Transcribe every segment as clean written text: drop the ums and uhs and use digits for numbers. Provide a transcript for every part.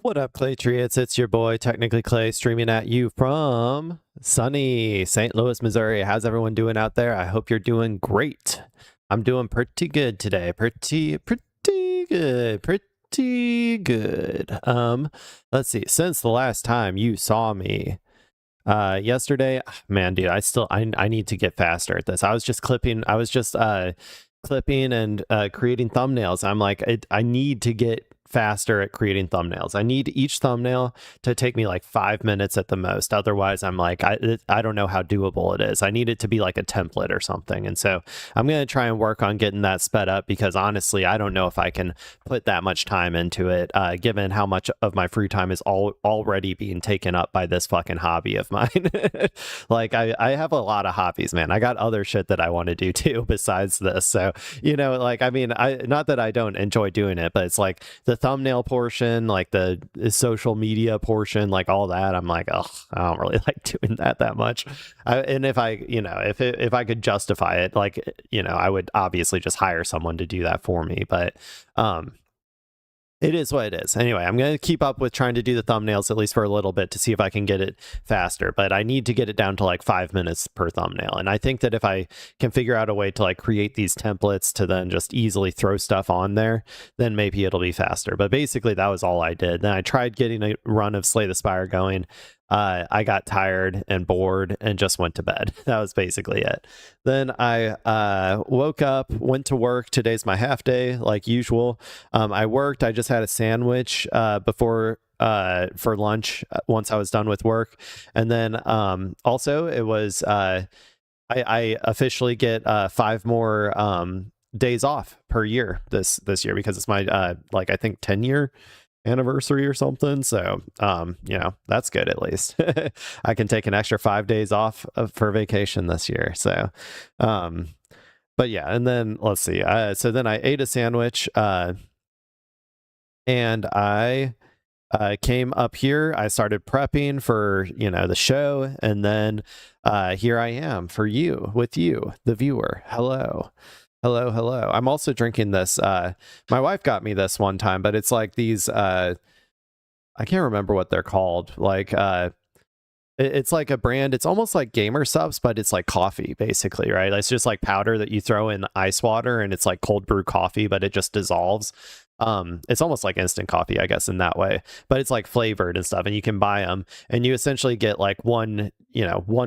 What up, Patriots? It's your boy, Technically Clay, streaming at you from sunny St. Louis, Missouri. How's everyone doing out there? I hope you're doing great. I'm doing pretty good today. Pretty good. Let's see. Since the last time you saw me yesterday, man, dude, I need to get faster at this. I was just clipping and creating thumbnails. I'm like, I need to get faster at creating thumbnails. I need each thumbnail to take me like 5 minutes at the most. Otherwise, I'm like, I don't know how doable it is. I need it to be like a template or something. And so I'm going to try and work on getting that sped up, because honestly, I don't know if I can put that much time into it, given how much of my free time is already being taken up by this fucking hobby of mine. Like I have a lot of hobbies, man. I got other shit that I want to do too besides this. So, you know, like, I mean, not that I don't enjoy doing it, but it's like the thumbnail portion, like the social media portion, like all that, I'm like, oh, I don't really like doing that much. And if I, you know, if I could justify it, like, you know, I would obviously just hire someone to do that for me. But it is what it is. Anyway, I'm going to keep up with trying to do the thumbnails at least for a little bit to see if I can get it faster, but I need to get it down to like 5 minutes per thumbnail. And I think that if I can figure out a way to like create these templates to then just easily throw stuff on there, then maybe it'll be faster. But basically that was all I did. Then I tried getting a run of Slay the Spire going. I got tired and bored and just went to bed. That was basically it. Then I woke up, went to work. Today's my half day, like usual. I worked. I just had a sandwich before for lunch once I was done with work. And then also it was I officially get 5 more days off per year this year, because it's my like I think 10-year anniversary or something. So you know, that's good. At least I can take an extra 5 days off for vacation this year. So but yeah, and then let's see. So then I ate a sandwich, and I came up here. I started prepping for the show, and then here I am for you, with you, the viewer. Hello. Hello, hello. I'm also drinking this. My wife got me this one time, but it's like these. I can't remember what they're called. Like, it's like a brand. It's almost like Gamer Subs, but it's like coffee, basically, right? It's just like powder that you throw in ice water, and it's like cold brew coffee, but it just dissolves. It's almost like instant coffee, I guess, in that way, but it's like flavored and stuff, and you can buy them, and you essentially get like one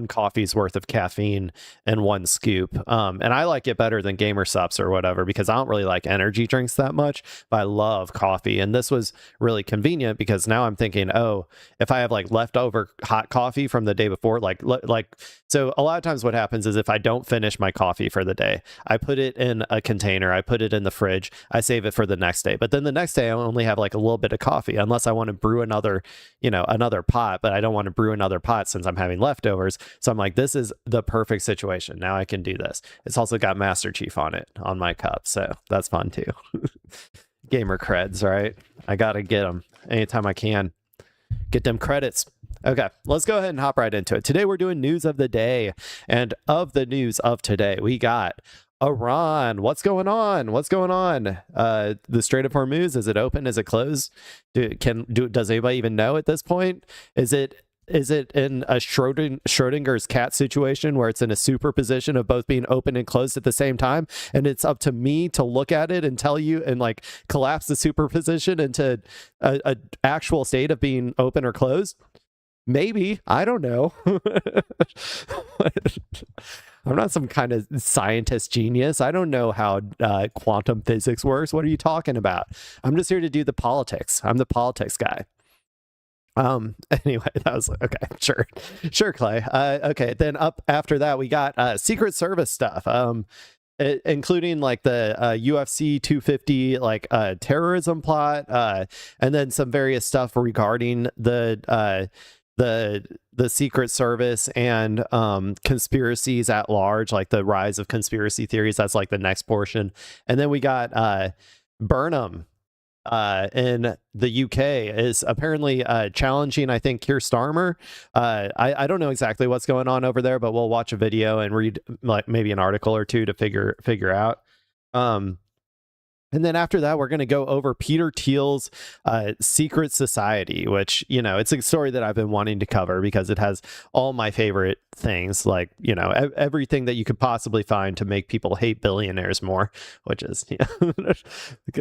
coffee's worth of caffeine in one scoop. And I like it better than Gamer Sups or whatever, because I don't really like energy drinks that much, but I love coffee. And this was really convenient, because now I'm thinking, oh, if I have like leftover hot coffee from the day before, so a lot of times what happens is, if I don't finish my coffee for the day, I put it in a container, I put it in the fridge, I save it for the next day. But then the next day I only have like a little bit of coffee, unless I want to brew another pot, but I don't want to brew another pot since I'm having leftovers. So I'm like, this is the perfect situation. Now I can do this. It's also got Master Chief on it, on my cup, so that's fun too. Gamer creds, right? I gotta get them anytime I can. Get them credits. Okay, let's go ahead and hop right into it. Today we're doing news of the day, and of the news of today, we got Iran. What's going on? What's going on? The Strait of Hormuz, is it open? Is it closed? Does anybody even know at this point? Is it in a Schrodinger's cat situation, where it's in a superposition of both being open and closed at the same time, and it's up to me to look at it and tell you, and like collapse the superposition into a actual state of being open or closed? Maybe. I don't know. I'm not some kind of scientist genius. I don't know how quantum physics works. What are you talking about? I'm just here to do the politics. I'm the politics guy. Anyway, that was okay. Sure, Clay. Okay, then up after that, we got Secret Service stuff. Including like the UFC 250 terrorism plot, and then some various stuff regarding the Secret Service and conspiracies at large, like the rise of conspiracy theories. That's like the next portion. And then we got Burnham in the UK is apparently challenging, I think, Keir Starmer. I don't know exactly what's going on over there, but we'll watch a video and read like maybe an article or two to figure out. And then after that, we're going to go over Peter Thiel's Secret Society, which, it's a story that I've been wanting to cover, because it has all my favorite things, like, everything that you could possibly find to make people hate billionaires more, which is,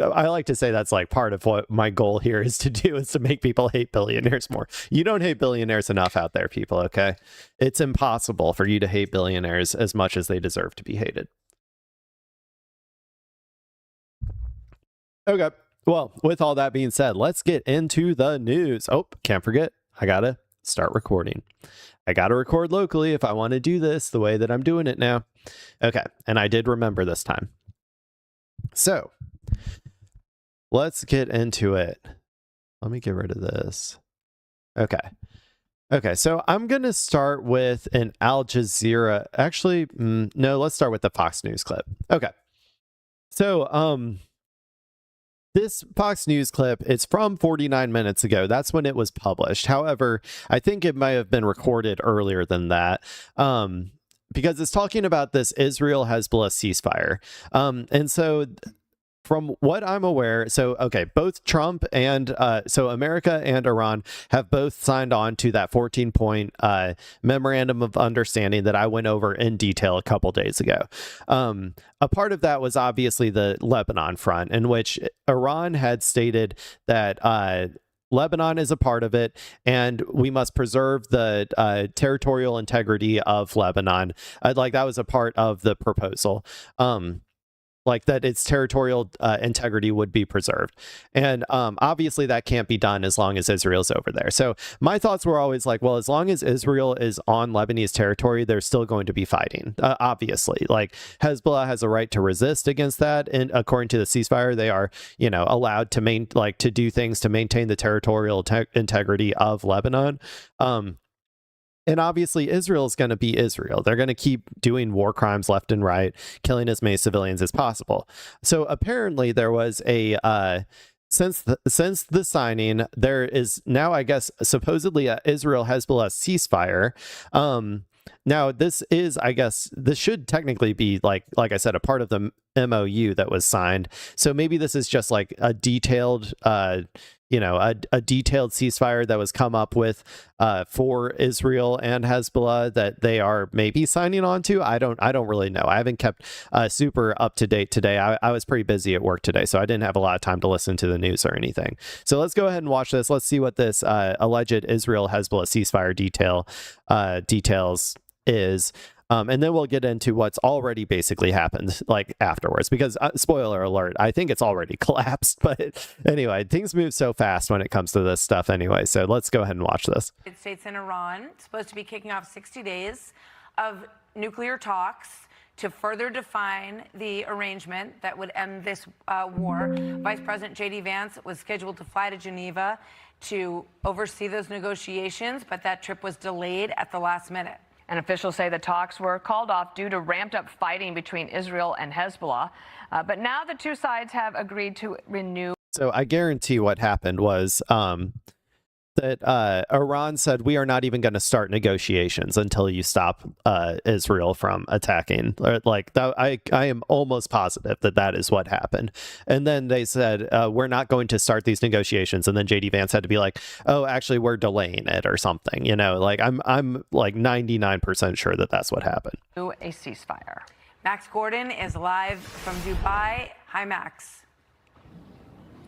I like to say that's like part of what my goal here is to do, is to make people hate billionaires more. You don't hate billionaires enough out there, people, okay? It's impossible for you to hate billionaires as much as they deserve to be hated. Okay, well, with all that being said, let's get into the news. Oh, can't forget, I gotta start recording. I gotta record locally if I want to do this the way that I'm doing it now. Okay, and I did remember this time. So, let's get into it. Let me get rid of this. Okay, so I'm going to start with an Al Jazeera. Actually, no, let's start with the Fox News clip. Okay, so, this Fox News clip, it's from 49 minutes ago. That's when it was published. However, I think it might have been recorded earlier than that, because it's talking about this Israel-Hezbollah ceasefire. And so from what I'm aware, both Trump and so America and Iran have both signed on to that 14-point memorandum of understanding that I went over in detail a couple days ago. A part of that was obviously the Lebanon front, in which Iran had stated that Lebanon is a part of it, and we must preserve the territorial integrity of Lebanon. Like that was a part of the proposal. Like that its territorial integrity would be preserved. And obviously that can't be done as long as Israel's over there. So my thoughts were always like, well, as long as Israel is on Lebanese territory, they're still going to be fighting. Obviously, like Hezbollah has a right to resist against that. And according to the ceasefire, they are, allowed to to do things to maintain the territorial integrity of Lebanon. And obviously, Israel is going to be Israel. They're going to keep doing war crimes left and right, killing as many civilians as possible. So apparently, there was a since the signing, there is now, I guess, supposedly a Israel-Hezbollah ceasefire. Now, this is, I guess, this should technically be like I said, a part of the MOU that was signed. So maybe this is just like a detailed, a detailed ceasefire that was come up with for Israel and Hezbollah that they are maybe signing on to. I don't really know. I haven't kept super up to date today. I was pretty busy at work today, so I didn't have a lot of time to listen to the news or anything. So let's go ahead and watch this. Let's see what this alleged Israel-Hezbollah ceasefire details is. And then we'll get into what's already basically happened like afterwards, because spoiler alert, I think it's already collapsed. But anyway, things move so fast when it comes to this stuff anyway. So let's go ahead and watch this. The United States and Iran supposed to be kicking off 60 days of nuclear talks to further define the arrangement that would end this war. Vice President J.D. Vance was scheduled to fly to Geneva to oversee those negotiations, but that trip was delayed at the last minute. And officials say the talks were called off due to ramped up fighting between Israel and Hezbollah. But now the two sides have agreed to renew. So I guarantee what happened was that Iran said, we are not even going to start negotiations until you stop Israel from attacking. Like that, I am almost positive that that is what happened. And then they said, we're not going to start these negotiations. And then JD Vance had to be like, oh, actually, we're delaying it or something. You know, like I'm like 99% sure that that's what happened. A ceasefire. Max Gordon is live from Dubai. Hi, Max.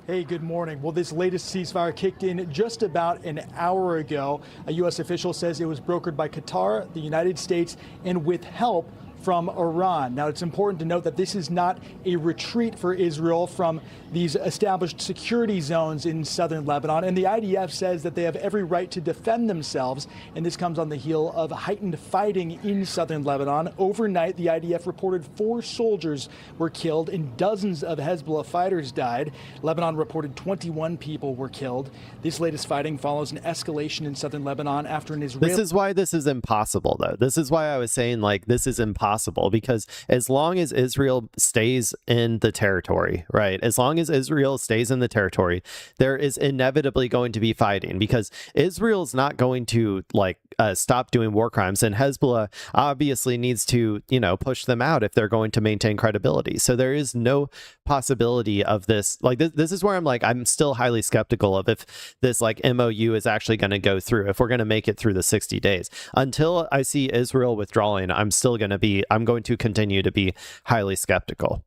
Hey, good morning. Well, this latest ceasefire kicked in just about an hour ago. A U.S. official says it was brokered by Qatar, the United States, and with help from Iran. Now, it's important to note that this is not a retreat for Israel from these established security zones in southern Lebanon. And the IDF says that they have every right to defend themselves. And this comes on the heel of heightened fighting in southern Lebanon. Overnight, the IDF reported 4 soldiers were killed and dozens of Hezbollah fighters died. Lebanon reported 21 people were killed. This latest fighting follows an escalation in southern Lebanon after an Israeli... This is why this is impossible, though. This is why I was saying, like, this is impossible, because as long as Israel stays in the territory, right, as long as Israel stays in the territory, there is inevitably going to be fighting, because Israel's not going to, like, stop doing war crimes, and Hezbollah obviously needs to, you know, push them out if they're going to maintain credibility. So there is no possibility of this. Like, this is where I'm like, I'm still highly skeptical of if this, like, MOU is actually going to go through, if we're going to make it through the 60 days. Until I see Israel withdrawing, I'm going to continue to be highly skeptical.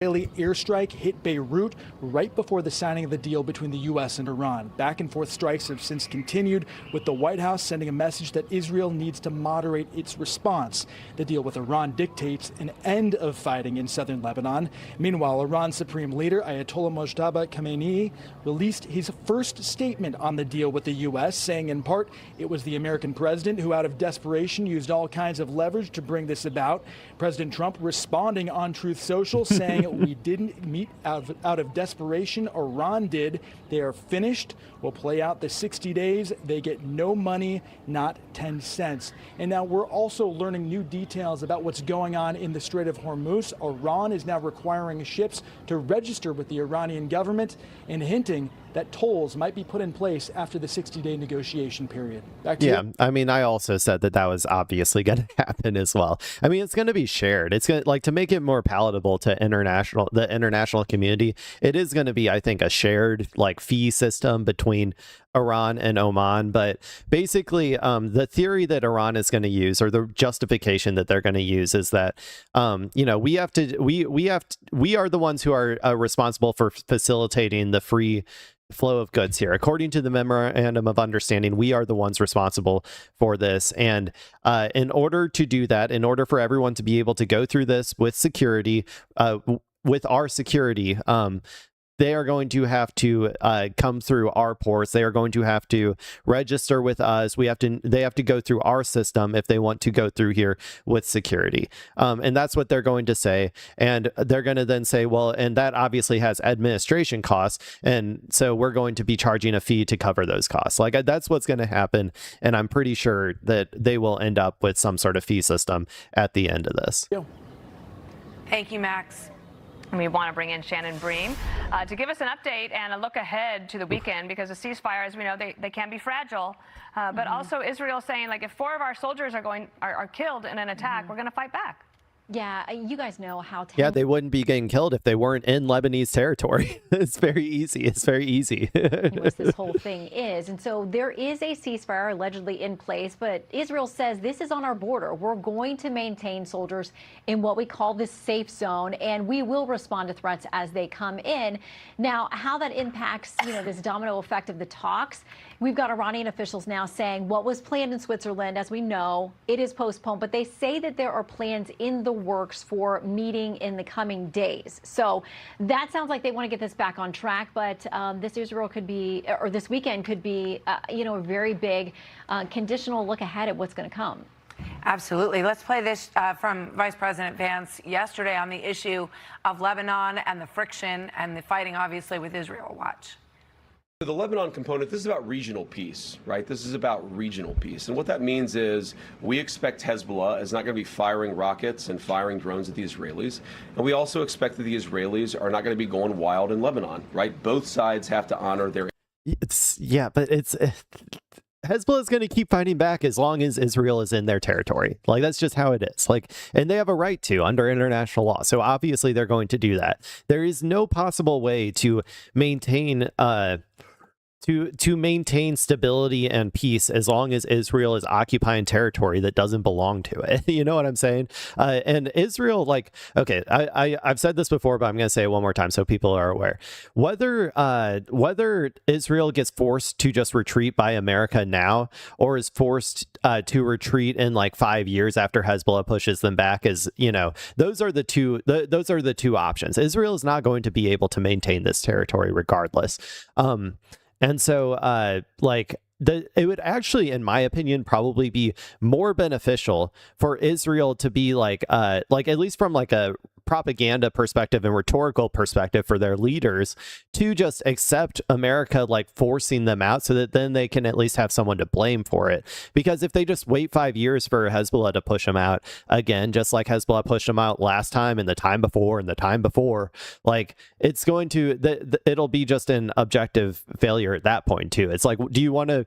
Israeli airstrike hit Beirut right before the signing of the deal between the U.S. and Iran. Back and forth strikes have since continued, with the White House sending a message that Israel needs to moderate its response. The deal with Iran dictates an end of fighting in southern Lebanon. Meanwhile, Iran's supreme leader, Ayatollah Mojtaba Khamenei, released his first statement on the deal with the U.S., saying in part it was the American president who, out of desperation, used all kinds of leverage to bring this about. President Trump responding on Truth Social, saying, we didn't meet out of desperation. Iran did. They are finished. We'll play out the 60 days. They get no money, not 10 cents. And now we're also learning new details about what's going on in the Strait of Hormuz. Iran is now requiring ships to register with the Iranian government and hinting that tolls might be put in place after the 60-day negotiation period. Back to you. I mean, I also said that that was obviously going to happen as well. I mean, it's going to be shared. It's going to, like, to make it more palatable to the international community. It is going to be, I think, a shared, like, fee system between Iran and Oman. But basically, the theory that Iran is going to use, or the justification that they're going to use, is that we are the ones who are responsible for facilitating the free flow of goods here. According to the Memorandum of Understanding, we are the ones responsible for this. And in order to do that, in order for everyone to be able to go through this with security, with our security, they are going to have to come through our ports. They are going to have to register with us. They have to go through our system if they want to go through here with security. And that's what they're going to say. And they're going to then say, well, and that obviously has administration costs. And so we're going to be charging a fee to cover those costs. Like that's what's going to happen. And I'm pretty sure that they will end up with some sort of fee system at the end of this. Thank you, Max. And we want to bring in Shannon Bream to give us an update and a look ahead to the weekend, because a ceasefire, as we know, they can be fragile. But also Israel saying, like, if 4 of our soldiers are killed in an attack, we're going to fight back. Yeah, you guys know how tense. Yeah, they wouldn't be getting killed if they weren't in Lebanese territory. It's very easy. It's very easy. This whole thing is. And so there is a ceasefire allegedly in place, but Israel says this is on our border. We're going to maintain soldiers in what we call this safe zone, and we will respond to threats as they come in. Now, how that impacts, this domino effect of the talks, we've got Iranian officials now saying what was planned in Switzerland, as we know, it is postponed, but they say that there are plans in the works for meeting in the coming days. So that sounds like they want to get this back on track, but this weekend could be, a very big conditional look ahead at what's going to come. Absolutely. Let's play this from Vice President Vance yesterday on the issue of Lebanon and the friction and the fighting, obviously, with Israel. Watch. The Lebanon component, this is about regional peace, right? This is about regional peace. And what that means is we expect Hezbollah is not going to be firing rockets and firing drones at the Israelis. And we also expect that the Israelis are not going to be going wild in Lebanon, right? Both sides have to honor their... Hezbollah is going to keep fighting back as long as Israel is in their territory. Like, that's just how it is. Like, and they have a right to under international law. So obviously they're going to do that. There is no possible way to maintain to maintain stability and peace as long as Israel is occupying territory that doesn't belong to it. You know what I'm saying? And Israel, like, okay, I've said this before, but I'm going to say it one more time so people are aware. Whether Israel gets forced to just retreat by America now, or is forced to retreat in like 5 years after Hezbollah pushes them back, is, those are the two options. Israel is not going to be able to maintain this territory regardless. And so, it would actually, in my opinion, probably be more beneficial for Israel to be at least from like a propaganda perspective and rhetorical perspective for their leaders, to just accept America like forcing them out, so that then they can at least have someone to blame for it. Because if they just wait 5 years for Hezbollah to push them out again, just like Hezbollah pushed them out last time and the time before and the time before, like, it's going to it'll be just an objective failure at that point too. It's like, do you want to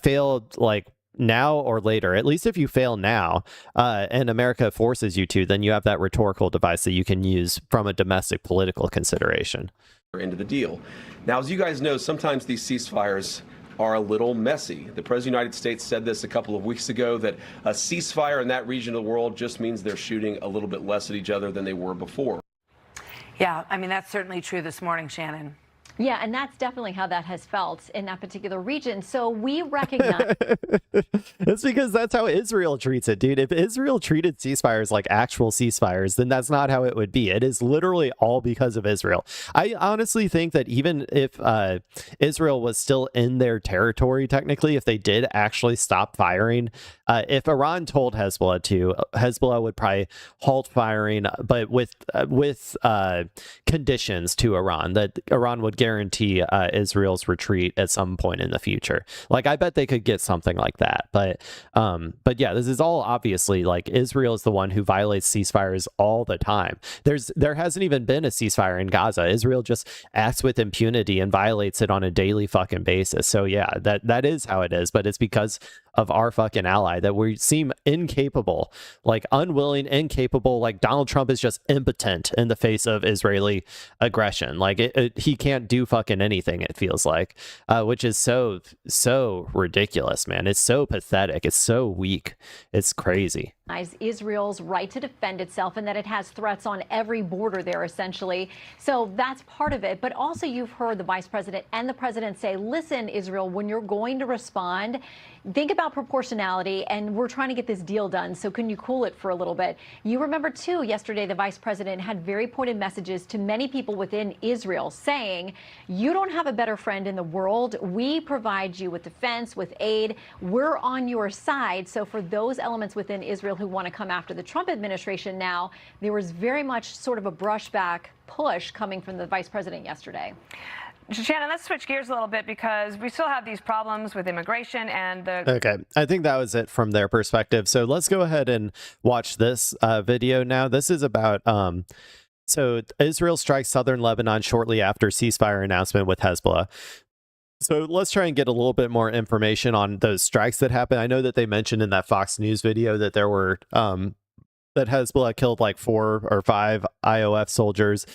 fail like now or later? At least if you fail now and America forces you to, then you have that rhetorical device that you can use from a domestic political consideration. Into the deal. Now, as you guys know, sometimes these ceasefires are a little messy. The President of the United States said this a couple of weeks ago, that a ceasefire in that region of the world just means they're shooting a little bit less at each other than they were before. Yeah, I mean, that's certainly true this morning, Shannon. Yeah, and that's definitely how that has felt in that particular region. So we recognize... It's because that's how Israel treats it, dude. If Israel treated ceasefires like actual ceasefires, then that's not how it would be. It is literally all because of Israel. I honestly think that even if Israel was still in their territory, technically, if they did actually stop firing, if Iran told Hezbollah to, Hezbollah would probably halt firing, but with conditions to Iran, that Iran would guarantee Israel's retreat at some point in the future. Like, I bet they could get something like that. But yeah, this is all obviously like Israel is the one who violates ceasefires all the time. There hasn't even been a ceasefire in Gaza. Israel just acts with impunity and violates it on a daily fucking basis. So yeah, that is how it is. But it's because of our fucking ally that we seem incapable, like unwilling, incapable. Like, Donald Trump is just impotent in the face of Israeli aggression. Like, he can't do fucking anything, it feels like, which is so ridiculous, man. It's so pathetic. It's so weak. It's crazy. Israel's right to defend itself, and that it has threats on every border there, essentially. So that's part of it. But also, you've heard the vice president and the president say, listen, Israel, when you're going to respond, think about about proportionality, and we're trying to get this deal done. So can you cool it for a little bit? You remember, too, yesterday the vice president had very pointed messages to many people within Israel saying, you don't have a better friend in the world. We provide you with defense, with aid. We're on your side. So for those elements within Israel who want to come after the Trump administration now, there was very much sort of a brushback push coming from the vice president yesterday. Shannon, let's switch gears a little bit because we still have these problems with immigration and the... Okay, I think that was it from their perspective. So let's go ahead and watch this video now. This is about, so Israel strikes southern Lebanon shortly after ceasefire announcement with Hezbollah. So let's try and get a little bit more information on those strikes that happened. I know that they mentioned in that Fox News video that there were, that Hezbollah killed like 4 or 5 IOF soldiers,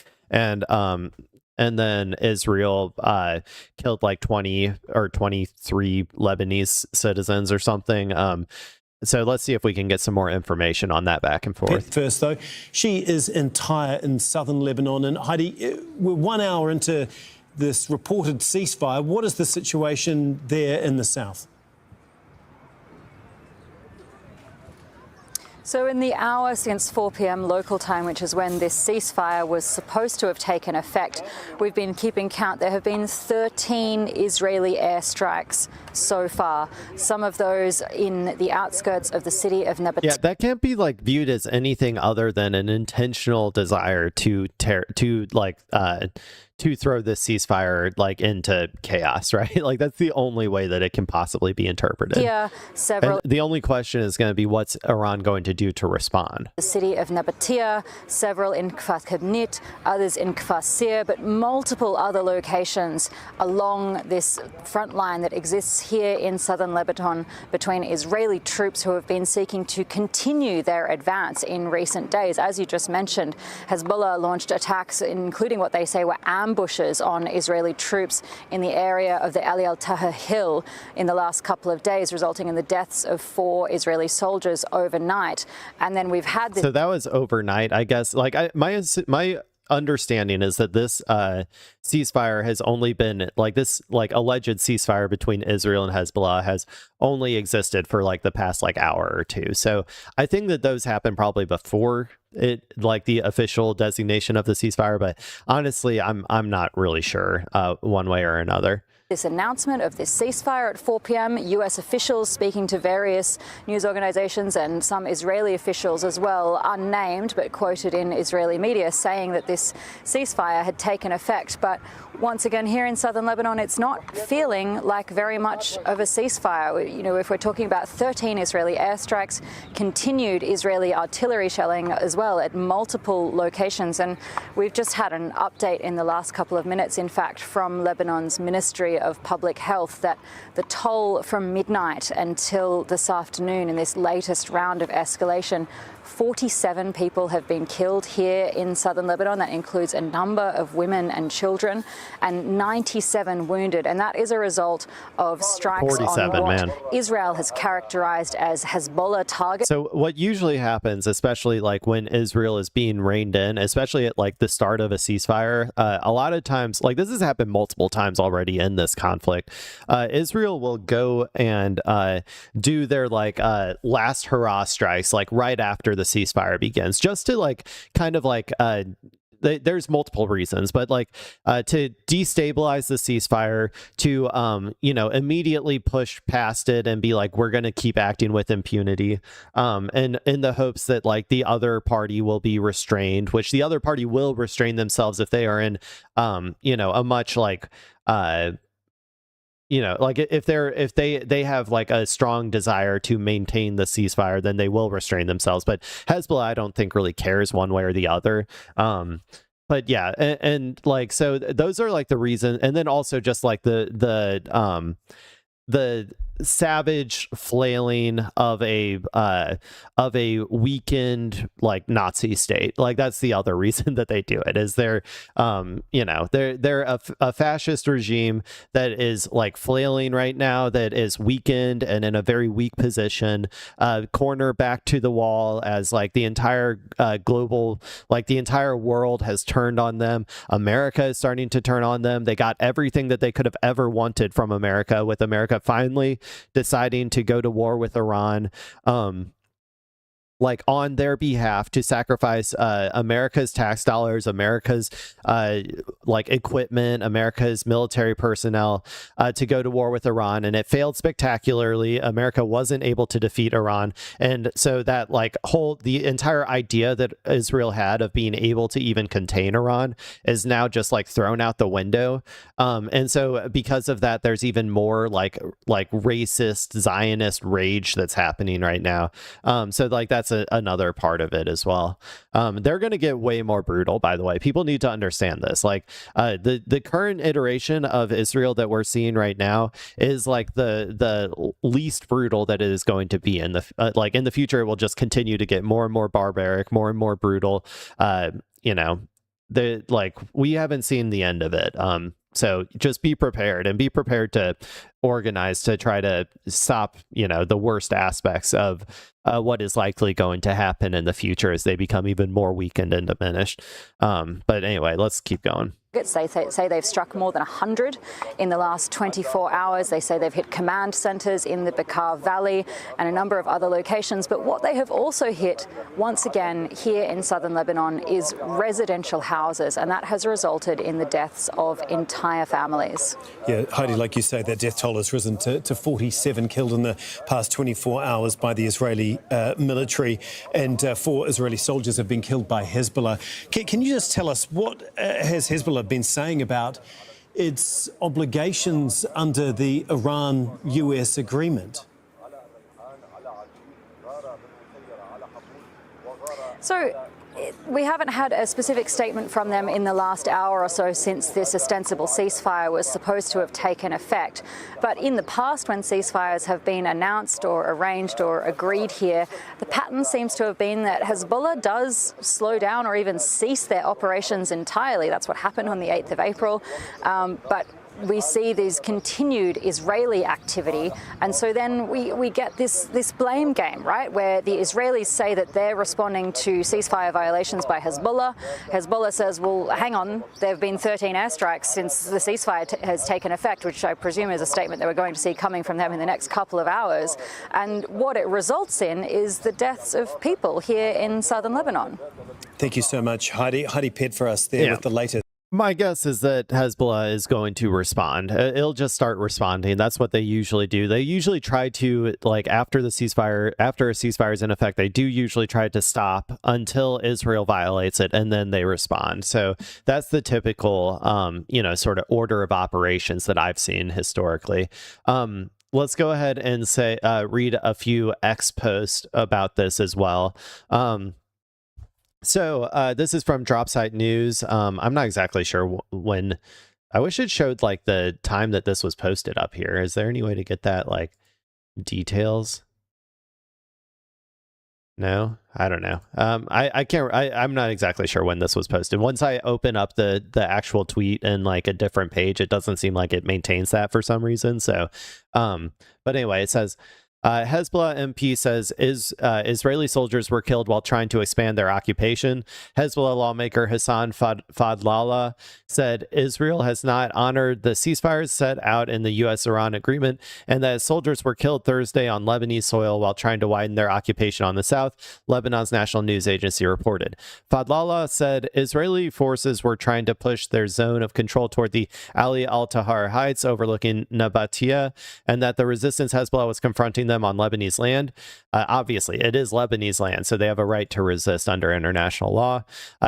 and then Israel killed like 20 or 23 Lebanese citizens or something. So let's see if we can get some more information on that back and forth. First, though, she is in Tyre in southern Lebanon. And Heidi, we're 1 hour into this reported ceasefire. What is the situation there in the south? So in the hour since 4 p.m. local time, which is when this ceasefire was supposed to have taken effect, we've been keeping count. There have been 13 Israeli airstrikes so far, some of those in the outskirts of the city of Nabat. Yeah, that can't be like viewed as anything other than an intentional desire to throw this ceasefire like into chaos, right? Like that's the only way that it can possibly be interpreted. Yeah, several. And the only question is going to be what's Iran going to do to respond. The city of Nabatea, several in Kfar Kabnit, others in Kfar Sir, but multiple other locations along this front line that exists here in southern Lebanon between Israeli troops who have been seeking to continue their advance in recent days. As you just mentioned, Hezbollah launched attacks, including what they say were ambushes on Israeli troops in the area of the Ali al-Taha Hill in the last couple of days, resulting in the deaths of 4 Israeli soldiers overnight. And then we've had this. So that was overnight, I guess. Like my understanding is that this ceasefire has only been like this, like alleged ceasefire between Israel and Hezbollah has only existed for like the past like hour or two. So I think that those happened probably before it, like the official designation of the ceasefire. But honestly, I'm not really sure one way or another. This announcement of this ceasefire at 4 p.m. U.S. officials speaking to various news organizations and some Israeli officials as well, unnamed but quoted in Israeli media, saying that this ceasefire had taken effect. But once again, here in southern Lebanon, it's not feeling like very much of a ceasefire. You know, if we're talking about 13 Israeli airstrikes, continued Israeli artillery shelling as well at multiple locations. And we've just had an update in the last couple of minutes, in fact, from Lebanon's Ministry of Public Health that the toll from midnight until this afternoon in this latest round of escalation, 47 people have been killed here in southern Lebanon. That includes a number of women and children, and 97 wounded. And that is a result of strikes on what Israel has characterized as Hezbollah targets. So what usually happens, especially like when Israel is being reined in, especially at like the start of a ceasefire, a lot of times, like this has happened multiple times already in this conflict, Israel will go and do their like last hurrah strikes like right after the ceasefire begins, just to like kind of like there's multiple reasons, but like to destabilize the ceasefire, to immediately push past it and be like, we're going to keep acting with impunity, and in the hopes that like the other party will be restrained, which the other party will restrain themselves if they are in a much like like if they have like a strong desire to maintain the ceasefire, then they will restrain themselves. But Hezbollah, I don't think really cares one way or the other. But yeah, and like, so those are like the reason. And then also just like the savage flailing of a weakened like Nazi state. Like that's the other reason that they do it, is they're a fascist regime that is like flailing right now, that is weakened and in a very weak position, corner back to the wall, as like the entire the entire world has turned on them. America is starting to turn on them. They got everything that they could have ever wanted from America, with America finally deciding to go to war with Iran, like on their behalf, to sacrifice America's tax dollars, America's like equipment, America's military personnel to go to war with Iran. And it failed spectacularly. America wasn't able to defeat Iran. And so that like the entire idea that Israel had of being able to even contain Iran is now just like thrown out the window. And so because of that, there's even more like racist Zionist rage that's happening right now. So like that's another part of it as well. They're going to get way more brutal, by the way. People need to understand this. Like the current iteration of Israel that we're seeing right now is like the least brutal that it is going to be. In the like in the future, it will just continue to get more and more barbaric, more and more brutal. You know, we haven't seen the end of it. So just be prepared, and be prepared to organize to try to stop, you know, the worst aspects of what is likely going to happen in the future as they become even more weakened and diminished. But anyway, let's keep going. They say they've struck more than 100 in the last 24 hours. They say they've hit command centers in the Bekaa Valley and a number of other locations. But what they have also hit, once again, here in southern Lebanon is residential houses, and that has resulted in the deaths of entire families. Yeah, Heidi, like you say, that death toll has risen to 47 killed in the past 24 hours by the Israeli military, and 4 Israeli soldiers have been killed by Hezbollah. Can you just tell us what has Hezbollah been saying about its obligations under the Iran-US agreement? So we haven't had a specific statement from them in the last hour or so since this ostensible ceasefire was supposed to have taken effect. But in the past, when ceasefires have been announced or arranged or agreed here, the pattern seems to have been that Hezbollah does slow down or even cease their operations entirely. That's what happened on the 8th of April. But we see this continued Israeli activity, and so then we get this blame game, right, where the Israelis say that they're responding to ceasefire violations by Hezbollah. Hezbollah says, well, hang on, there have been 13 airstrikes since the ceasefire has taken effect, which I presume is a statement that we're going to see coming from them in the next couple of hours. And what it results in is the deaths of people here in southern Lebanon. Thank you so much, Heidi. Heidi Pett for us there with the latest. My guess is that Hezbollah is going to respond. It'll just start responding. That's what they usually do. They usually try to, like, after a ceasefire is in effect, they do usually try to stop until Israel violates it, and then they respond. So that's the typical, you know, sort of order of operations that I've seen historically. Let's go ahead and read a few X posts about this as well. So this is from Dropsite News. I'm not exactly sure when. I wish it showed like the time that this was posted up here. Is there any way to get that like details? No, I don't know. I can't. I'm not exactly sure when this was posted. Once I open up the actual tweet in like a different page, it doesn't seem like it maintains that for some reason. So, but anyway, it says. Hezbollah MP says Israeli soldiers were killed while trying to expand their occupation. Hezbollah lawmaker Hassan Fadlallah said Israel has not honored the ceasefires set out in the U.S.-Iran agreement, and that soldiers were killed Thursday on Lebanese soil while trying to widen their occupation on the south, Lebanon's national news agency reported. Fadlallah said Israeli forces were trying to push their zone of control toward the Ali al-Tahar Heights overlooking Nabatea, and that the resistance Hezbollah was confronting them on Lebanese land. Obviously, it is Lebanese land, so they have a right to resist under international law.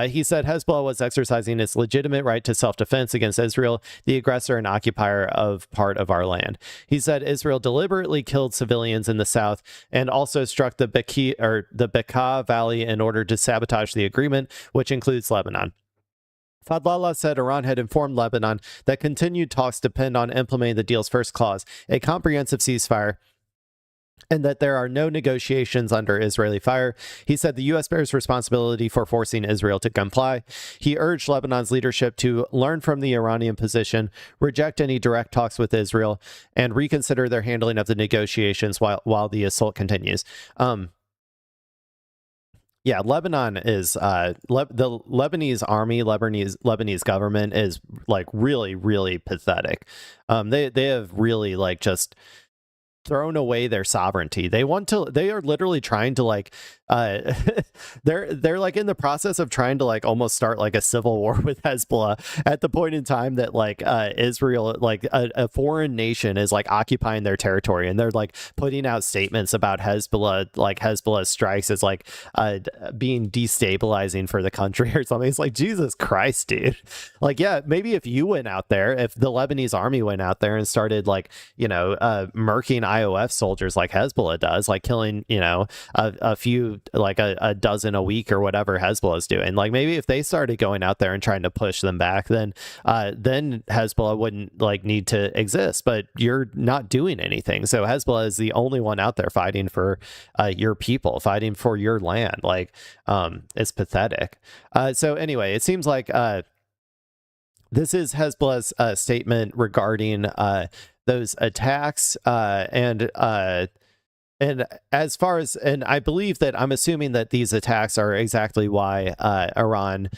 He said Hezbollah was exercising its legitimate right to self-defense against Israel, the aggressor and occupier of part of our land. He said Israel deliberately killed civilians in the south and also struck the Bekaa Valley in order to sabotage the agreement, which includes Lebanon. Fadlallah said Iran had informed Lebanon that continued talks depend on implementing the deal's first clause, a comprehensive ceasefire, and that there are no negotiations under Israeli fire. He said the U.S. bears responsibility for forcing Israel to comply. He urged Lebanon's leadership to learn from the Iranian position, reject any direct talks with Israel, and reconsider their handling of the negotiations while the assault continues. Yeah, Lebanon is the Lebanese army, Lebanese government is like really, really pathetic. They have really like just thrown away their sovereignty. They are literally trying to like they're like in the process of trying to like almost start like a civil war with Hezbollah at the point in time that like Israel, like a foreign nation, is like occupying their territory, and they're like putting out statements about Hezbollah, like Hezbollah strikes as like being destabilizing for the country or something. It's like, Jesus Christ, dude. Like, yeah, maybe if you went out there, if the Lebanese army went out there and started like, you know, murking IOF soldiers like Hezbollah does, like killing, you know, a few, like a dozen a week or whatever Hezbollah is doing. Like, maybe if they started going out there and trying to push them back, then Hezbollah wouldn't like need to exist. But you're not doing anything. So Hezbollah is the only one out there fighting for your people, fighting for your land. Like, it's pathetic. So anyway, it seems like this is Hezbollah's statement regarding those attacks, and as far as, and I believe that, I'm assuming that these attacks are exactly why Iran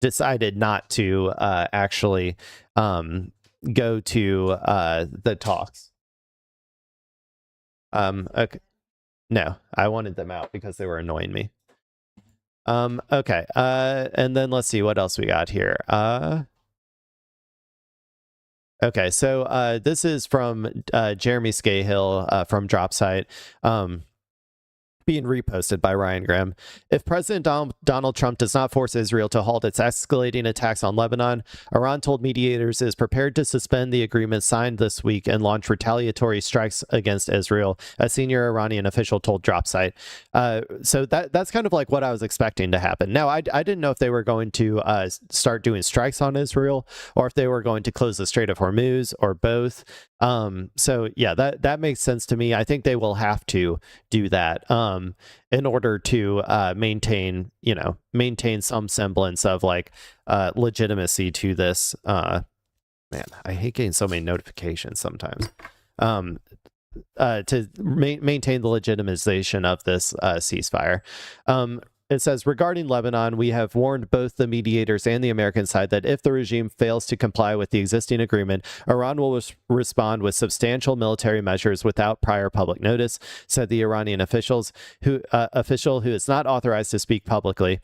decided not to actually go to the talks. Okay. No, I wanted them out because they were annoying me. Okay. And then let's see what else we got here. Okay, so this is from Jeremy Scahill from Dropsite, being reposted by Ryan Graham. If President Donald Trump does not force Israel to halt its escalating attacks on Lebanon, Iran told mediators it is prepared to suspend the agreement signed this week and launch retaliatory strikes against Israel, a senior Iranian official told Dropsite. So that's kind of like what I was expecting to happen. Now, I didn't know if they were going to start doing strikes on Israel, or if they were going to close the Strait of Hormuz, or both. So yeah, that makes sense to me. I think they will have to do that in order to maintain some semblance of like legitimacy to this. Man, I hate getting so many notifications sometimes. To maintain the legitimization of this ceasefire. It says, regarding Lebanon, we have warned both the mediators and the American side that if the regime fails to comply with the existing agreement, Iran will respond with substantial military measures without prior public notice, said the Iranian official who is not authorized to speak publicly.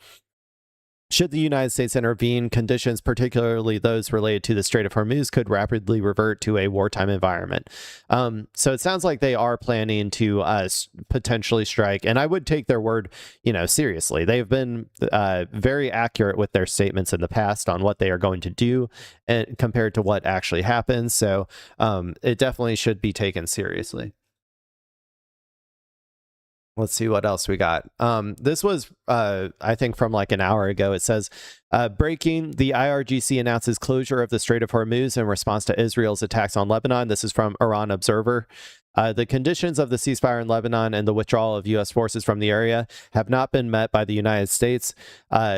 Should the United States intervene, conditions, particularly those related to the Strait of Hormuz, could rapidly revert to a wartime environment. So it sounds like they are planning to potentially strike, and I would take their word, seriously. They've been very accurate with their statements in the past on what they are going to do, and compared to what actually happens. So it definitely should be taken seriously. Let's see what else we got. This was, I think, from like an hour ago. It says, breaking, the IRGC announces closure of the Strait of Hormuz in response to Israel's attacks on Lebanon. This is from Iran Observer. The conditions of the ceasefire in Lebanon and the withdrawal of U.S. forces from the area have not been met by the United States.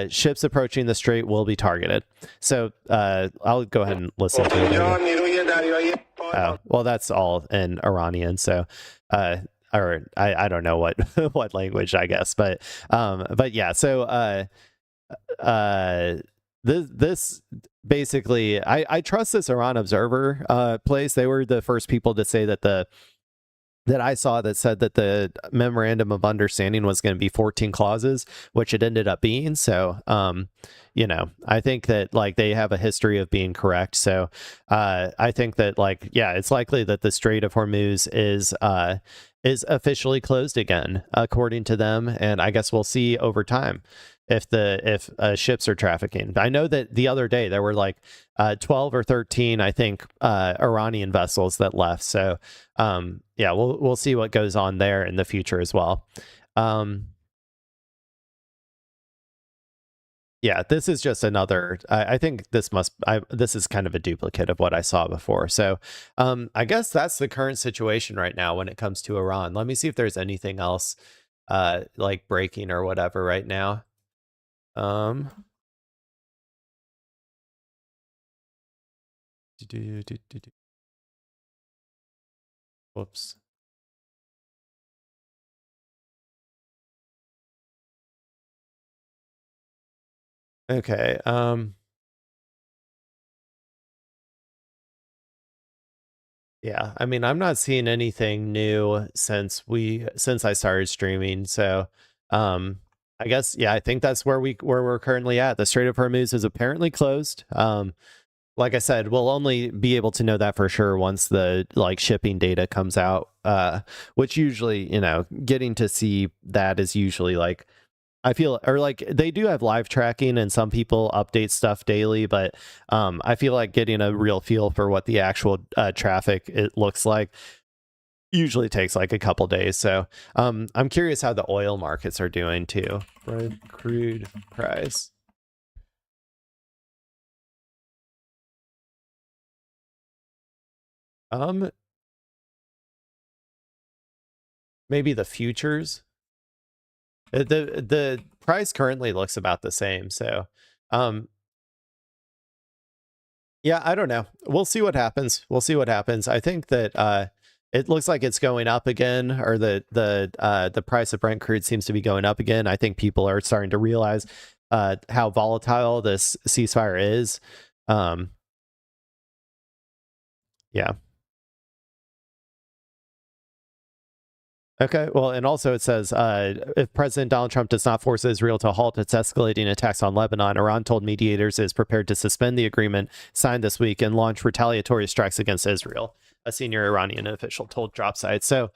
Ships approaching the strait will be targeted. So I'll go ahead and listen to it. Oh, well, that's all in Iranian. So or I don't know what what language, I guess, but yeah. So this basically, I trust this Iran Observer place. They were the first people to say that I saw that said that the memorandum of understanding was going to be 14 clauses, which it ended up being. So, I think that like they have a history of being correct. So, I think that like, yeah, it's likely that the Strait of Hormuz is officially closed again, according to them. And I guess we'll see over time if ships are trafficking. I know that the other day there were like 12 or 13, I think, Iranian vessels that left. So yeah, we'll see what goes on there in the future as well. Yeah, this is just another, I think this is kind of a duplicate of what I saw before. So I guess that's the current situation right now when it comes to Iran. Let me see if there's anything else like breaking or whatever right now. Whoops. Okay. Yeah, I mean, I'm not seeing anything new since I started streaming. So, I guess yeah, I think that's where we're currently at. The Strait of Hormuz is apparently closed. Like I said, we'll only be able to know that for sure once the like shipping data comes out. Which usually, getting to see that is usually like I feel, or like they do have live tracking and some people update stuff daily, but I feel like getting a real feel for what the actual traffic it looks like usually takes like a couple days. So I'm curious how the oil markets are doing too. Brent crude price. Maybe the futures. The price currently looks about the same. So, yeah, I don't know. We'll see what happens. We'll see what happens. I think that it looks like it's going up again, or the price of Brent crude seems to be going up again. I think people are starting to realize how volatile this ceasefire is. Yeah. Okay, well, and also it says, if President Donald Trump does not force Israel to halt its escalating attacks on Lebanon, Iran told mediators it is prepared to suspend the agreement signed this week and launch retaliatory strikes against Israel, a senior Iranian official told DropSite. So,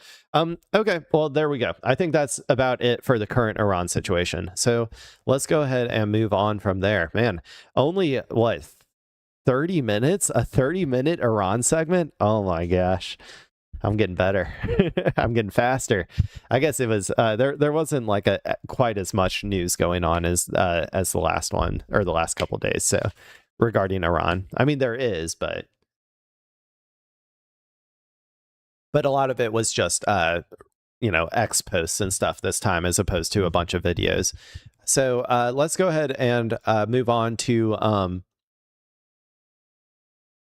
okay, well, there we go. I think that's about it for the current Iran situation. So let's go ahead and move on from there. Man, only, what, 30 minutes? A 30-minute Iran segment? Oh my gosh. I'm getting better. I'm getting faster. I guess it was there wasn't like quite as much news going on as the last one or the last couple days. So regarding Iran, I mean there is, but a lot of it was just X posts and stuff this time as opposed to a bunch of videos. So let's go ahead and move on to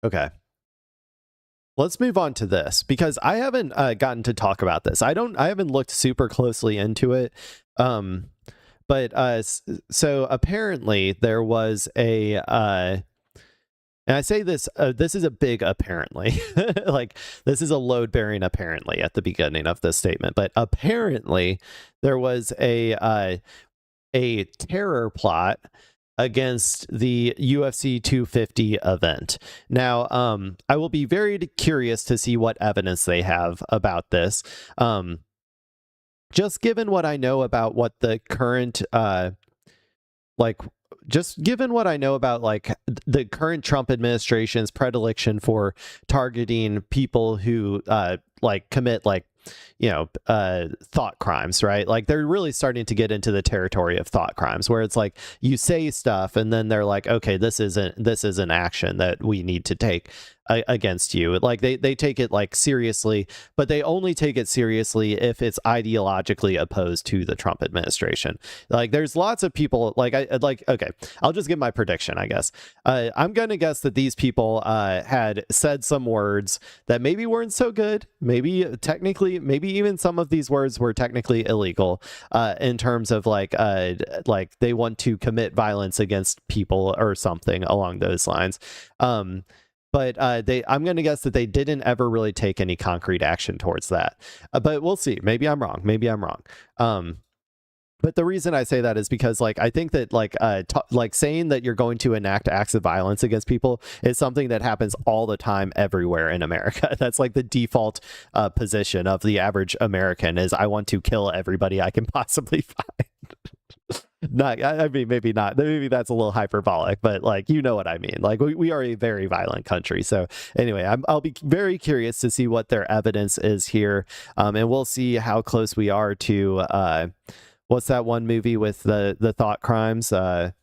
okay. Let's move on to this because I haven't gotten to talk about this. I haven't looked super closely into it. But so apparently there was a and I say this this is a big apparently. Like this is a load bearing apparently at the beginning of this statement, but apparently there was a terror plot against the UFC 250 event. Now, I will be very curious to see what evidence they have about this. Just given what I know about what the current, just given what I know about like the current Trump administration's predilection for targeting people who commit thought crimes, right? Like they're really starting to get into the territory of thought crimes where it's like you say stuff and then they're like, okay, this is an action that we need to take against you. Like they take it like seriously, but they only take it seriously if it's ideologically opposed to the Trump administration. Like there's lots of people okay, I'll just give my prediction, I guess. I'm going to guess that these people had said some words that maybe weren't so good. Maybe even some of these words were technically illegal in terms of like they want to commit violence against people or something along those lines. But I'm going to guess that they didn't ever really take any concrete action towards that. But we'll see. Maybe I'm wrong. But the reason I say that is because I think that saying that you're going to enact acts of violence against people is something that happens all the time everywhere in America. That's like the default position of the average American is I want to kill everybody I can possibly find. I mean, maybe not. Maybe that's a little hyperbolic, but you know what I mean. Like we are a very violent country. So anyway, I'll be very curious to see what their evidence is here, and we'll see how close we are to what's that one movie with the thought crimes? I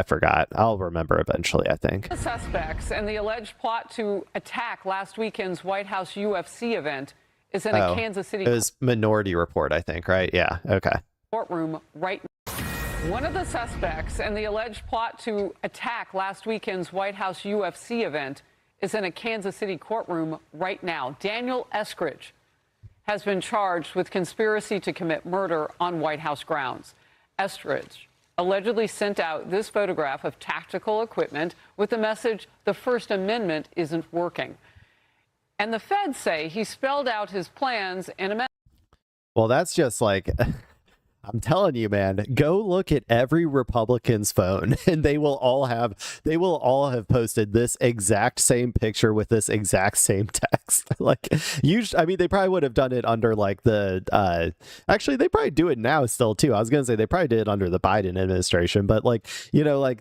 forgot. I'll remember eventually, I think. The suspects and the alleged plot to attack last weekend's White House UFC event is in a Kansas City. It was Minority Report, I think, right? Yeah. Okay. Courtroom right now. One of the suspects and the alleged plot to attack last weekend's White House UFC event is in a Kansas City courtroom right now. Daniel Eskridge has been charged with conspiracy to commit murder on White House grounds. Eskridge allegedly sent out this photograph of tactical equipment with the message, "The First Amendment isn't working." And the feds say he spelled out his plans in a message. Well, that's just like, I'm telling you, man, go look at every Republican's phone and they will all have posted this exact same picture with this exact same text. Like, I mean, they probably would have done it under like actually, they probably do it now still too. I was going to say they probably did it under the Biden administration, but like, you know, like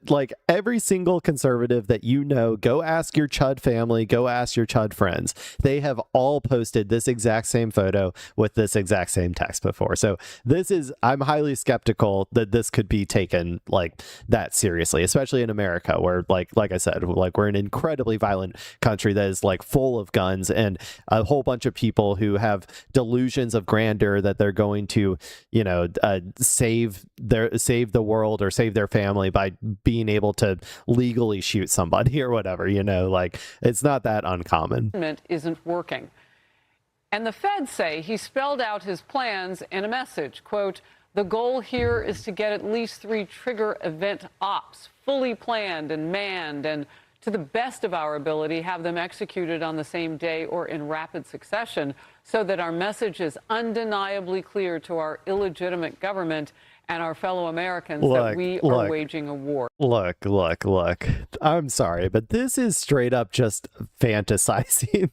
like every single conservative that, you know, go ask your Chud family, go ask your Chud friends. They have all posted this exact same photo with this exact same text before. So I'm highly skeptical that this could be taken like that seriously, especially in America, where like I said, like we're an incredibly violent country that is like full of guns and a whole bunch of people who have delusions of grandeur that they're going to, you know, save the world or save their family by being able to legally shoot somebody or whatever, you know, like it's not that uncommon. Isn't working. And the feds say he spelled out his plans in a message, quote, "The goal here is to get at least 3 trigger event ops fully planned and manned, and to the best of our ability, have them executed on the same day or in rapid succession so that our message is undeniably clear to our illegitimate government and our fellow Americans that we are waging a war." Look. I'm sorry, but this is straight up just fantasizing.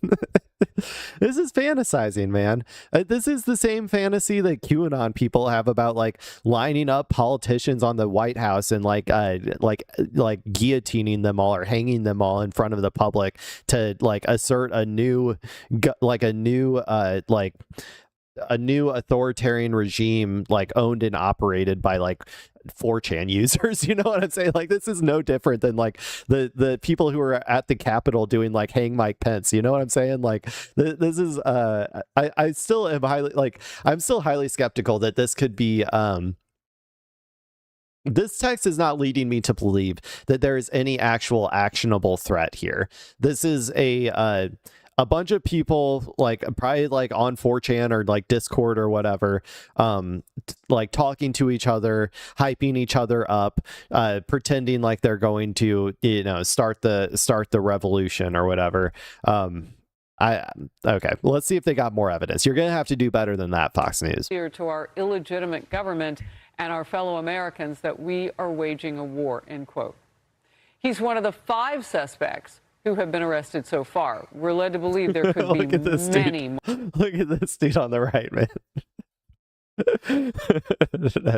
This is fantasizing, man. This is the same fantasy that QAnon people have about like lining up politicians on the White House and like guillotining them all or hanging them all in front of the public to like assert a new authoritarian regime, like owned and operated by like 4chan users. You know what I'm saying? Like, this is no different than like the people who are at the Capitol doing like hang Mike Pence. You know what I'm saying? Like, this is I still am I'm still highly skeptical that this could be this text is not leading me to believe that there is any actual actionable threat here. This is a bunch of people like probably like on 4chan or like Discord or whatever, like talking to each other, hyping each other up, pretending like they're going to, you know, start the revolution or whatever. Okay, let's see if they got more evidence. You're gonna have to do better than that, Fox News. Here to our illegitimate government and our fellow Americans that we are waging a war, end quote. He's one of the 5 suspects who have been arrested so far. We're led to believe there could be many more. Look at this dude on the right, man.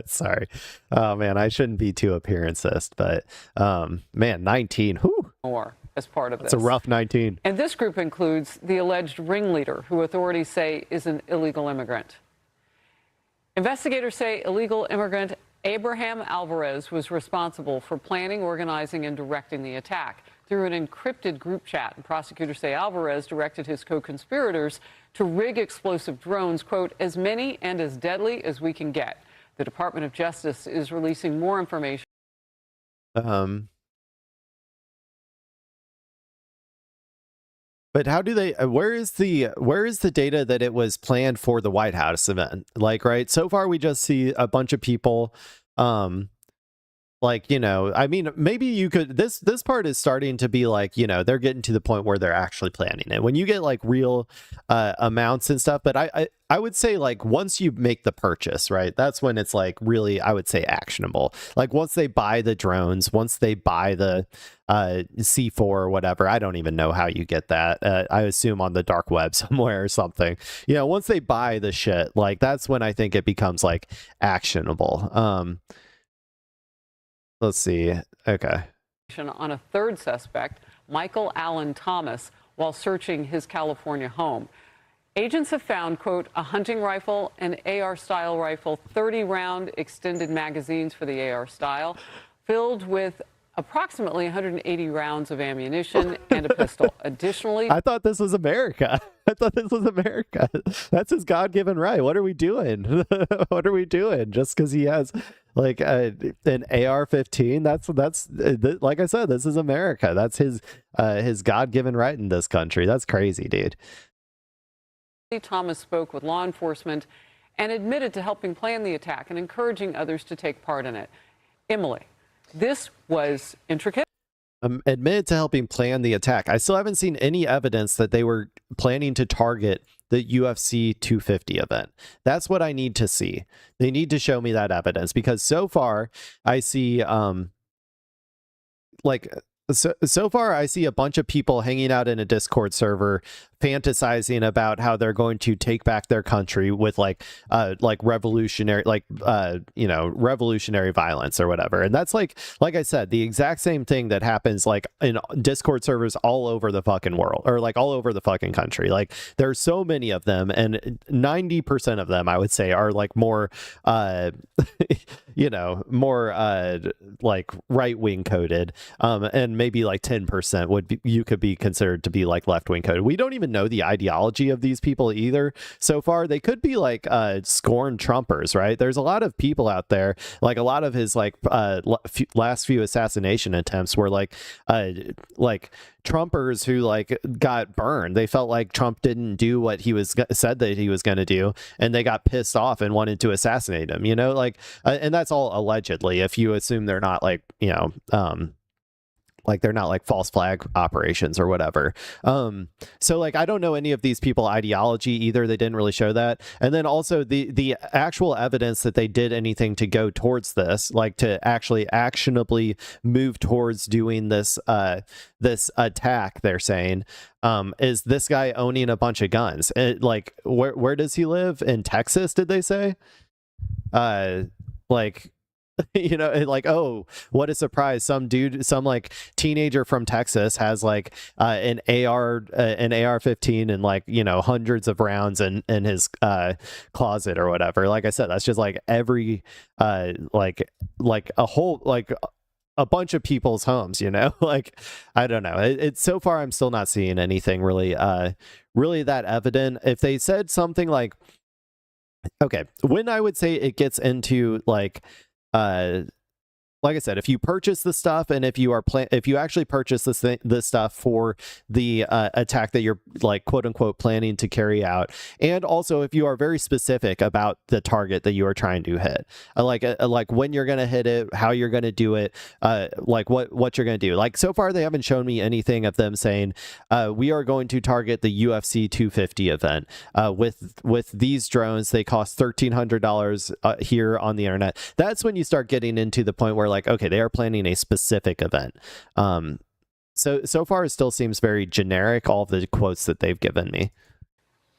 Sorry. Oh, man, I shouldn't be too appearancist, but man, 19. Whew. More as part of this. It's a rough 19. And this group includes the alleged ringleader, who authorities say is an illegal immigrant. Investigators say illegal immigrant Abraham Alvarez was responsible for planning, organizing, and directing the attack through an encrypted group chat. And prosecutors say Alvarez directed his co-conspirators to rig explosive drones, quote, "as many and as deadly as we can get." The Department of Justice is releasing more information. But how do they, where is the data that it was planned for the White House event? Like, right, so far we just see a bunch of people, like, you know, I mean, maybe you could, this part is starting to be like, you know, they're getting to the point where they're actually planning it. When you get like real amounts and stuff, but I would say like once you make the purchase, right, that's when it's like really, I would say, actionable. Like once they buy the drones, once they buy the C4 or whatever, I don't even know how you get that. I assume on the dark web somewhere or something. You know, once they buy the shit, like that's when I think it becomes like actionable. Let's see. Okay. On a third suspect, Michael Allen Thomas, while searching his California home. Agents have found, quote, a hunting rifle, an AR-style rifle, 30-round extended magazines for the AR style, filled with approximately 180 rounds of ammunition and a pistol. Additionally, I thought this was America. That's his God-given right. What are we doing? What are we doing? Just because he has like an AR-15, that's like I said, this is America. That's his God-given right in this country. That's crazy, dude. Thomas spoke with law enforcement and admitted to helping plan the attack and encouraging others to take part in it. Emily, this was intricate. Admitted to helping plan the attack. I still haven't seen any evidence that they were planning to target the UFC 250 event. That's what I need to see. They need to show me that evidence, because so far I see so far I see a bunch of people hanging out in a Discord server fantasizing about how they're going to take back their country with like revolutionary revolutionary violence or whatever. And that's like I said, the exact same thing that happens like in Discord servers all over the fucking world, or like all over the fucking country. Like there's so many of them, and 90% of them I would say are like more like right-wing coded, and maybe like 10% would be, you could be considered to be like left-wing coded. We don't even know the ideology of these people either so far. They could be like scorned Trumpers, right? There's a lot of people out there, like a lot of his like last few assassination attempts were like Trumpers who like got burned. They felt like Trump didn't do what he was said that he was going to do, and they got pissed off and wanted to assassinate him, you know, like and that's all allegedly, if you assume they're not like, you know, like they're not like false flag operations or whatever. So like I don't know any of these people ideology either. They didn't really show that. And then also the actual evidence that they did anything to go towards this, like to actually actionably move towards doing this this attack, they're saying, is this guy owning a bunch of guns. Like where does he live? In Texas, did they say? Like, you know, like, oh, what a surprise, some dude, some like teenager from Texas has like an AR-15 and like, you know, hundreds of rounds in his closet or whatever. Like I said, that's just like every like a whole, like a bunch of people's homes, you know. Like I don't know, it's so far I'm still not seeing anything really really that evident. If they said something like, okay, when I would say it gets into like I said, if you purchase the stuff, and if you actually purchase this stuff for the attack that you're like quote unquote planning to carry out, and also if you are very specific about the target that you are trying to hit, like when you're going to hit it, how you're going to do it, like what you're going to do. Like so far they haven't shown me anything of them saying we are going to target the UFC 250 event with these drones. They cost $1,300 here on the internet. That's when you start getting into the point where like, okay, they are planning a specific event. So far it still seems very generic, all of the quotes that they've given me.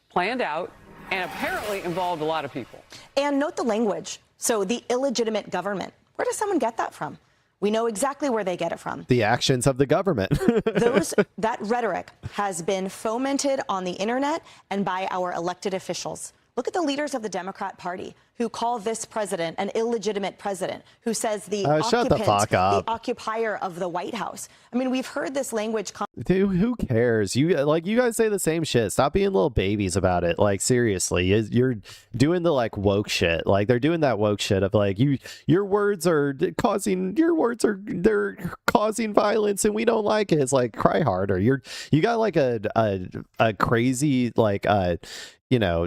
Planned out and apparently involved a lot of people. And note the language. So the illegitimate government. Where does someone get that from? We know exactly where they get it from. The actions of the government. That rhetoric has been fomented on the internet and by our elected officials. Look at the leaders of the Democrat Party who call this president an illegitimate president, who says the the occupier of the White House. I mean, we've heard this language. Dude, who cares? You guys say the same shit. Stop being little babies about it. Like seriously, you're doing the like woke shit. Like they're doing that woke shit of like your words are causing violence and we don't like it. It's like, cry harder. You got like a crazy like you know,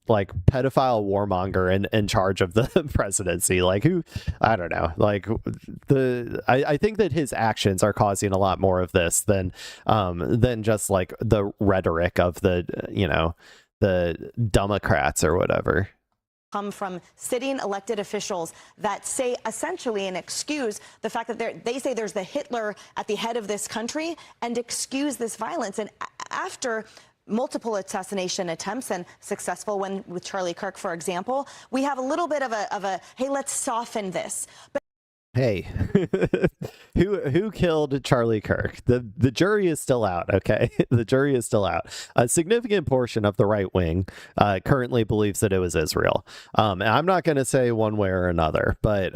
like pedophile warmonger in charge of the presidency. Like who, I don't know, like I think that his actions are causing a lot more of this than just like the rhetoric of the, you know, the Democrats or whatever. Come from sitting elected officials that say essentially and excuse the fact that they say there's the Hitler at the head of this country and excuse this violence. And after multiple assassination attempts and successful one with Charlie Kirk, for example, we have a little bit of a hey, let's soften this. But hey, who killed Charlie Kirk? The jury is still out, okay? The jury is still out. A significant portion of the right wing currently believes that it was Israel. And I'm not going to say one way or another, but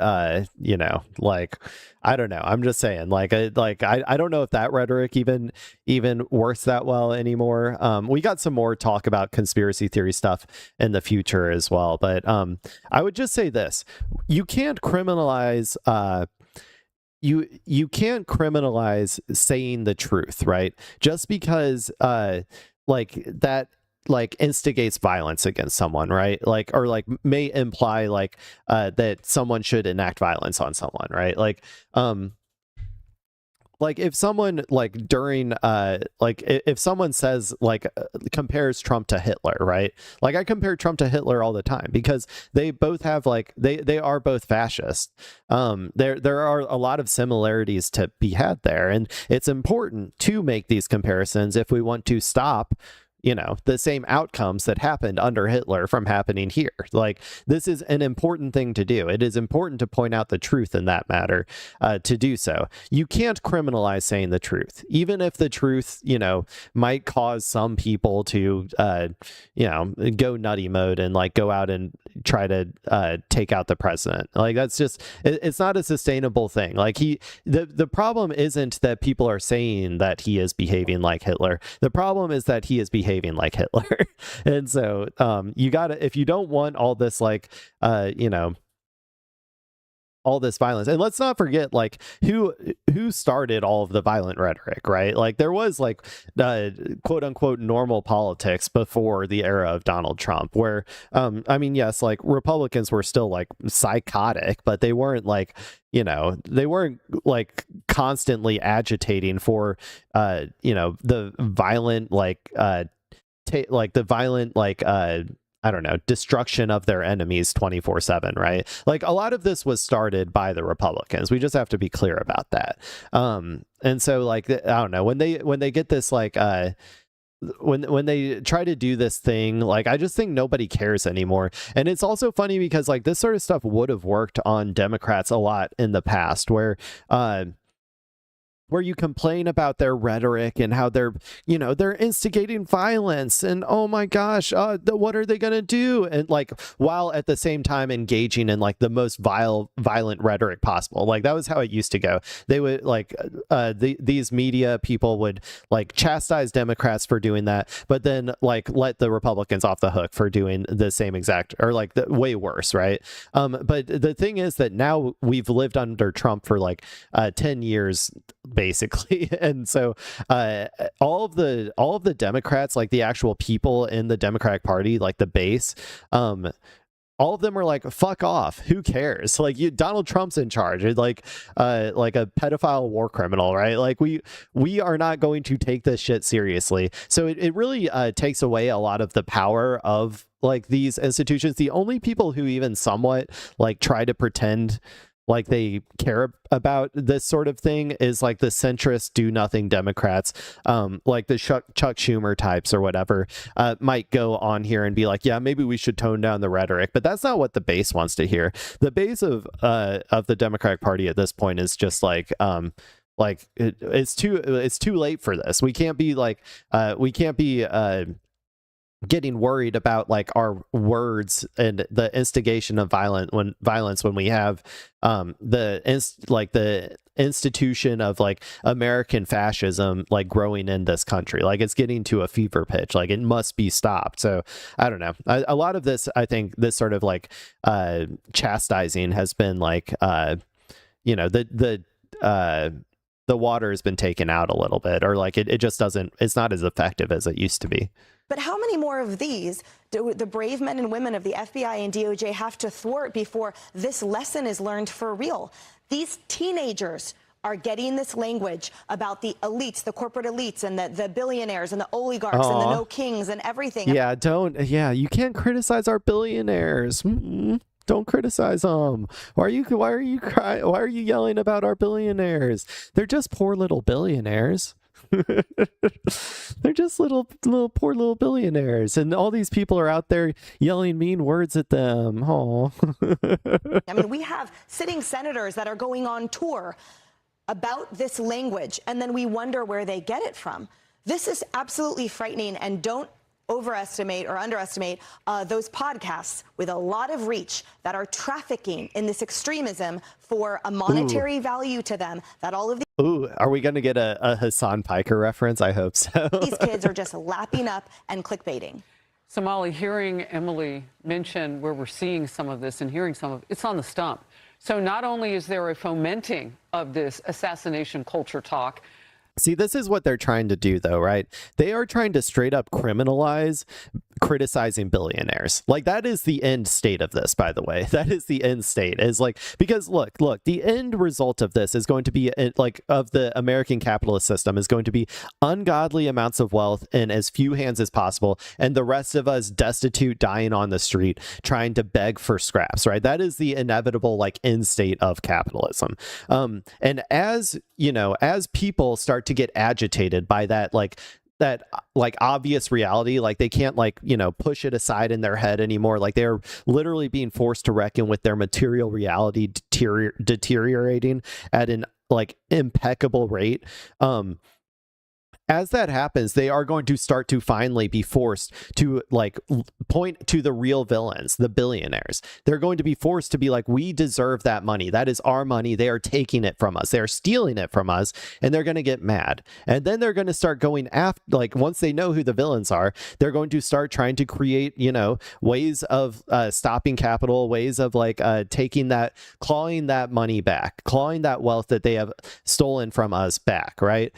you know, like I don't know. I'm just saying, like I don't know if that rhetoric even works that well anymore. We got some more talk about conspiracy theory stuff in the future as well, but I would just say this: you can't criminalize. You can't criminalize saying the truth, right? Just because like that like instigates violence against someone, right? Like, or like may imply like that someone should enact violence on someone, right? Like if someone like during like if someone says like compares Trump to Hitler, right? Like I compare Trump to Hitler all the time because they both have like they are both fascist. There are a lot of similarities to be had there, and it's important to make these comparisons if we want to stop, you know, the same outcomes that happened under Hitler from happening here. Like, this is an important thing to do. It is important to point out the truth in that matter, to do so. You can't criminalize saying the truth, even if the truth, you know, might cause some people to, you know, go nutty mode and like go out and try to take out the president. Like, that's just, it's not a sustainable thing. Like, the problem isn't that people are saying that he is behaving like Hitler. The problem is that he is behaving like Hitler. And so you gotta, if you don't want all this like you know, all this violence, and let's not forget like who started all of the violent rhetoric, right? Like there was like quote unquote normal politics before the era of Donald Trump, where I mean, yes, like Republicans were still like psychotic, but they weren't like, you know, they weren't like constantly agitating for you know, the violent like the violent like I don't know, destruction of their enemies 24/7, right? Like a lot of this was started by the Republicans. We just have to be clear about that. And so like I don't know, when they get this like when they try to do this thing, like I just think nobody cares anymore. And it's also funny because like this sort of stuff would have worked on Democrats a lot in the past, where you complain about their rhetoric and how they're, you know, they're instigating violence and oh my gosh, what are they going to do? And like, while at the same time engaging in like the most violent rhetoric possible. Like that was how it used to go. They would like, these media people would like chastise Democrats for doing that, but then like let the Republicans off the hook for doing the same exact, or like way worse. Right. But the thing is that now we've lived under Trump for like 10 years, basically. And so all of the Democrats, like the actual people in the Democratic Party, like the base, all of them are like, fuck off, who cares? Like Donald Trump's in charge. It's like a pedophile war criminal, right? Like we are not going to take this shit seriously. So it really takes away a lot of the power of like these institutions. The only people who even somewhat like try to pretend like they care about this sort of thing is like the centrist do nothing Democrats, like the Chuck Schumer types or whatever, might go on here and be like, yeah, maybe we should tone down the rhetoric, but that's not what the base wants to hear. The base of the Democratic Party at this point is just like it's too late for this. We can't be like getting worried about like our words and the instigation of violence when we have the institution of like American fascism like growing in this country. Like it's getting to a fever pitch. Like it must be stopped. So I don't know. A lot of this, I think, this sort of like chastising has been like you know, the water has been taken out a little bit, or like it just doesn't. It's not as effective as it used to be. But how many more of these do the brave men and women of the FBI and DOJ have to thwart before this lesson is learned for real? These teenagers are getting this language about the elites, the corporate elites, and the billionaires and the oligarchs and the no kings and everything. Yeah, you can't criticize our billionaires. Don't criticize them. Why are you crying? Why are you yelling about our billionaires? They're just poor little billionaires. They're just little poor little billionaires, and all these people are out there yelling mean words at them. Oh. I mean, we have sitting senators that are going on tour about this language, and then we wonder where they get it from. This is absolutely frightening, and don't overestimate or underestimate those podcasts with a lot of reach that are trafficking in this extremism for a monetary value to them, that all of the are we going to get a Hassan Piker reference? I hope so. These kids are just lapping up and clickbaiting. So, Molly, hearing Emily mention where we're seeing some of this and hearing some of it, it's on the stump. So not only is there a fomenting of this assassination culture talk, See, this is what they're trying to do, though, right? They are trying to straight up criminalize criticizing billionaires. Like, that is the end state of this, by the way. That is the end state. Is like, because look, the end result of this is going to be like, of the American capitalist system, is going to be ungodly amounts of wealth in as few hands as possible, and the rest of us destitute, dying on the street, trying to beg for scraps, right? That is the inevitable, like, end state of capitalism. And as, you know, as people start to get agitated by that obvious reality, like, they can't, like, you know, push it aside in their head anymore. Like, they're literally being forced to reckon with their material reality deteriorating at an, like, impeccable rate. As that happens, they are going to start to finally be forced to, like, point to the real villains, the billionaires. They're going to be forced to be like, we deserve that money. That is our money. They are taking it from us. They are stealing it from us, and they're going to get mad. And then they're going to start going after, like, once they know who the villains are, they're going to start trying to create, you know, ways of stopping capital, ways of, like, taking that, clawing that money back, clawing that wealth that they have stolen from us back, right?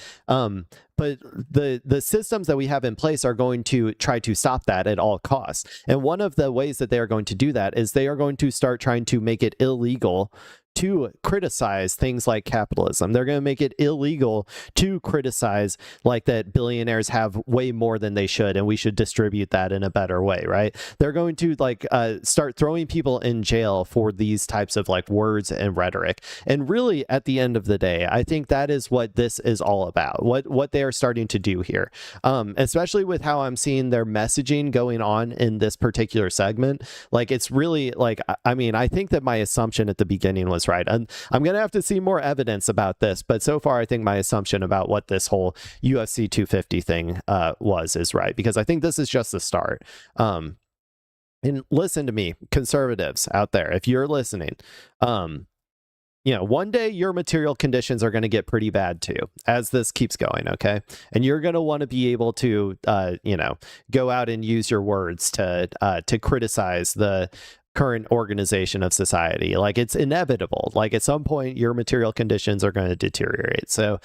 But the systems that we have in place are going to try to stop that at all costs. And one of the ways that they are going to do that is they are going to start trying to make it illegal to criticize things like capitalism. They're going to make it illegal to criticize, like, that billionaires have way more than they should, and we should distribute that in a better way, right? They're going to, like, start throwing people in jail for these types of, like, words and rhetoric. And really, at the end of the day, I think that is what this is all about, what they are starting to do here, especially with how I'm seeing their messaging going on in this particular segment. Like, it's really, like, I mean, I think that my assumption at the beginning was right. And I'm going to have to see more evidence about this, but so far I think my assumption about what this whole UFC 250 thing is right, because I think this is just the start. And listen to me, conservatives out there, if you're listening, you know, one day your material conditions are going to get pretty bad too, as this keeps going, okay? And you're going to want to be able to, you know, go out and use your words to criticize the current organization of society. Like, it's inevitable. Like, at some point your material conditions are going to deteriorate. So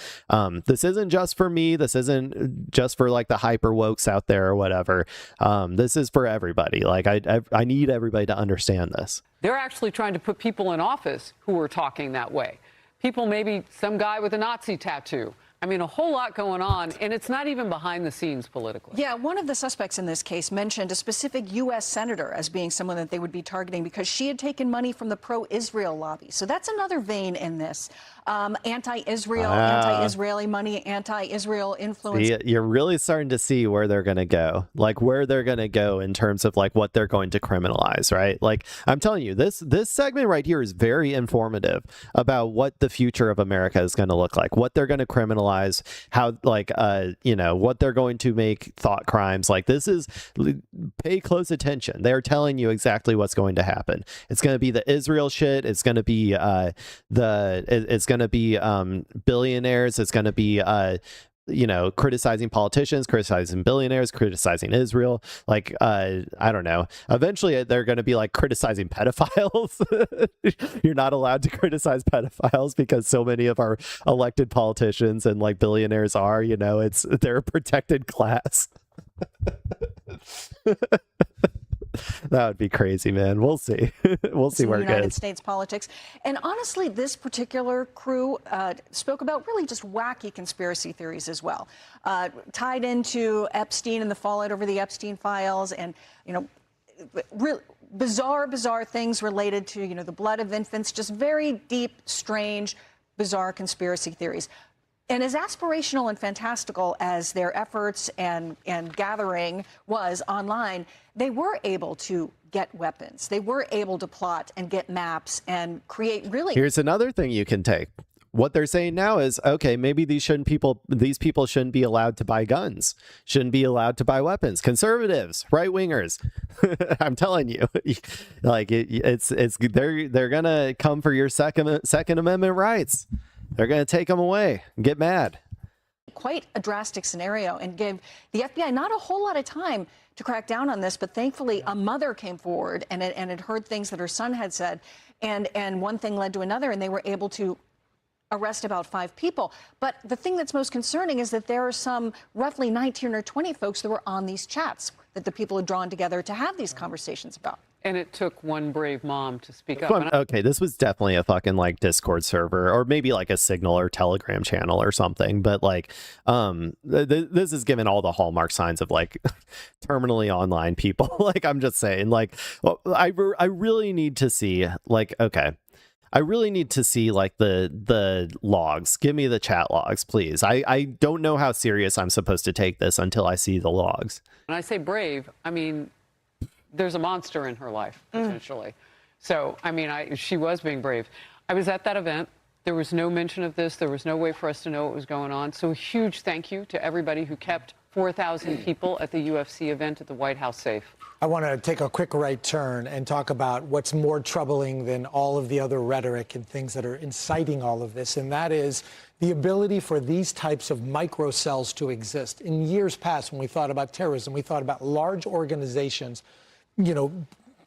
this isn't just for me. This isn't just for, like, the hyper wokes out there or whatever. This is for everybody. Like, I need everybody to understand this. They're actually trying to put people in office who are talking that way. People, maybe some guy with a Nazi tattoo. I mean, a whole lot going on, and it's not even behind the scenes politically. Yeah, one of the suspects in this case mentioned a specific U.S. senator as being someone that they would be targeting because she had taken money from the pro-Israel lobby. So that's another vein in this. Anti-Israel, anti-Israeli money, anti-Israel influence. You're really starting to see where they're going to go, like, where they're going to go in terms of, like, what they're going to criminalize, right? Like, I'm telling you, this segment right here is very informative about what the future of America is going to look like, what they're going to criminalize, how, like, you know, what they're going to make thought crimes. Like, this is, pay close attention. They're telling you exactly what's going to happen. It's going to be the Israel shit. It's going to be it's going to be billionaires. It's going to be you know, criticizing politicians, criticizing billionaires, criticizing Israel. Like, I don't know. Eventually, they're going to be, like, criticizing pedophiles. You're not allowed to criticize pedophiles because so many of our elected politicians and, like, billionaires are, you know, they're a protected class. That would be crazy, man. We'll see. We'll see where it goes. United States politics. And honestly, this particular crew spoke about really just wacky conspiracy theories as well, tied into Epstein and the fallout over the Epstein files, and, you know, really bizarre things related to, you know, the blood of infants, just very deep, strange, bizarre conspiracy theories. And as aspirational and fantastical as their efforts and gathering was online, they were able to get weapons. They were able to plot and get maps and create really... Here's another thing you can take. What they're saying now is, okay, maybe these people shouldn't be allowed to buy guns, shouldn't be allowed to buy weapons. Conservatives, right wingers, I'm telling you, like, they're gonna come for your Second Amendment rights. They're going to take them away and get mad. Quite a drastic scenario, and gave the FBI not a whole lot of time to crack down on this. But thankfully, a mother came forward and had heard things that her son had said. And one thing led to another, and they were able to arrest about 5 people. But the thing that's most concerning is that there are some roughly 19 or 20 folks that were on these chats that the people had drawn together to have these conversations about. And it took one brave mom to speak up. Okay, this was definitely a fucking like Discord server, or maybe like a Signal or Telegram channel or something. But like, this is given all the hallmark signs of like terminally online people. Like, I'm just saying, like, I really need to see like, okay, I really need to see like the logs. Give me the chat logs, please. I don't know how serious I'm supposed to take this until I see the logs. When I say brave, I mean, there's a monster in her life, potentially. So, I mean, she was being brave. I was at that event. There was no mention of this. There was no way for us to know what was going on. So a huge thank you to everybody who kept 4,000 people at the UFC event at the White House safe. I want to take a quick right turn and talk about what's more troubling than all of the other rhetoric and things that are inciting all of this, and that is the ability for these types of microcells to exist. In years past, when we thought about terrorism, we thought about large organizations, you know,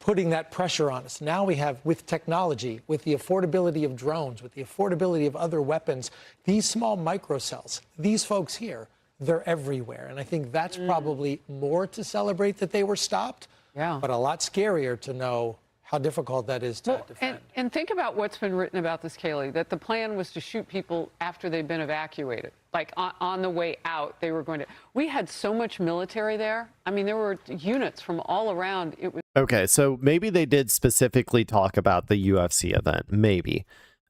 putting that pressure on us. Now we have, with technology, with the affordability of drones, with the affordability of other weapons, these small microcells, these folks here, they're everywhere. And I think that's probably more to celebrate that they were stopped, but a lot scarier to know how difficult that is to defend. And think about what's been written about this, Kaylee, that the plan was to shoot people after they've been evacuated. Like on the way out, they were going to. We had so much military there. I mean, there were units from all around. It was. Okay, so maybe they did specifically talk about the UFC event. Maybe.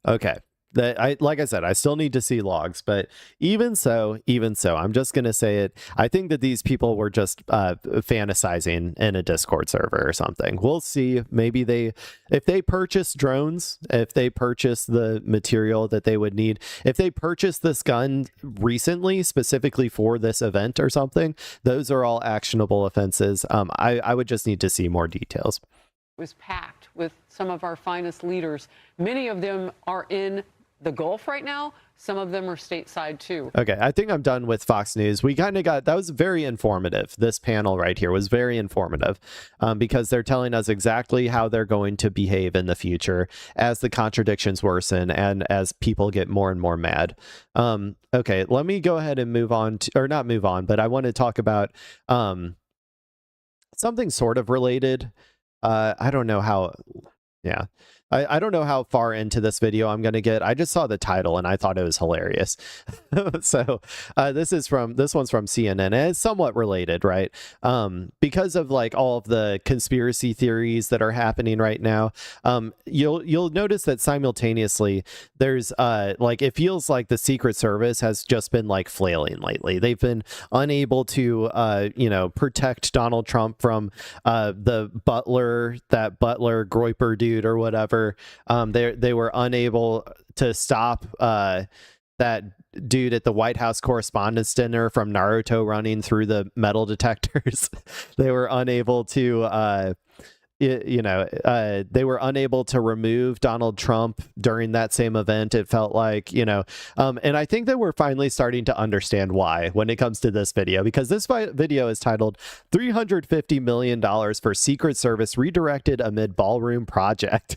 Okay. Like I said, I still need to see logs, but even so, I'm just going to say it. I think that these people were just fantasizing in a Discord server or something. We'll see. Maybe if they purchase drones, if they purchase the material that they would need, if they purchased this gun recently, specifically for this event or something, those are all actionable offenses. I would just need to see more details. It was packed with some of our finest leaders. Many of them are in the Gulf right now. Some of them are stateside too. Okay, I think I'm done with Fox News. We kind of got, that was very informative. This panel right here was very informative because they're telling us exactly how they're going to behave in the future as the contradictions worsen and as people get more and more mad. Okay, let me go ahead and move on to, or not move on, but I want to talk about something sort of related. I don't know how, yeah. I don't know how far into this video I'm going to get. I just saw the title and I thought it was hilarious. So this one's from CNN and it's somewhat related, right? Because of like all of the conspiracy theories that are happening right now, you'll notice that simultaneously there's like, it feels like the Secret Service has just been like flailing lately. They've been unable to, protect Donald Trump from that Butler Groyper dude or whatever. They were unable to stop that dude at the White House Correspondents' Dinner from Naruto running through the metal detectors. They were unable to they were unable to remove Donald Trump during that same event. It felt like, and I think that we're finally starting to understand why when it comes to this video, because this video is titled $350 million for Secret Service redirected amid ballroom project.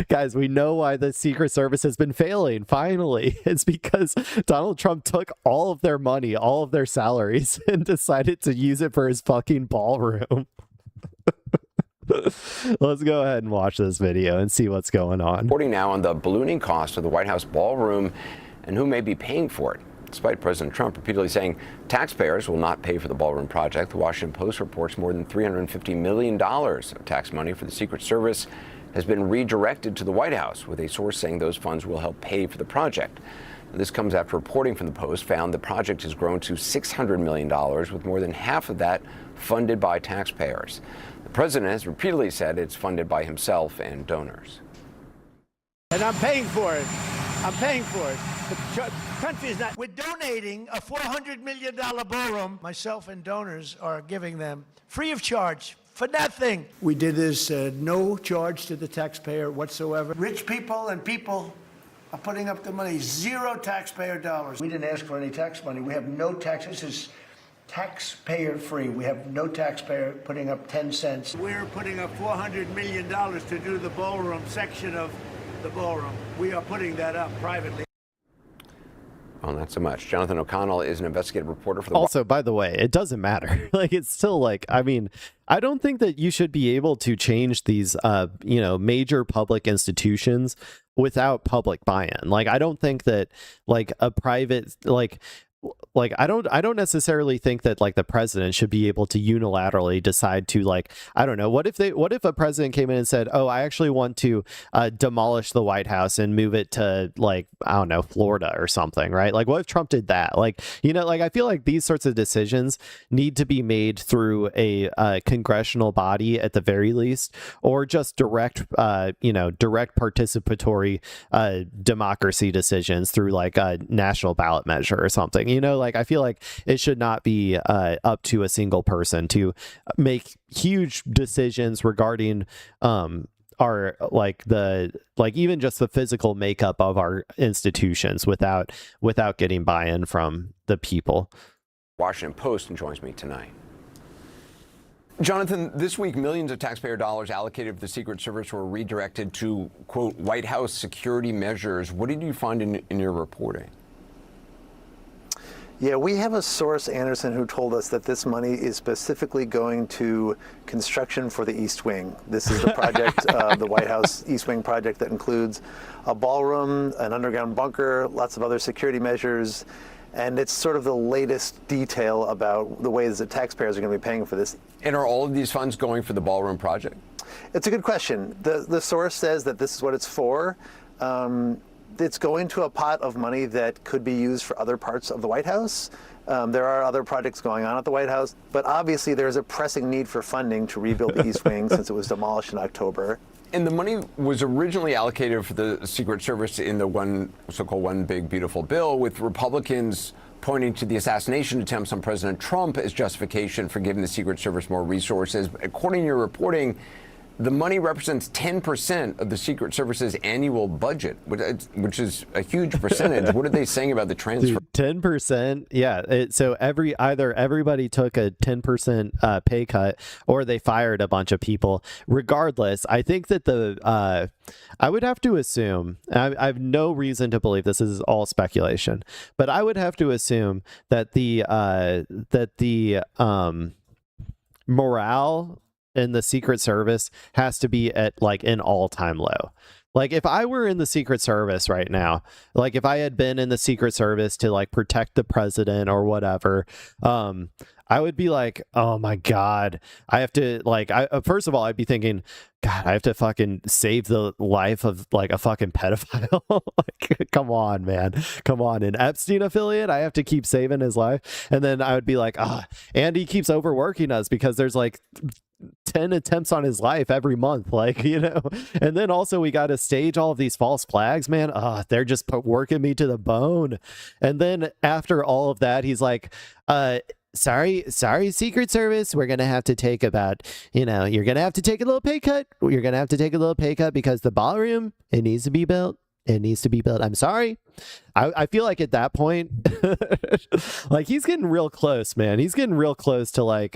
Guys, we know why the Secret Service has been failing. Finally, it's because Donald Trump took all of their money, all of their salaries, and decided to use it for his fucking ballroom. Let's go ahead and watch this video and see what's going on. Reporting now on the ballooning cost of the White House ballroom and who may be paying for it. Despite President Trump repeatedly saying taxpayers will not pay for the ballroom project, the Washington Post reports more than $350 million of tax money for the Secret Service has been redirected to the White House, with a source saying those funds will help pay for the project. This comes after reporting from the Post found the project has grown to $600 million, with more than half of that funded by taxpayers. The president has repeatedly said it's funded by himself and donors. And I'm paying for it. I'm paying for it. The country is not. We're donating a $400 million ballroom. Myself and donors are giving them free of charge. For nothing. We did this no charge to the taxpayer whatsoever. Rich people and people are putting up the money. Zero taxpayer dollars. We didn't ask for any tax money. We have no taxes. This is taxpayer free. We have no taxpayer putting up 10 cents. We're putting up $400 million to do the ballroom section of the ballroom. We are putting that up privately. Well, not so much. Jonathan O'Connell is an investigative reporter for the... Also, by the way, it doesn't matter. Like, it's still like, I mean, I don't think that you should be able to change these, major public institutions without public buy-in. Like, I don't think that like a private, I don't necessarily think that like the president should be able to unilaterally decide to, like, I don't know, what if a president came in and said, oh, I actually want to demolish the White House and move it to, like, I don't know, Florida or something, right? Like, what if Trump did that? Like, like, I feel like these sorts of decisions need to be made through a congressional body at the very least, or just direct participatory democracy decisions through like a national ballot measure or something. Like, I feel like it should not be up to a single person to make huge decisions regarding our even just the physical makeup of our institutions without getting buy-in from the people. Washington Post joins me tonight. Jonathan, this week, millions of taxpayer dollars allocated for the Secret Service were redirected to, quote, White House security measures. What did you find in your reporting? Yeah, we have a source, Anderson, who told us that this money is specifically going to construction for the East Wing. This is the project, the White House East Wing project, that includes a ballroom, an underground bunker, lots of other security measures. And it's sort of the latest detail about the ways that taxpayers are going to be paying for this. And are all of these funds going for the ballroom project? It's a good question. The source says that this is what it's for. It's going to a pot of money that could be used for other parts of the White House. There are other projects going on at the White House, but obviously there's a pressing need for funding to rebuild the East Wing since it was demolished in October. And the money was originally allocated for the Secret Service in the so-called One Big Beautiful Bill, with Republicans pointing to the assassination attempts on President Trump as justification for giving the Secret Service more resources. According to your reporting, the money represents 10% of the Secret Service's annual budget, which is a huge percentage. What are they saying about the transfer? 10%? Yeah. So either everybody took a 10% pay cut, or they fired a bunch of people. Regardless, I think that I would have to assume, I have no reason to believe this is all speculation, but I would have to assume that the morale in the Secret Service has to be at like an all-time low. Like, if I were in the Secret Service right now, like if I had been in the Secret Service to like protect the president or whatever, I would be like, oh my God, I have to first of all, I'd be thinking, God, I have to fucking save the life of like a fucking pedophile. Like, come on, man. Come on. An Epstein affiliate, I have to keep saving his life. And then I would be like, Andy keeps overworking us because there's like 10 attempts on his life every month, and then also we got to stage all of these false flags, man. They're just working me to the bone. And then after all of that, he's like, sorry, Secret Service, we're gonna have to take you're gonna have to take a little pay cut. You're gonna have to take a little pay cut because the ballroom, it needs to be built. I'm sorry. I feel like at that point, like, he's getting real close, man. He's getting real close to like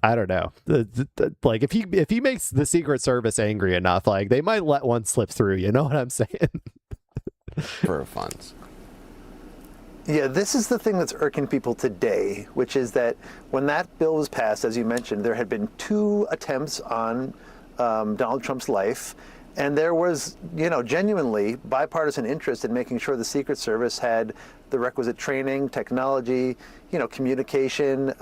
I don't know. Like, if he makes the Secret Service angry enough, like, they might let one slip through. You know what I'm saying? For funds. Yeah, this is the thing that's irking people today, which is that when that bill was passed, as you mentioned, there had been 2 attempts on Donald Trump's life. And there was, genuinely bipartisan interest in making sure the Secret Service had the requisite training, technology, communication,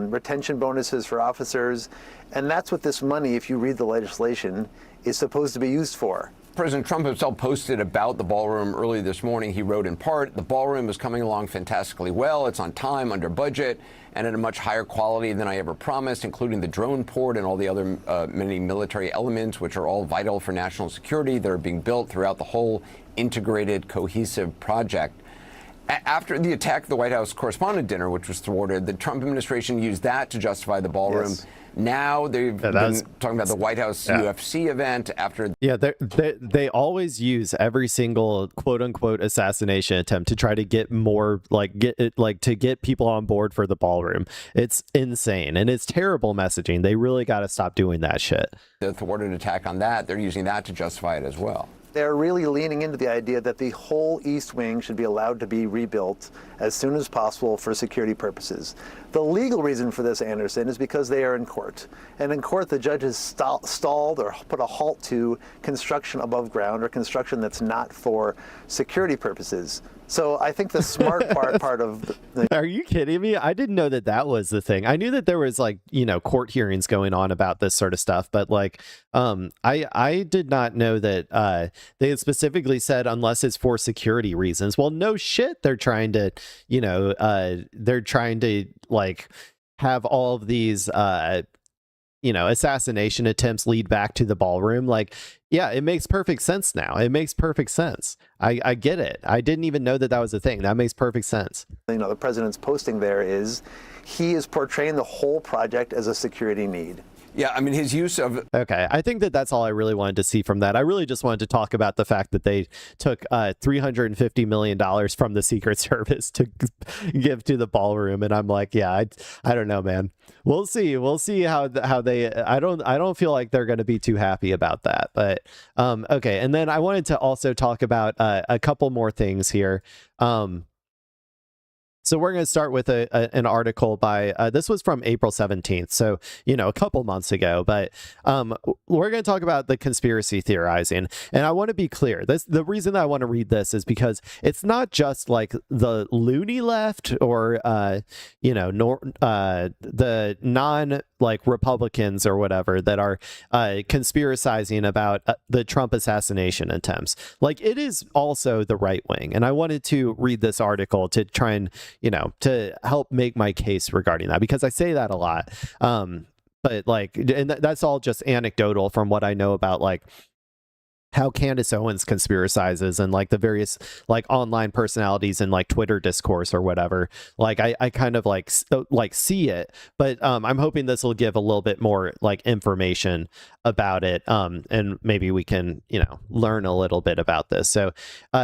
retention bonuses for officers. And that's what this money, if you read the legislation, is supposed to be used for. President Trump himself posted about the ballroom early this morning. He wrote, in part, the ballroom is coming along fantastically well. It's on time, under budget, and at a much higher quality than I ever promised, including the drone port and all the other many military elements, which are all vital for national security, that are being built throughout the whole integrated, cohesive project. After the attack at the White House Correspondent Dinner, which was thwarted, the Trump administration used that to justify the ballroom. Yes. Now they've been talking about the White House UFC event after. Yeah, they always use every single quote unquote assassination attempt to try to get more to get people on board for the ballroom. It's insane, and it's terrible messaging. They really got to stop doing that shit. The thwarted attack on that, they're using that to justify it as well. They're really leaning into the idea that the whole East Wing should be allowed to be rebuilt as soon as possible for security purposes. The legal reason for this, Anderson, is because they are in court. And in court, the judge has stalled or put a halt to construction above ground or construction that's not for security purposes. So I think the smart part of the... Are you kidding me? I didn't know that that was the thing. I knew that there was like, you know, court hearings going on about this sort of stuff, but like, I did not know that they had specifically said unless it's for security reasons. Well, no shit. They're trying to, you know, they're trying to like have all of these, you know, assassination attempts lead back to the ballroom. Like, yeah, it makes perfect sense now. It makes perfect sense. I get it. I didn't even know that that was a thing. That makes perfect sense. You know, the president's posting there is he is portraying the whole project as a security need. Yeah, I mean, his use of... Okay, I think that that's all I really wanted to see from that. I really just wanted to talk about the fact that they took $350 million from the Secret Service to give to the ballroom, and I'm like, yeah, I don't know, man. We'll see. We'll see how they... I don't feel like they're going to be too happy about that. But okay, and then I wanted to also talk about a couple more things here. So we're going to start with an article by, this was from April 17th, so, you know, a couple months ago, but we're going to talk about the conspiracy theorizing. And I want to be clear, the reason I want to read this is because it's not just like the loony left or, you know, the non like Republicans or whatever that are conspiracizing about the Trump assassination attempts. Like, it is also the right wing. And I wanted to read this article to try and, you know, to help make my case regarding that, because I say that a lot. But like, and that's all just anecdotal from what I know about like how Candace Owens conspiracizes and like the various like online personalities and like Twitter discourse or whatever. Like I kind of like see it, but I'm hoping this will give a little bit more like information about it, and maybe we can, you know, learn a little bit about this. So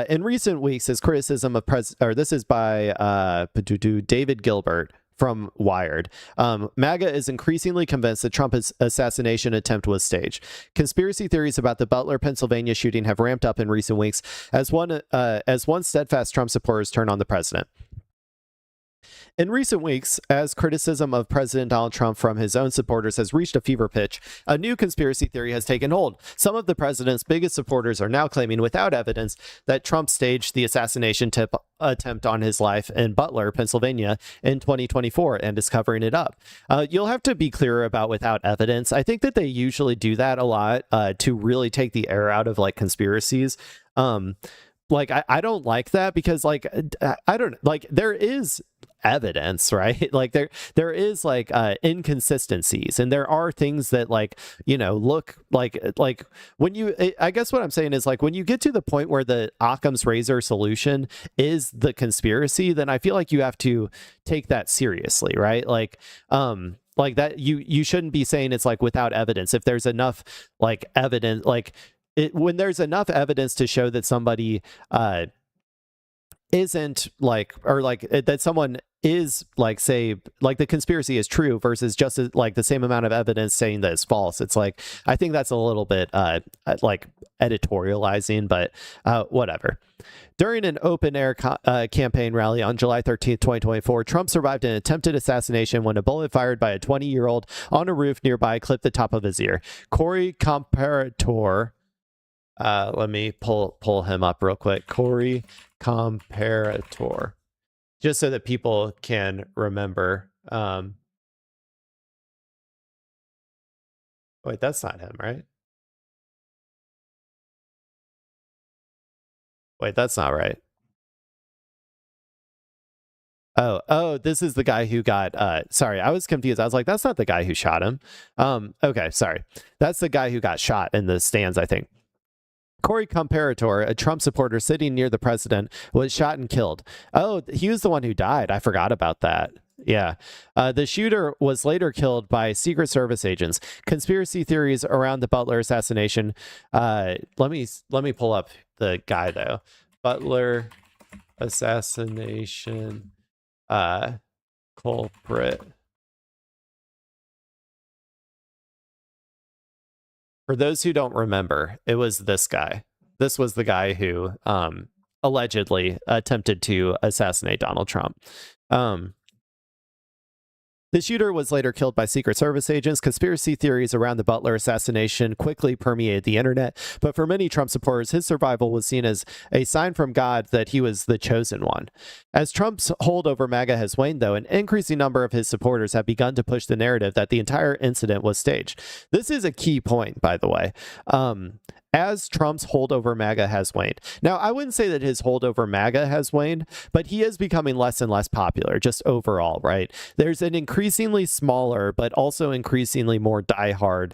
in recent weeks, his criticism of this is by David Gilbert from Wired. MAGA is increasingly convinced that Trump's assassination attempt was staged. Conspiracy theories about the Butler, Pennsylvania shooting have ramped up in recent weeks as one steadfast Trump supporters turn on the president. In recent weeks, as criticism of President Donald Trump from his own supporters has reached a fever pitch, a new conspiracy theory has taken hold. Some of the president's biggest supporters are now claiming, without evidence, that Trump staged the assassination attempt on his life in Butler, Pennsylvania in 2024 and is covering it up. You'll have to be clearer about without evidence. I think that they usually do that a lot to really take the air out of like conspiracies. Like, I don't like that because like, I don't like, there is evidence, right? Like there is like inconsistencies, and there are things that like, you know, look like when you, I guess what I'm saying is like when you get to the point where the Occam's razor solution is the conspiracy, then I feel like you have to take that seriously, right? Like that you shouldn't be saying it's like without evidence. If there's enough like evidence, like when there's enough evidence to show that somebody isn't like, or like that someone is like, say, like the conspiracy is true versus just like the same amount of evidence saying that it's false. It's like, I think that's a little bit like editorializing, but whatever. During an open-air campaign rally on July 13th, 2024, Trump survived an attempted assassination when a bullet fired by a 20-year-old on a roof nearby clipped the top of his ear. Corey Comparator, let me pull him up real quick. Corey Comparator, just so that people can remember. Wait, that's not him, right? Wait, that's not right. Oh, this is the guy who got, sorry, I was confused. I was like, that's not the guy who shot him. Okay, sorry. That's the guy who got shot in the stands, I think. Corey Comparator, a Trump supporter sitting near the president, was shot and killed. Oh, he was the one who died. I forgot about that. Yeah. The shooter was later killed by Secret Service agents. Conspiracy theories around the Butler assassination. Let me pull up the guy, though. Butler assassination culprit. For those who don't remember, it was this guy. This was the guy who allegedly attempted to assassinate Donald Trump. The shooter was later killed by Secret Service agents. Conspiracy theories around the Butler assassination quickly permeated the internet, but for many Trump supporters, his survival was seen as a sign from God that he was the chosen one. As Trump's hold over MAGA has waned, though, an increasing number of his supporters have begun to push the narrative that the entire incident was staged. This is a key point, by the way. As Trump's hold over MAGA has waned. Now, I wouldn't say that his hold over MAGA has waned, but he is becoming less and less popular, just overall, right? There's an increasingly smaller, but also increasingly more diehard,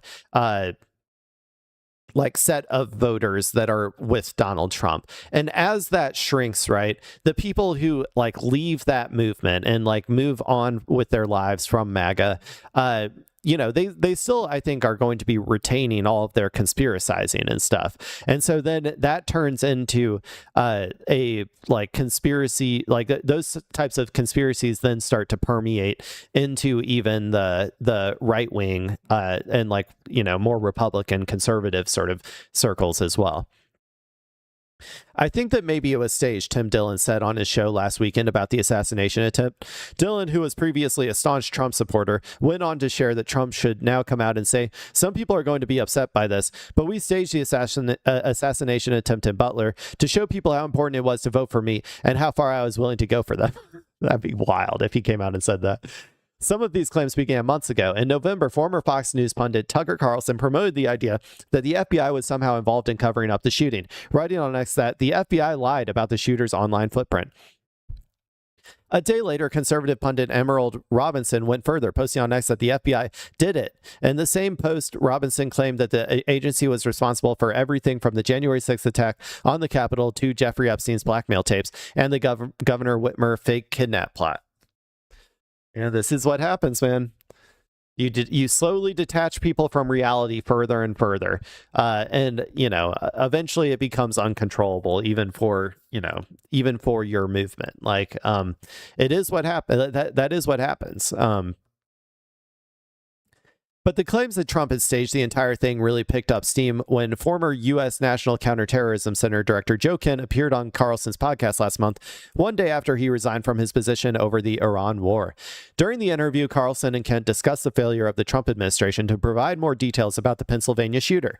set of voters that are with Donald Trump. And as that shrinks, right, the people who leave that movement and move on with their lives from MAGA, they still, I think, are going to be retaining all of their conspiracizing and stuff. And so then that turns into a conspiracy, those types of conspiracies then start to permeate into even the right wing and more Republican conservative sort of circles as well. I think that maybe it was staged, Tim Dillon said on his show last weekend about the assassination attempt. Dillon, who was previously a staunch Trump supporter, went on to share that Trump should now come out and say, some people are going to be upset by this, but we staged the assassination attempt in Butler to show people how important it was to vote for me and how far I was willing to go for them. That'd be wild if he came out and said that. Some of these claims began months ago. In November, former Fox News pundit Tucker Carlson promoted the idea that the FBI was somehow involved in covering up the shooting, writing on X that the FBI lied about the shooter's online footprint. A day later, conservative pundit Emerald Robinson went further, posting on X that the FBI did it. In the same post, Robinson claimed that the agency was responsible for everything from the January 6th attack on the Capitol to Jeffrey Epstein's blackmail tapes and the Governor Whitmer fake kidnap plot. Yeah, this is what happens, man. You slowly detach people from reality further and further, and eventually it becomes uncontrollable, even for your movement. It is what happens. That is what happens. But the claims that Trump had staged the entire thing really picked up steam when former U.S. National Counterterrorism Center Director Joe Kent appeared on Carlson's podcast last month, one day after he resigned from his position over the Iran war. During the interview, Carlson and Kent discussed the failure of the Trump administration to provide more details about the Pennsylvania shooter.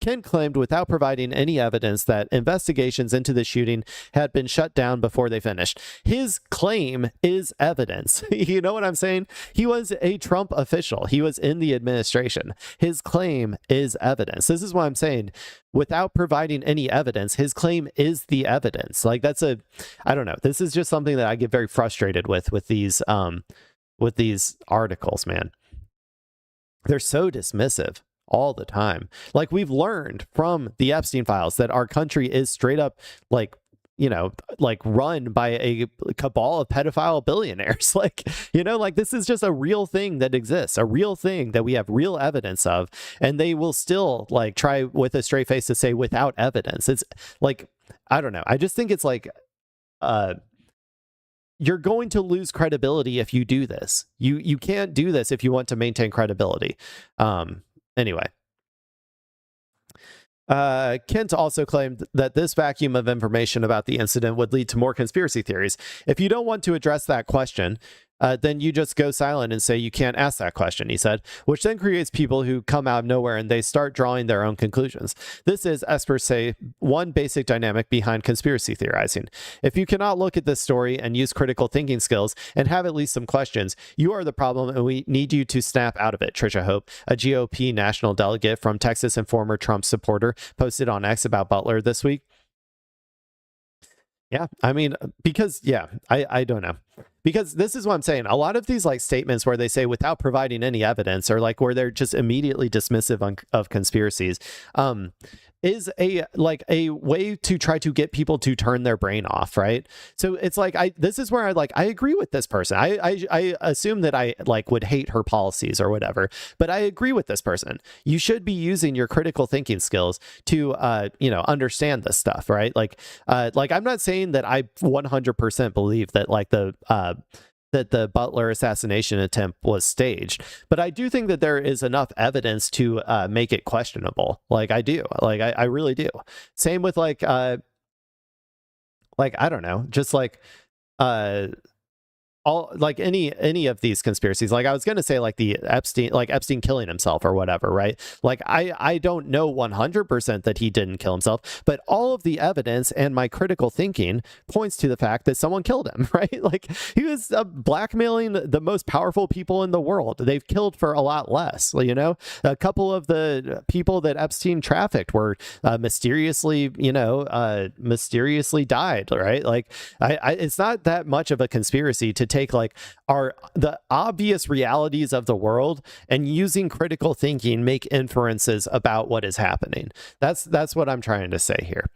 Kent claimed without providing any evidence that investigations into the shooting had been shut down before they finished. His claim is evidence. You know what I'm saying? He was a Trump official. He was in the administration. His claim is evidence. This is what I'm saying. Without providing any evidence, his claim is the evidence. I don't know. This is just something that I get very frustrated with these articles, man. They're so dismissive all the time. We've learned from the Epstein files that our country is straight up run by a cabal of pedophile billionaires. This is just a real thing that exists, a real thing that we have real evidence of, and they will still try with a straight face to say without evidence. It's I don't know. I just think it's you're going to lose credibility if you do this. You can't do this if you want to maintain credibility. Anyway, Kent also claimed that this vacuum of information about the incident would lead to more conspiracy theories. If you don't want to address that question, then you just go silent and say you can't ask that question, he said, which then creates people who come out of nowhere and they start drawing their own conclusions. This is, experts say, one basic dynamic behind conspiracy theorizing. If you cannot look at this story and use critical thinking skills and have at least some questions, you are the problem and we need you to snap out of it, Tricia Hope, a GOP national delegate from Texas and former Trump supporter, posted on X about Butler this week. Yeah, I mean, because, I don't know. Because this is what I'm saying. A lot of these statements where they say without providing any evidence or where they're just immediately dismissive of conspiracies is a way to try to get people to turn their brain off, right? So it's this is where I agree with this person. I assume that I would hate her policies or whatever, but I agree with this person. You should be using your critical thinking skills to understand this stuff, right? I'm not saying that I 100% believe that that the Butler assassination attempt was staged, but I do think that there is enough evidence to make it questionable. Like I do, like I really do. Same with like I don't know, just like all like any of these conspiracies. Like I was gonna say like the Epstein killing himself or whatever, right? Like I don't know 100% that he didn't kill himself, but all of the evidence and my critical thinking points to the fact that someone killed him, right? Like he was blackmailing the most powerful people in the world. They've killed for a lot less. You know, a couple of the people that Epstein trafficked were mysteriously died, right? Like it's not that much of a conspiracy to take like the obvious realities of the world and using critical thinking make inferences about what is happening. That's what I'm trying to say here.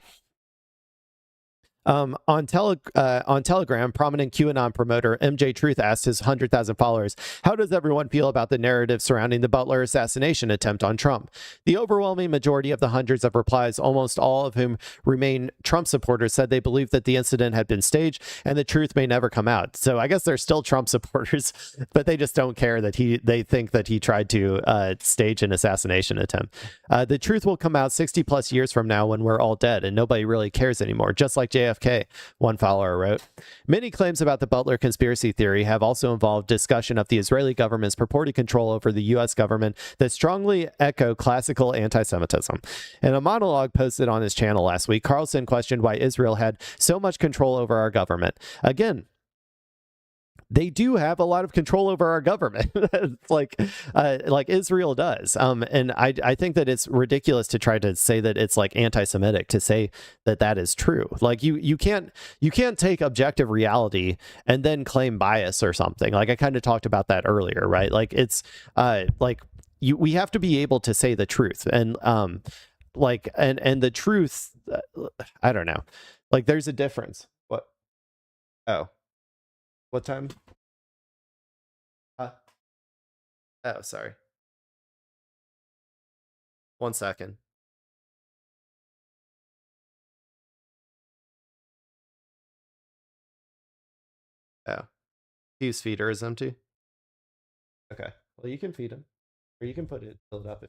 On Telegram, prominent QAnon promoter MJ Truth asked his 100,000 followers, how does everyone feel about the narrative surrounding the Butler assassination attempt on Trump? The overwhelming majority of the hundreds of replies, almost all of whom remain Trump supporters, said they believe that the incident had been staged and the truth may never come out. So I guess they're still Trump supporters, but they just don't care that they think that he tried to stage an assassination attempt. The truth will come out 60 plus years from now when we're all dead and nobody really cares anymore, just like JFK. One follower wrote. Many claims about the Butler conspiracy theory have also involved discussion of the Israeli government's purported control over the U.S. government that strongly echo classical anti-Semitism. In a monologue posted on his channel last week, Carlson questioned why Israel had so much control over our government. Again, they do have a lot of control over our government, like Israel does. And I think that it's ridiculous to try to say that it's like anti-Semitic to say that that is true. Like you can't take objective reality and then claim bias or something. Like I kind of talked about that earlier, right? Like it's we have to be able to say the truth and and the truth. I don't know. Like there's a difference. What? Oh. What time? Oh, sorry. 1 second. Oh. Hughes' feeder is empty? Okay. Well, you can feed him. Or you can fill it up.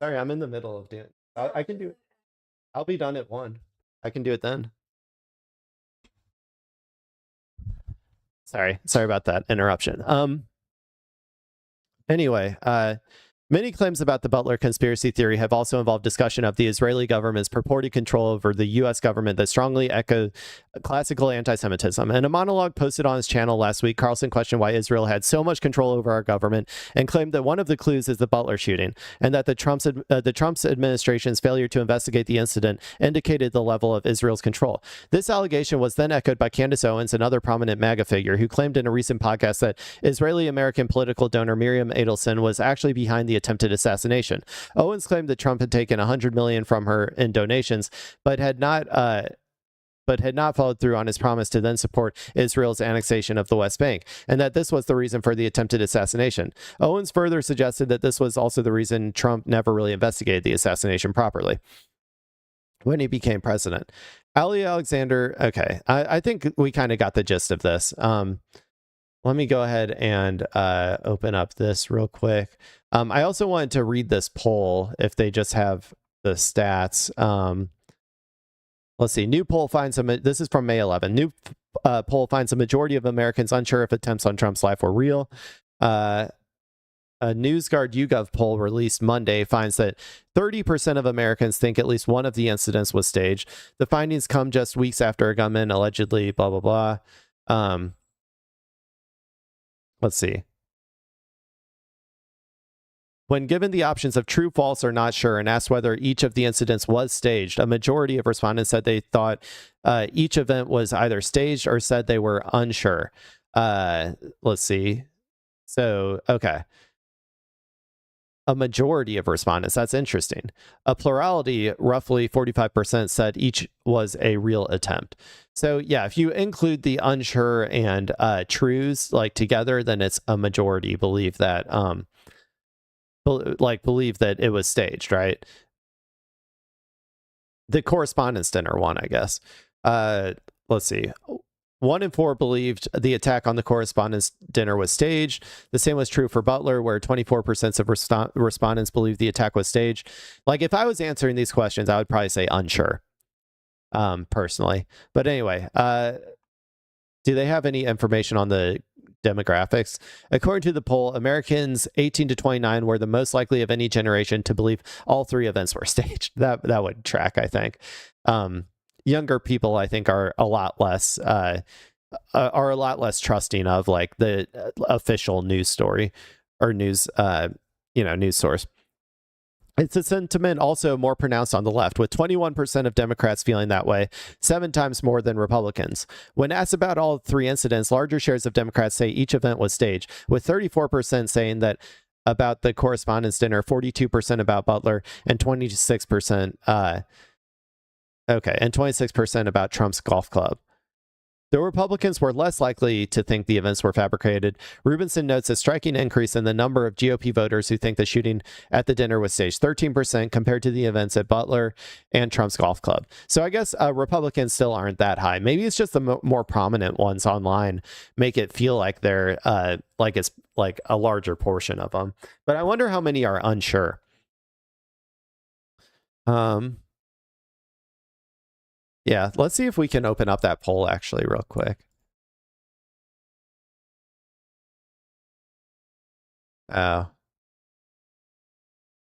Sorry, I'm in the middle of doing it. I can do it. I'll be done at 1. I can do it then. Sorry about that interruption. Anyway, many claims about the Butler conspiracy theory have also involved discussion of the Israeli government's purported control over the U.S. government that strongly echo classical anti-Semitism. In a monologue posted on his channel last week, Carlson questioned why Israel had so much control over our government and claimed that one of the clues is the Butler shooting and that the Trump's administration's failure to investigate the incident indicated the level of Israel's control. This allegation was then echoed by Candace Owens, another prominent MAGA figure, who claimed in a recent podcast that Israeli-American political donor Miriam Adelson was actually behind the attempted assassination. Owens claimed that Trump had taken $100 million from her in donations, but had not followed through on his promise to then support Israel's annexation of the West Bank, and that this was the reason for the attempted assassination. Owens further suggested that this was also the reason Trump never really investigated the assassination properly when he became president. Ali Alexander, okay, I think we kind of got the gist of this. Let me go ahead and open up this real quick. I also wanted to read this poll if they just have the stats. Let's see. New poll finds this is from May 11. New poll finds a majority of Americans unsure if attempts on Trump's life were real. A NewsGuard YouGov poll released Monday finds that 30% of Americans think at least one of the incidents was staged. The findings come just weeks after a gunman allegedly blah, blah, blah. Let's see. When given the options of true, false, or not sure, and asked whether each of the incidents was staged, a majority of respondents said they thought each event was either staged or said they were unsure. Let's see. So, okay. A majority of respondents, that's interesting. A plurality, roughly 45%, said each was a real attempt. So yeah, if you include the unsure and trues like together, then it's a majority believe that believe that it was staged, right? The correspondence dinner one, I guess. Let's see. 1 in 4 believed the attack on the correspondence dinner was staged. The same was true for Butler, where 24% of respondents believed the attack was staged. Like, if I was answering these questions, I would probably say unsure, personally. But anyway, do they have any information on the demographics? According to the poll, Americans 18 to 29 were the most likely of any generation to believe all 3 events were staged. That would track, I think. Younger people, I think, are a lot less trusting of like the official news story or news news source. It's a sentiment also more pronounced on the left, with 21% of Democrats feeling that way, 7 times more than Republicans. When asked about all 3 incidents, larger shares of Democrats say each event was staged, with 34% saying that about the correspondence dinner, 42% about Butler, and 26% and 26% about Trump's golf club. The Republicans were less likely to think the events were fabricated. Rubinson notes a striking increase in the number of GOP voters who think the shooting at the dinner was staged, 13% compared to the events at Butler and Trump's golf club. So I guess Republicans still aren't that high. Maybe it's just the more prominent ones online make it feel like they're like it's like a larger portion of them. But I wonder how many are unsure. Yeah, let's see if we can open up that poll actually real quick. Oh.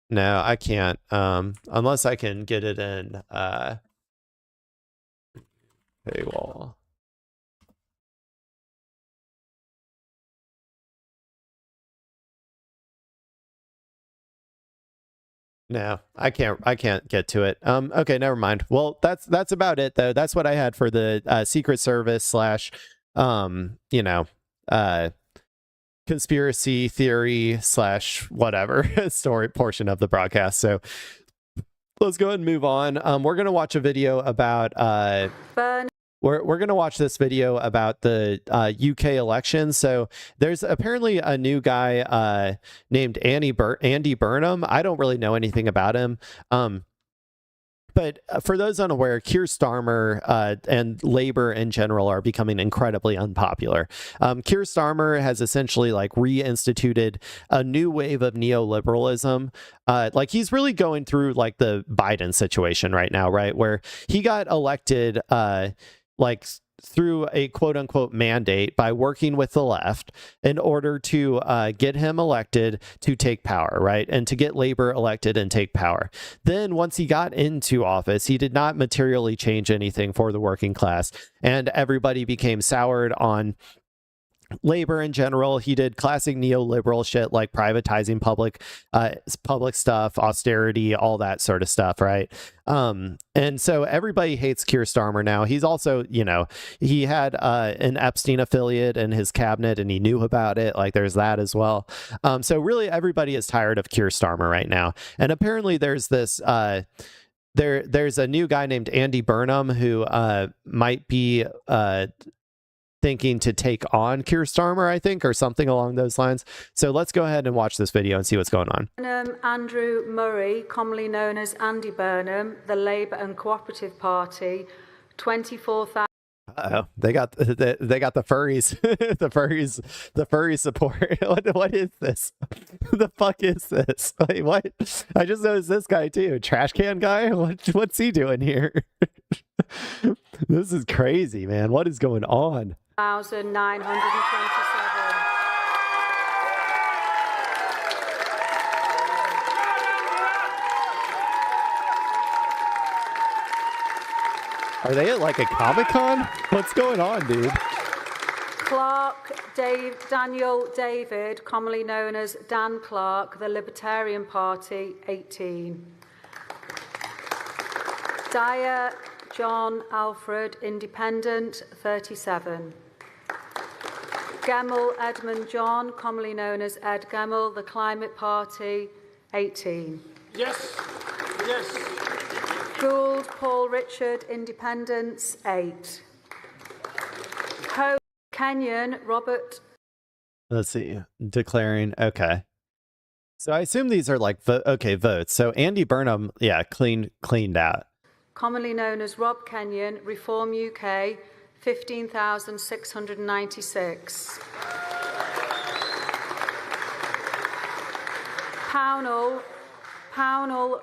No, I can't. Unless I can get it in paywall. No, I can't get to it. Okay, never mind. Well, that's about it though. That's what I had for the Secret Service / conspiracy theory / whatever story portion of the broadcast. So let's go ahead and move on. We're gonna watch a video about We're going to watch this video about the UK election. So there's apparently a new guy named Andy Burnham. I don't really know anything about him. But for those unaware, Keir Starmer and Labour in general are becoming incredibly unpopular. Keir Starmer has essentially like reinstituted a new wave of neoliberalism. Like he's really going through like the Biden situation right now, right? Where he got elected like through a quote unquote mandate by working with the left in order to get him elected to take power, right? And to get Labour elected and take power. Then once he got into office, he did not materially change anything for the working class, and everybody became soured on Labour in general. He did classic neoliberal shit like privatizing public stuff, austerity, all that sort of stuff, right? And so everybody hates Keir Starmer now. He's also, he had an Epstein affiliate in his cabinet and he knew about it. Like there's that as well. So really everybody is tired of Keir Starmer right now. And apparently there's this there's a new guy named Andy Burnham who might be thinking to take on Keir Starmer, I think, or something along those lines. So let's go ahead and watch this video and see what's going on. Andrew Murray, commonly known as Andy Burnham, the Labour and Cooperative Party, 24,000. Uh-oh, they got the furries, the furry support. What is this? Who the fuck is this? Wait, what? I just noticed this guy too, trash can guy. What's he doing here? This is crazy, man. What is going on? 1,927. Are they at like a Comic-Con? What's going on, dude? Daniel David, commonly known as Dan Clark, the Libertarian Party, 18. Dyer John Alfred, Independent, 37. Gemmell Edmund John, commonly known as Ed Gemmell, the Climate Party, 18. Yes. Gould Paul Richard, Independents, 8. Ho Kenyon Robert. Let's see. Declaring. Okay. So I assume these are like votes. So Andy Burnham, yeah, cleaned out. Commonly known as Rob Kenyon, Reform UK, 15,696. Pownall,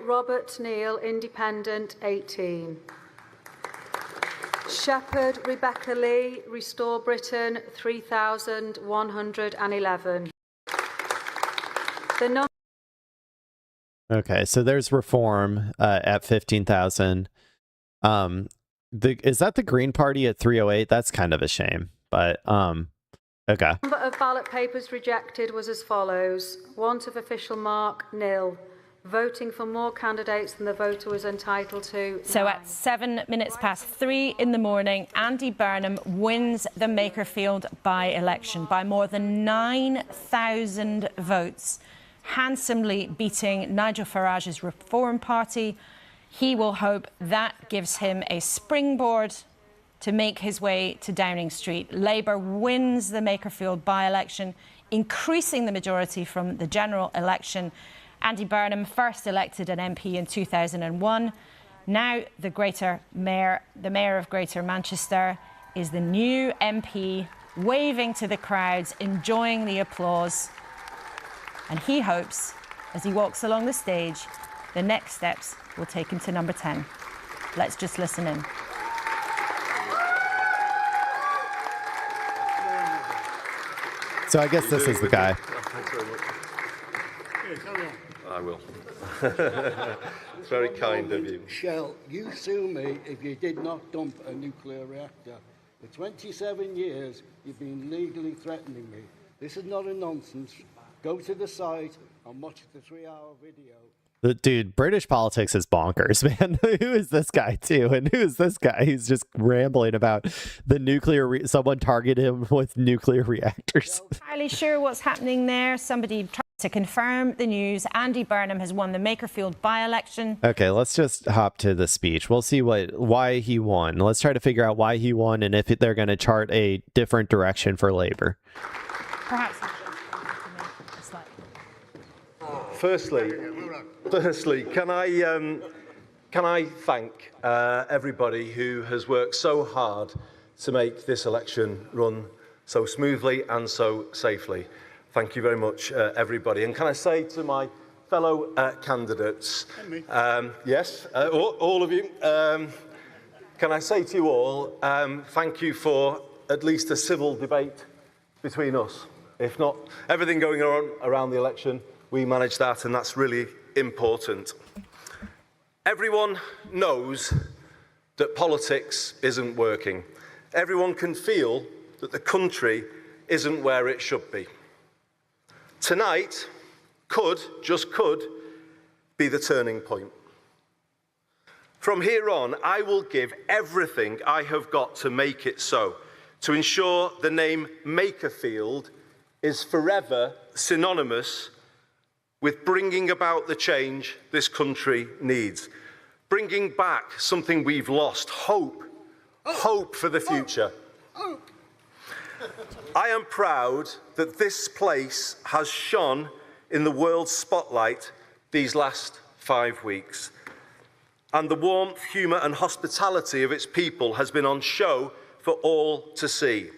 Robert Neal, Independent, 18. Shepherd, Rebecca Lee, Restore Britain, 3,111. Okay, so there's Reform at 15,000. Is that the Green Party at 308? That's kind of a shame, but okay. The number of ballot papers rejected was as follows: want of official mark, nil. Voting for more candidates than the voter was entitled to. So at 7 minutes past 3 in the morning, Andy Burnham wins the Makerfield by-election by more than 9,000 votes, handsomely beating Nigel Farage's Reform Party. He will hope that gives him a springboard to make his way to Downing Street. Labour wins the Makerfield by-election, increasing the majority from the general election. Andy Burnham, first elected an MP in 2001. Now the mayor of Greater Manchester, is the new MP, waving to the crowds, enjoying the applause. And he hopes, as he walks along the stage, the next steps will take him to number 10. Let's just listen in. So I guess this is the guy. I will. It's very kind of you. Shall you sue me if you did not dump a nuclear reactor? For 27 years, you've been legally threatening me. This is not a nonsense. Go to the site and watch the 3-hour video. Dude, British politics is bonkers, man. Who is this guy, too? And who is this guy who's just rambling about the nuclear... someone targeted him with nuclear reactors. Entirely sure what's happening there. Somebody tried to confirm the news. Andy Burnham has won the Makerfield by-election. Okay, let's just hop to the speech. We'll see why he won. Let's try to figure out why he won and if they're going to chart a different direction for Labour. Perhaps. Firstly, can I thank everybody who has worked so hard to make this election run so smoothly and so safely. Thank you very much, everybody. And can I say to my fellow candidates, yes, all of you, can I say to you all, thank you for at least a civil debate between us. If not everything going on around the election, we managed that, and that's really important. Everyone knows that politics isn't working. Everyone can feel that the country isn't where it should be. Tonight just could, be the turning point. From here on, I will give everything I have got to make it so, to ensure the name Makerfield is forever synonymous with bringing about the change this country needs, bringing back something we've lost, hope for the future. I am proud that this place has shone in the world's spotlight these last 5 weeks, and the warmth, humour and hospitality of its people has been on show for all to see.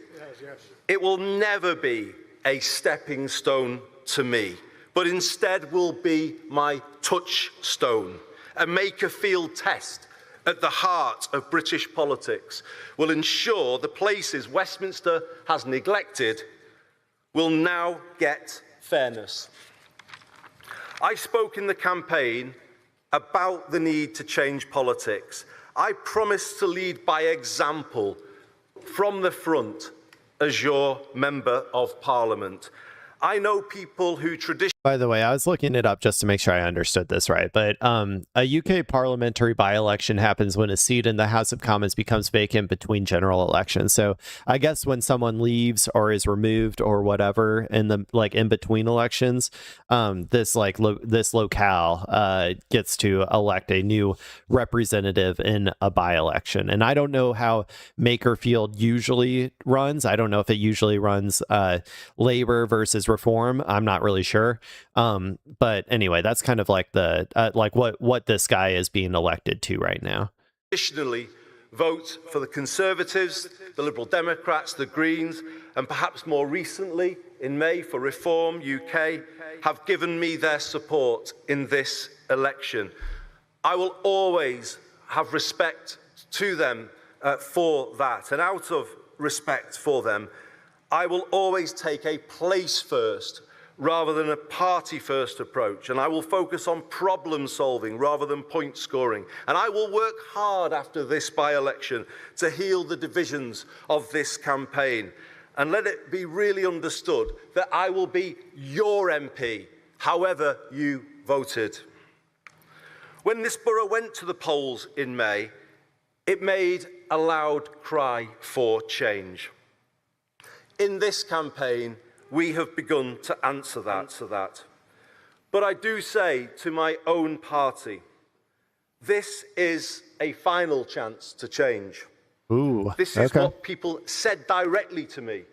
It will never be a stepping stone to me, but instead will be my touchstone. A Makerfield test at the heart of British politics will ensure the places Westminster has neglected will now get fairness. I spoke in the campaign about the need to change politics. I promised to lead by example from the front as your Member of Parliament. I know people who traditionally... By the way, I was looking it up just to make sure I understood this right, but a UK parliamentary by-election happens when a seat in the House of Commons becomes vacant between general elections. So I guess when someone leaves or is removed or whatever in the in between elections, this locale gets to elect a new representative in a by-election. And I don't know how Makerfield usually runs. I don't know if it usually runs Labour versus Reform. I'm not really sure. But anyway, that's kind of like the what this guy is being elected to right now. Traditionally vote for the Conservatives, the Liberal Democrats, the Greens, and perhaps more recently, in May, for Reform UK, have given me their support in this election. I will always have respect to them for that. And out of respect for them, I will always take a place first rather than a party first approach. And I will focus on problem solving rather than point scoring. And I will work hard after this by-election to heal the divisions of this campaign. And let it be really understood that I will be your MP, however you voted. When this borough went to the polls in May, it made a loud cry for change. In this campaign, we have begun to answer that. But I do say to my own party, this is a final chance to change. Ooh, this is what people said directly to me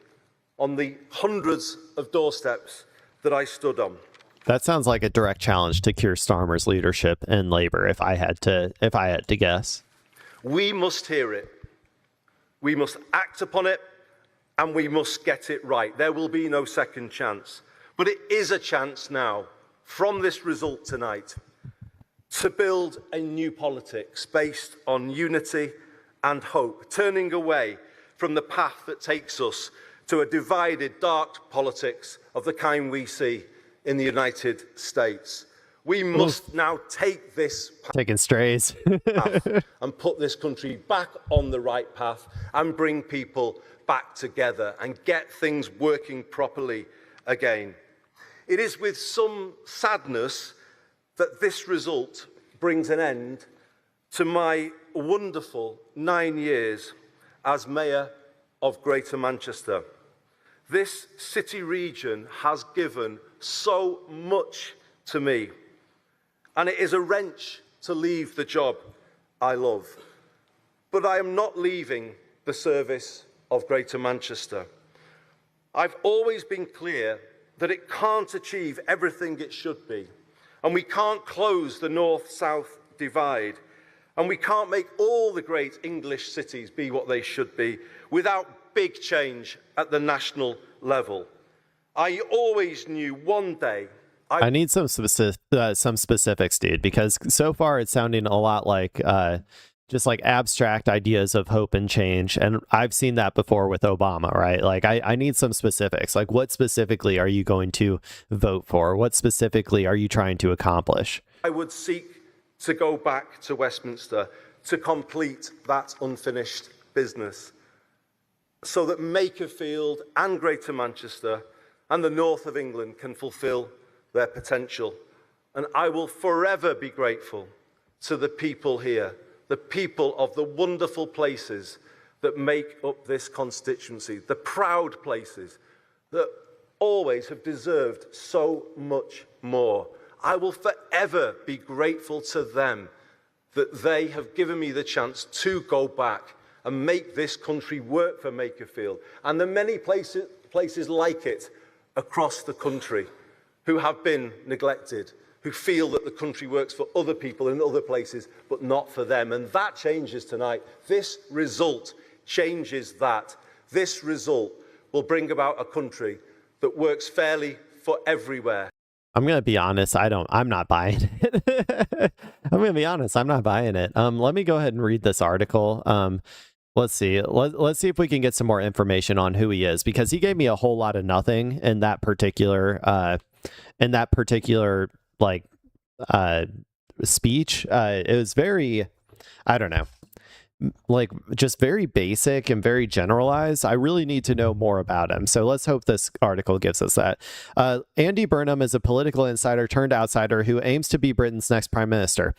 on the hundreds of doorsteps that I stood on. That sounds like a direct challenge to Keir Starmer's leadership in Labour, if I had to guess. We must hear it. We must act upon it, and we must get it right. There will be no second chance. But it is a chance now, from this result tonight, to build a new politics based on unity and hope, turning away from the path that takes us to a divided, dark politics of the kind we see in the United States. We must now take this taking strays path and put this country back on the right path and bring people back together and get things working properly again. It is with some sadness that this result brings an end to my wonderful 9 years as Mayor of Greater Manchester. This city region has given so much to me, and it is a wrench to leave the job I love. But I am not leaving the service of Greater Manchester. I've always been clear that it can't achieve everything it should be, and we can't close the north-south divide, and we can't make all the great English cities be what they should be without big change at the national level. I always knew one day I need some specifics, dude, because so far it's sounding a lot like just like abstract ideas of hope and change. And I've seen that before with Obama, right? Like I need some specifics. Like what specifically are you going to vote for? What specifically are you trying to accomplish? I would seek to go back to Westminster to complete that unfinished business so that Makerfield and Greater Manchester and the north of England can fulfil their potential. And I will forever be grateful to the people here, the people of the wonderful places that make up this constituency, the proud places that always have deserved so much more. I will forever be grateful to them that they have given me the chance to go back and make this country work for Makerfield and the many places like it across the country who have been neglected, who feel that the country works for other people in other places, but not for them. And that changes tonight. This result changes that. This result will bring about a country that works fairly for everywhere. I'm going to be honest. I'm not buying it. I'm going to be honest. I'm not buying it. Let me go ahead and read this article. Let's see. Let's see if we can get some more information on who he is, because he gave me a whole lot of nothing in that particular like speech. It was very, I don't know, like just very basic and very generalized. I really need to know more about him. So let's hope this article gives us that. Andy Burnham is a political insider turned outsider who aims to be Britain's next prime minister.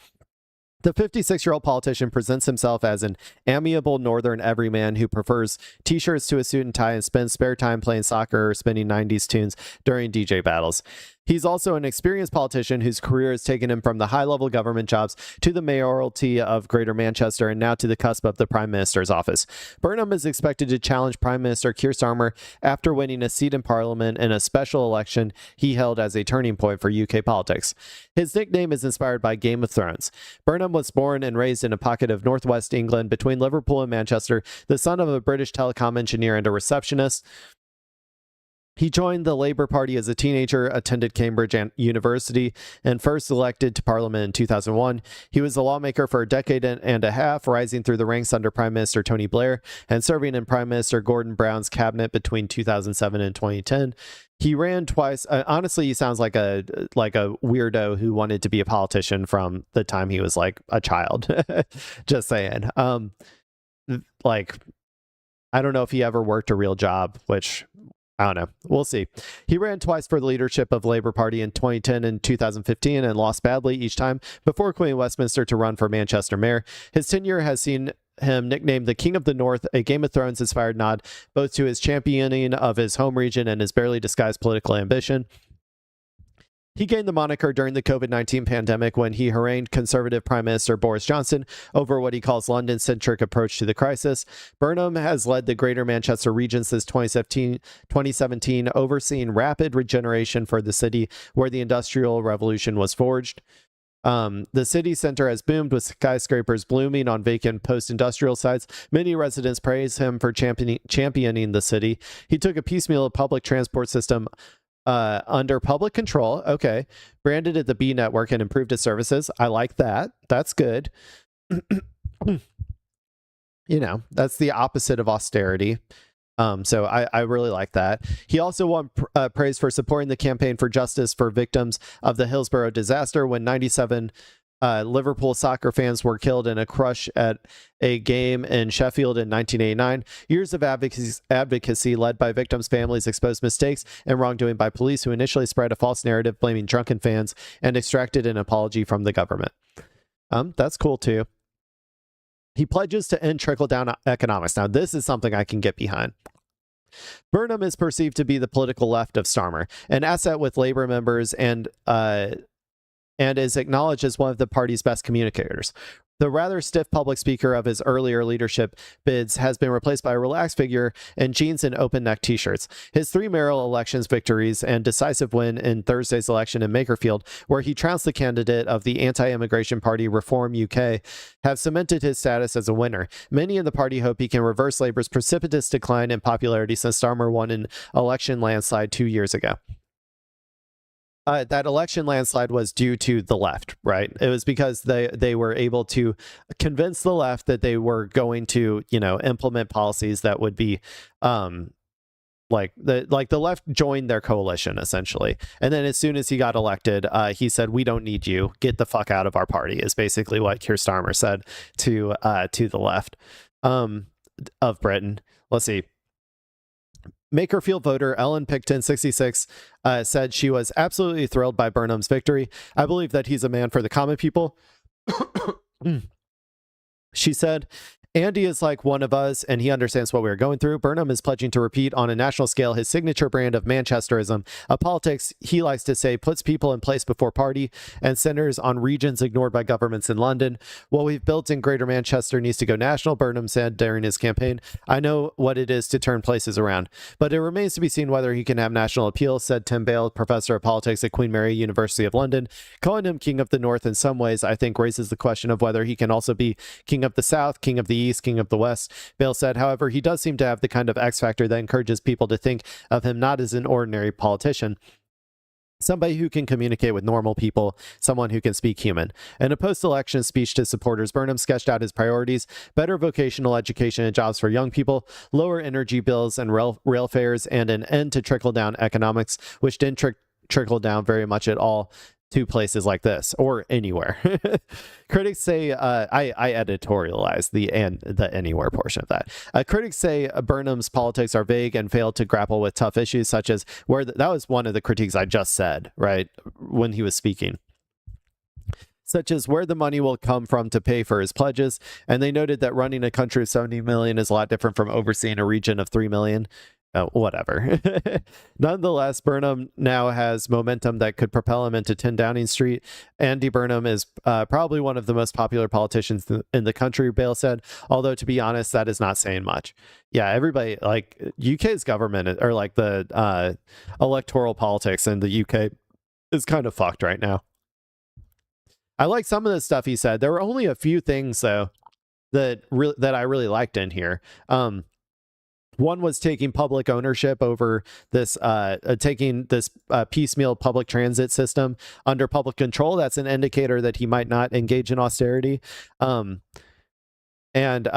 The 56-year-old politician presents himself as an amiable northern everyman who prefers t-shirts to a suit and tie and spends spare time playing soccer or spinning 90s tunes during DJ battles. He's also an experienced politician whose career has taken him from the high-level government jobs to the mayoralty of Greater Manchester and now to the cusp of the Prime Minister's office. Burnham is expected to challenge Prime Minister Keir Starmer after winning a seat in Parliament in a special election he held as a turning point for UK politics. His nickname is inspired by Game of Thrones. Burnham was born and raised in a pocket of northwest England between Liverpool and Manchester, the son of a British telecom engineer and a receptionist. He joined the Labour Party as a teenager, attended Cambridge University, and first elected to Parliament in 2001. He was a lawmaker for a decade and a half, rising through the ranks under Prime Minister Tony Blair and serving in Prime Minister Gordon Brown's cabinet between 2007 and 2010. He ran twice. Honestly, he sounds like a weirdo who wanted to be a politician from the time he was like a child. Just saying. I don't know if he ever worked a real job, which I don't know. We'll see. He ran twice for the leadership of the Labour Party in 2010 and 2015 and lost badly each time before quitting Westminster to run for Manchester mayor. His tenure has seen him nicknamed the King of the North, a Game of Thrones inspired nod both to his championing of his home region and his barely disguised political ambition. He gained the moniker during the COVID-19 pandemic when he harangued Conservative Prime Minister Boris Johnson over what he calls London-centric approach to the crisis. Burnham has led the Greater Manchester region since 2017, overseeing rapid regeneration for the city where the Industrial Revolution was forged. The city center has boomed with skyscrapers blooming on vacant post-industrial sites. Many residents praise him for championing the city. He took a piecemeal public transport system under public control, branded it the B network and improved its services. I like that. That's good. That's the opposite of austerity. So I really like that. He also won praise for supporting the campaign for justice for victims of the Hillsborough disaster when 97 Liverpool soccer fans were killed in a crush at a game in Sheffield in 1989. Years of advocacy led by victims' families exposed mistakes and wrongdoing by police who initially spread a false narrative blaming drunken fans and extracted an apology from the government. That's cool too. He pledges to end trickle-down economics. Now, this is something I can get behind. Burnham is perceived to be the political left of Starmer, an asset with Labour members and is acknowledged as one of the party's best communicators. The rather stiff public speaker of his earlier leadership bids has been replaced by a relaxed figure in jeans and open-neck t-shirts. His 3 mayoral elections victories and decisive win in Thursday's election in Makerfield, where he trounced the candidate of the anti-immigration party Reform UK, have cemented his status as a winner. Many in the party hope he can reverse Labour's precipitous decline in popularity since Starmer won an election landslide 2 years ago. That election landslide was due to the left, right? It was because they were able to convince the left that they were going to, implement policies that would be, the left joined their coalition essentially. And then as soon as he got elected, he said, "We don't need you. Get the fuck out of our party." Is basically what Keir Starmer said to the left of Britain. Let's see. Makerfield voter Ellen Picton, 66, said she was absolutely thrilled by Burnham's victory. "I believe that he's a man for the common people." She said, "Andy is like one of us, and he understands what we're going through." Burnham is pledging to repeat on a national scale his signature brand of Manchesterism, a politics he likes to say puts people in place before party and centers on regions ignored by governments in London. "What we've built in Greater Manchester needs to go national," Burnham said during his campaign. "I know what it is to turn places around, but it remains to be seen whether he can have national appeal," said Tim Bale, professor of politics at Queen Mary University of London. "Calling him King of the North in some ways, I think, raises the question of whether he can also be King of the South, King of the East, King of the West," Bale said. However, he does seem to have the kind of X factor that encourages people to think of him not as an ordinary politician, somebody who can communicate with normal people, someone who can speak human. In a post-election speech to supporters, Burnham sketched out his priorities: better vocational education and jobs for young people, lower energy bills and rail fares, and an end to trickle-down economics, which didn't trickle down very much at all to places like this or anywhere. Critics say I editorialized the anywhere portion of that. Critics say Burnham's politics are vague and fail to grapple with tough issues such as that was one of the critiques I just said, right, when he was speaking, such as where the money will come from to pay for his pledges. And they noted that running a country of 70 million is a lot different from overseeing a region of 3 million. whatever. Nonetheless, Burnham now has momentum that could propel him into 10 Downing Street. Andy Burnham is probably one of the most popular politicians in the country, Bale said, although to be honest, that is not saying much. Yeah, everybody, like UK's government, or like the electoral politics in the UK is kind of fucked right now. I like some of the stuff he said. There were only a few things though that I really liked in here. One was taking public ownership over this, taking this piecemeal public transit system under public control. That's an indicator that he might not engage in austerity. And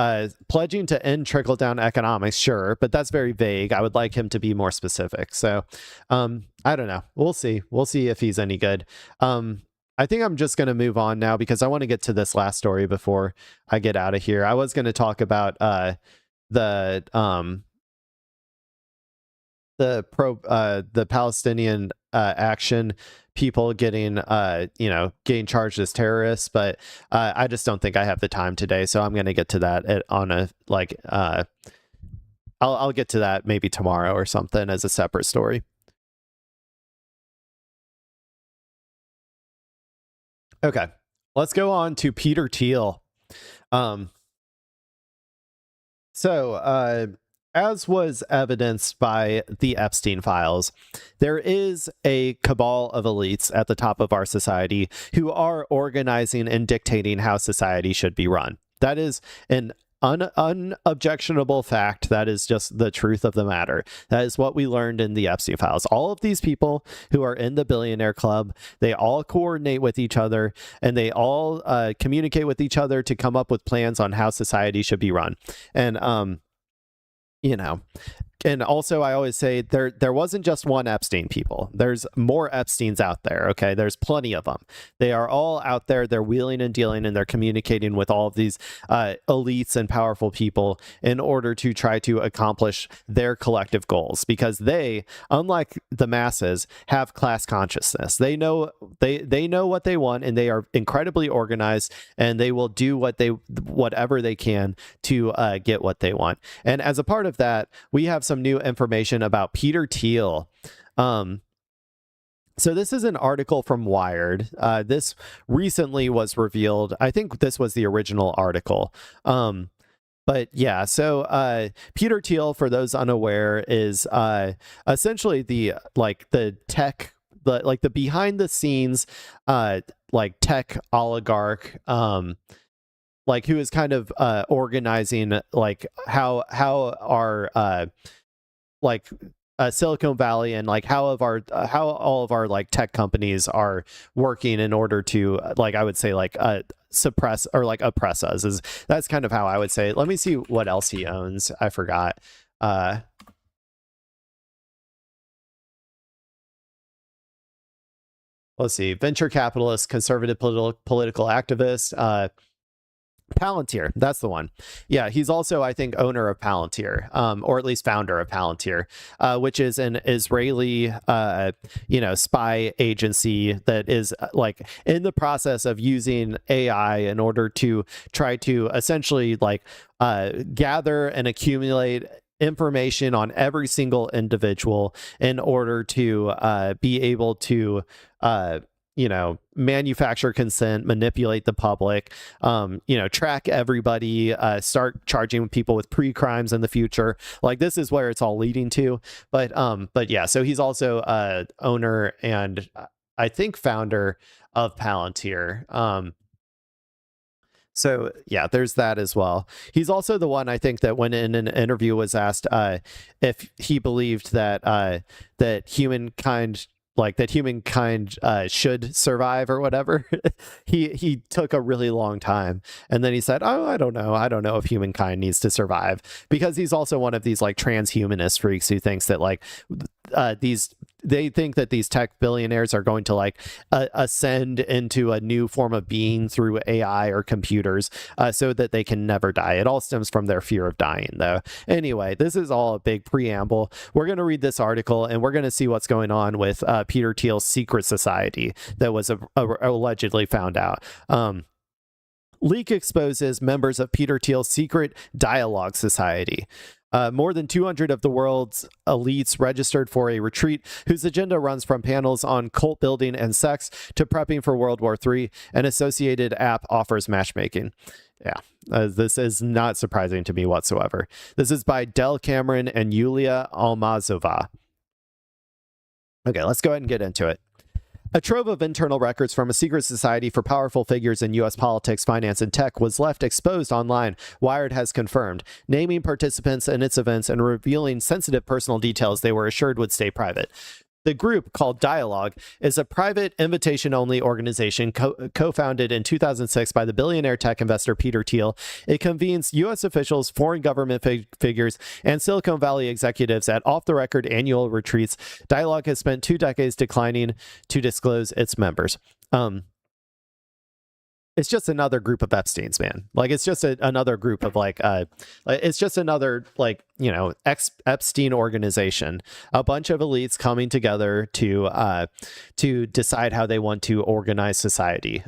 pledging to end trickle-down economics, sure, but that's very vague. I would like him to be more specific. So I don't know. We'll see. We'll see if he's any good. I think I'm just going to move on now because I want to get to this last story before I get out of here. I was going to talk about the Palestinian action people getting getting charged as terrorists, but I just don't think I have the time today, so I'm going to get to that on a I'll get to that maybe tomorrow or something as a separate story. Okay, let's go on to Peter Thiel. As was evidenced by the Epstein files, there is a cabal of elites at the top of our society who are organizing and dictating how society should be run. That is an unobjectionable fact. That is just the truth of the matter. That is what we learned in the Epstein files. All of these people who are in the billionaire club, they all coordinate with each other, and they all communicate with each other to come up with plans on how society should be run. And and also I always say there wasn't just one Epstein people. There's more Epsteins out there. Okay, there's plenty of them. They are all out there. They're wheeling and dealing, and they're communicating with all of these elites and powerful people in order to try to accomplish their collective goals, because they, unlike the masses, have class consciousness. They know what they want, and they are incredibly organized, and they will do whatever they can to get what they want. And as a part of that, we have some new information about Peter Thiel. So this is an article from Wired. This recently was revealed. I think this was the original article. But yeah, so Peter Thiel, for those unaware, is essentially the tech, the behind the scenes tech oligarch, who is kind of organizing how our Silicon Valley and how all of our tech companies are working in order to I would say suppress or oppress us. That's kind of how I would say it. Let me see what else he owns. I forgot. Let's see. Venture capitalist, conservative political activist. Palantir, that's the one. Yeah, he's also, I think, owner of Palantir, or at least founder of Palantir, which is an Israeli, spy agency that is in the process of using AI in order to try to essentially gather and accumulate information on every single individual in order to be able to manufacture consent, manipulate the public, track everybody, start charging people with pre-crimes in the future. This is where it's all leading to. But yeah, so he's also owner and I think founder of Palantir. So yeah, there's that as well. He's also the one, I think, that when in an interview was asked if he believed that humankind should survive or whatever, he took a really long time, and then he said, I don't know if humankind needs to survive, because he's also one of these transhumanist freaks who thinks that they think that these tech billionaires are going to ascend into a new form of being through AI or computers, so that they can never die. It all stems from their fear of dying, though. Anyway, this is all a big preamble. We're going to read this article, and we're going to see what's going on with Peter Thiel's secret society that was allegedly found out. Leak exposes members of Peter Thiel's secret dialogue society. More than 200 of the world's elites registered for a retreat whose agenda runs from panels on cult building and sex to prepping for World War III. An associated app offers matchmaking. Yeah, this is not surprising to me whatsoever. This is by Del Cameron and Yulia Almazova. Okay, let's go ahead and get into it. A trove of internal records from a secret society for powerful figures in U.S. politics, finance, and tech was left exposed online, Wired has confirmed, naming participants in its events and revealing sensitive personal details they were assured would stay private. The group, called Dialogue, is a private, invitation-only organization co-founded in 2006 by the billionaire tech investor Peter Thiel. It convenes U.S. officials, foreign government figures, and Silicon Valley executives at off-the-record annual retreats. Dialogue has spent 2 decades declining to disclose its members. It's just another group of Epsteins, man. Like, it's just another group of it's just another, Epstein organization. A bunch of elites coming together to decide how they want to organize society.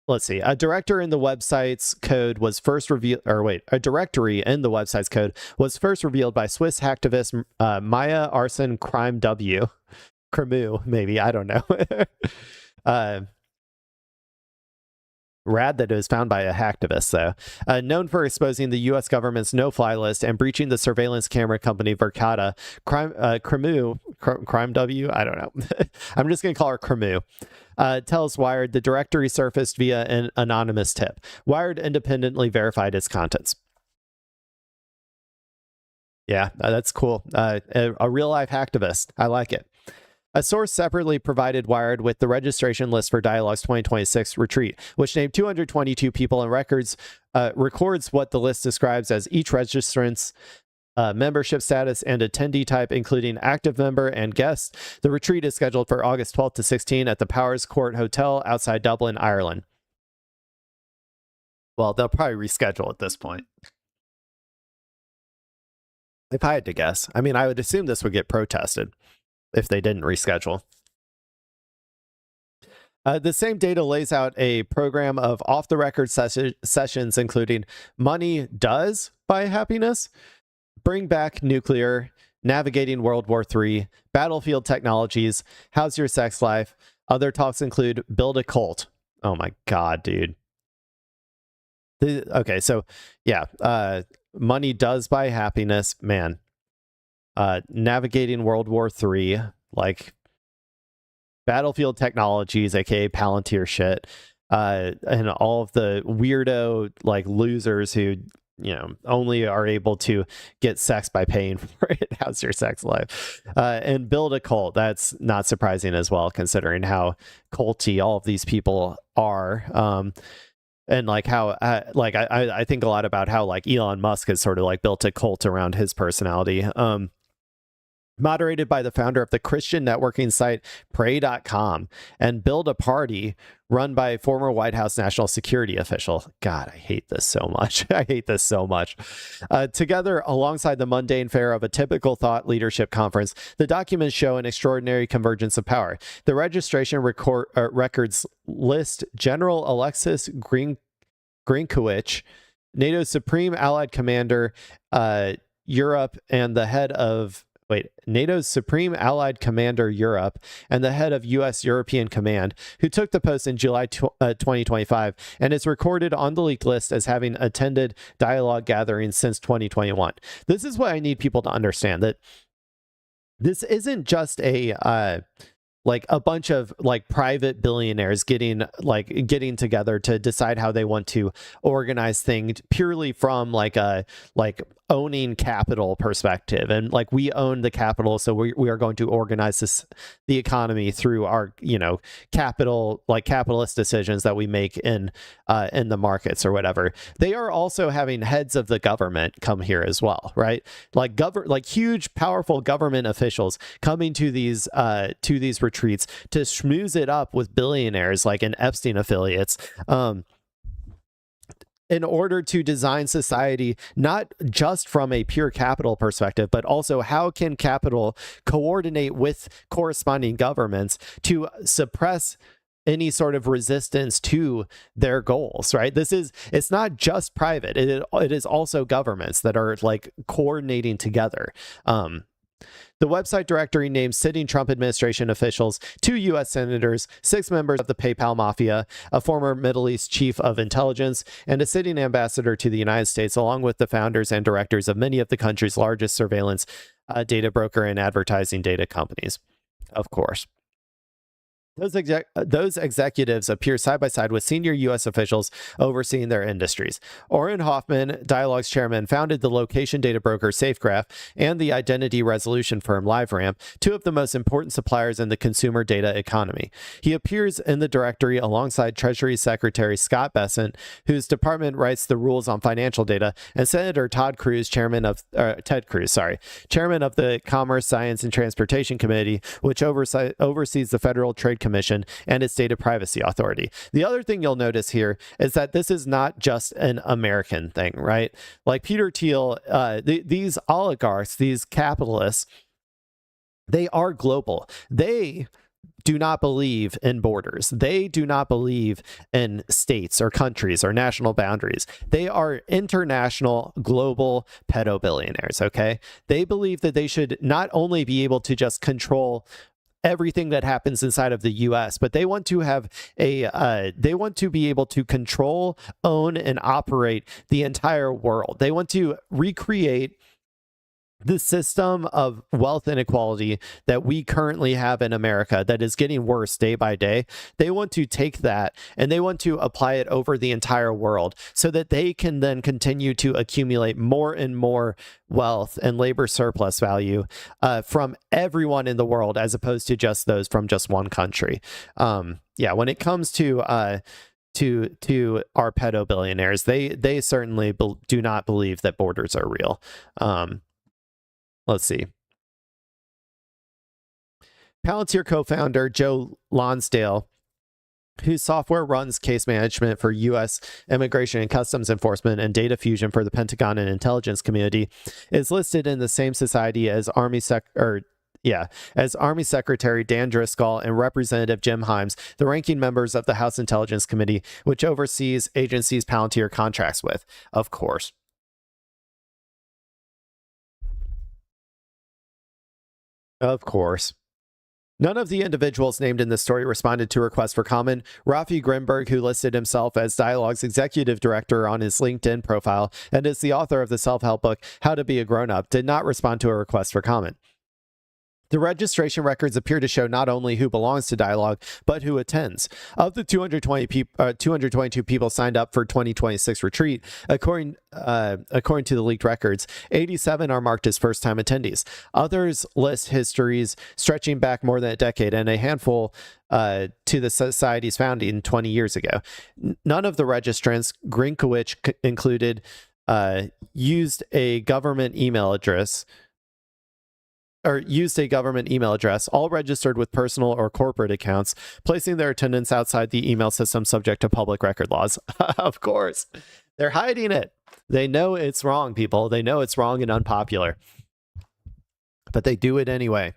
Let's see. A director in the website's code was first revealed, a directory in the website's code was first revealed by Swiss hacktivist Maya Arson Crime maybe, I don't know. Rad that it was found by a hacktivist, though. Known for exposing the U.S. government's no-fly list and breaching the surveillance camera company Verkada, Crime W? I don't know. I'm just going to call her Cremu. Tells Wired the directory surfaced via an anonymous tip. Wired independently verified its contents. Yeah, that's cool. A real-life hacktivist. I like it. A source separately provided Wired with the registration list for Dialogue's 2026 retreat, which named 222 people and records what the list describes as each registrant's membership status and attendee type, including active member and guest. The retreat is scheduled for August 12th to 16th at the Powers Court Hotel outside Dublin, Ireland. Well, they'll probably reschedule at this point. If I had to guess. I mean, I would assume this would get protested if they didn't reschedule. The same data lays out a program of off-the-record sessions, including Money Does Buy Happiness, Bring Back Nuclear, Navigating World War III, Battlefield Technologies, How's Your Sex Life? Other talks include Build a Cult. Oh my God, dude. Okay, so yeah, Money Does Buy Happiness, man. Navigating World War III, like Battlefield Technologies, aka Palantir shit, and all of the weirdo losers who only are able to get sex by paying for it. How's your sex life? And Build a Cult. That's not surprising as well, considering how culty all of these people are. And how I think a lot about how Elon Musk has sort of built a cult around his personality. Moderated by the founder of the Christian networking site Pray.com and Build a Party, run by a former White House national security official. God, I hate this so much. I hate this so much. Together, alongside the mundane fare of a typical thought leadership conference, the documents show an extraordinary convergence of power. The registration records list General Alexis Grinkowicz, NATO's Supreme Allied Commander, Europe, and the head of NATO's Supreme Allied Commander Europe and the head of U.S. European Command, who took the post in July 2025 and is recorded on the leaked list as having attended Dialogue gatherings since 2021. This is what I need people to understand, that this isn't just a bunch of private billionaires getting together to decide how they want to organize things purely from a owning capital perspective, and we own the capital, so we are going to organize the economy through our capital, capitalist decisions that we make in the markets or whatever. They are also having heads of the government come here as well, right? Huge powerful government officials coming to these retreats to schmooze it up with billionaires and Epstein affiliates, in order to design society, not just from a pure capital perspective, but also how can capital coordinate with corresponding governments to suppress any sort of resistance to their goals, right? It's not just private. It is also governments that are like coordinating together. The website directory names sitting Trump administration officials, 2 U.S. senators, 6 members of the PayPal mafia, a former Middle East chief of intelligence, and a sitting ambassador to the United States, along with the founders and directors of many of the country's largest surveillance data broker and advertising data companies. Of course. Those executives appear side by side with senior U.S. officials overseeing their industries. Oren Hoffman, Dialogue's chairman, founded the location data broker SafeGraph and the identity resolution firm LiveRamp, 2 of the most important suppliers in the consumer data economy. He appears in the directory alongside Treasury Secretary Scott Bessent, whose department writes the rules on financial data, and Senator Ted Cruz, chairman of the Commerce, Science, and Transportation Committee, which oversees the Federal Trade Commission and its data privacy authority. The other thing you'll notice here is that this is not just an American thing, right? Like Peter Thiel, these oligarchs, these capitalists, they are global. They do not believe in borders. They do not believe in states or countries or national boundaries. They are international, global pedobillionaires, okay? They believe that they should not only be able to just control everything that happens inside of the US, but they want to have they want to be able to control, own, and operate the entire world. They want to recreate the system of wealth inequality that we currently have in America that is getting worse day by day. They want to take that and they want to apply it over the entire world so that they can then continue to accumulate more and more wealth and labor surplus value from everyone in the world, as opposed to just those from just one country. When it comes to our pedo billionaires, they certainly do not believe that borders are real. Let's see. Palantir co-founder Joe Lonsdale, whose software runs case management for U.S. Immigration and Customs Enforcement and data fusion for the Pentagon and intelligence community, is listed in the same society as Army Secretary Dan Driscoll and Representative Jim Himes, the ranking members of the House Intelligence Committee, which oversees agencies Palantir contracts with, of course. Of course. None of the individuals named in this story responded to requests for comment. Rafi Grimberg, who listed himself as Dialogue's executive director on his LinkedIn profile and is the author of the self-help book, How to Be a Grown-Up, did not respond to a request for comment. The registration records appear to show not only who belongs to Dialogue, but who attends. Of the 222 people signed up for 2026 retreat, according to the leaked records, 87 are marked as first-time attendees. Others list histories stretching back more than a decade, and a handful to the society's founding 20 years ago. None of the registrants, Grinkowicz included, used a government email address, all registered with personal or corporate accounts, placing their attendance outside the email system subject to public record laws. Of course, they're hiding it. They know it's wrong, people. They know it's wrong and unpopular, but they do it anyway.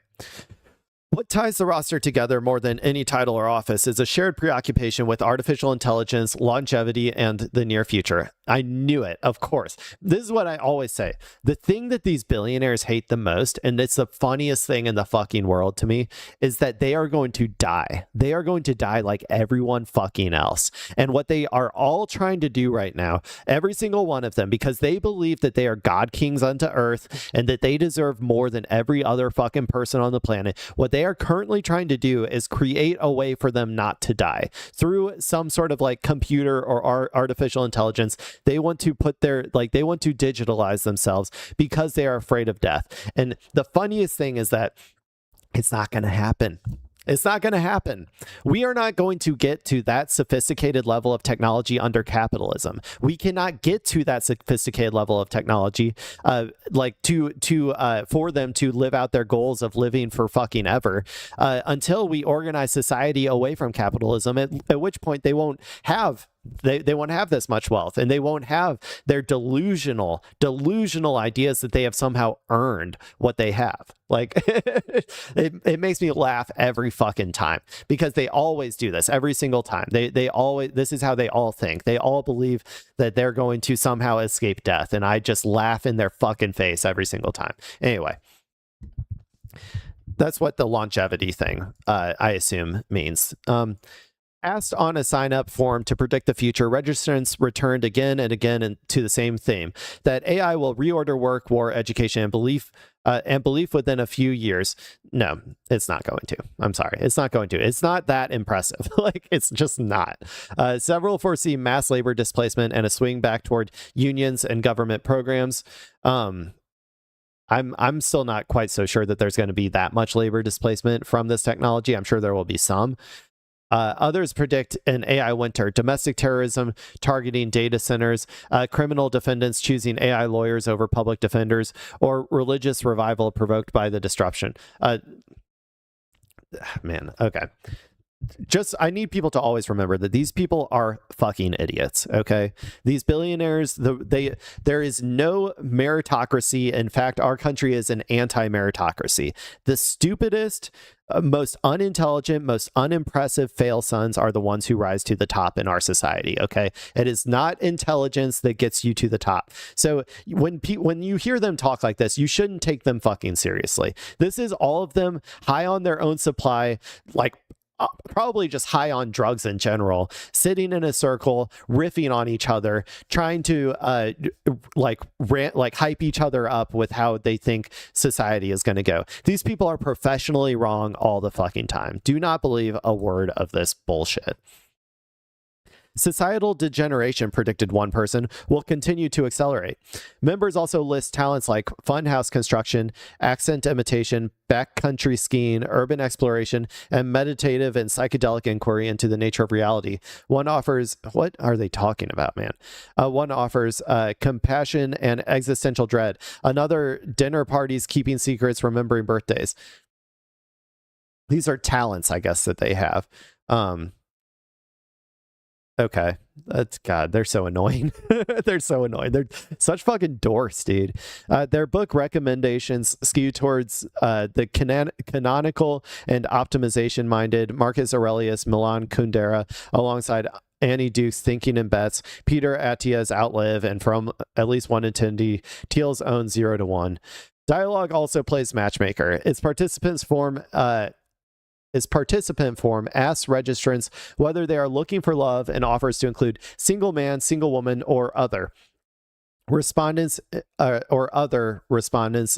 What ties the roster together more than any title or office is a shared preoccupation with artificial intelligence, longevity, and the near future. I knew it, of course. This is what I always say. The thing that these billionaires hate the most, and it's the funniest thing in the fucking world to me, is that they are going to die. They are going to die like everyone fucking else. And what they are all trying to do right now, every single one of them, because they believe that they are God kings unto earth and that they deserve more than every other fucking person on the planet, what they are currently trying to do is create a way for them not to die through some sort of like computer or artificial intelligence. They want to they want to digitalize themselves because they are afraid of death. And the funniest thing is that it's not going to happen. It's not going to happen. We are not going to get to that sophisticated level of technology under capitalism. We cannot get to that sophisticated level of technology, for them to live out their goals of living for fucking ever, until we organize society away from capitalism. At which point they won't have they won't have this much wealth, and they won't have their delusional ideas that they have somehow earned what they have. Like it makes me laugh every fucking time, because they always do this every single time. They always, this is how they all think. They all believe that they're going to somehow escape death, and I just laugh in their fucking face every single time. Anyway, that's what the longevity thing, I assume, means. Asked on a sign-up form to predict the future, registrants returned again and again to the same theme, that AI will reorder work, war, education, and belief within a few years. No, it's not going to. I'm sorry. It's not going to. It's not that impressive. Like, it's just not. Several foresee mass labor displacement and a swing back toward unions and government programs. I'm still not quite so sure that there's going to be that much labor displacement from this technology. I'm sure there will be some. Others predict an AI winter, domestic terrorism targeting data centers, criminal defendants choosing AI lawyers over public defenders, or religious revival provoked by the disruption. Man, okay. Just, I need people to always remember that these people are fucking idiots, okay? These billionaires, there is no meritocracy. In fact, our country is an anti-meritocracy. The stupidest, most unintelligent, most unimpressive fail sons are the ones who rise to the top in our society, okay? It is not intelligence that gets you to the top. So when you hear them talk like this, you shouldn't take them fucking seriously. This is all of them high on their own supply, like probably just high on drugs in general, sitting in a circle, riffing on each other, trying to hype each other up with how they think society is going to go. These people are professionally wrong all the fucking time. Do not believe a word of this bullshit. Societal degeneration, predicted one person, will continue to accelerate. Members also list talents like funhouse construction, accent imitation, backcountry skiing, urban exploration, and meditative and psychedelic inquiry into the nature of reality. One offers, what are they talking about, man? One offers compassion and existential dread. Another, dinner parties, keeping secrets, remembering birthdays. These are talents, I guess, that they have. Okay, that's, God, they're so annoying. They're so annoying. They're such fucking dorks, dude. Their book recommendations skew towards the canonical and optimization-minded Marcus Aurelius, Milan Kundera, alongside Annie Duke's Thinking in Bets, Peter Attia's Outlive, and from at least 1 attendee, Thiel's own 0 to 1. Dialogue also plays matchmaker. Its participant form asks registrants whether they are looking for love and offers to include single man, single woman, or other respondents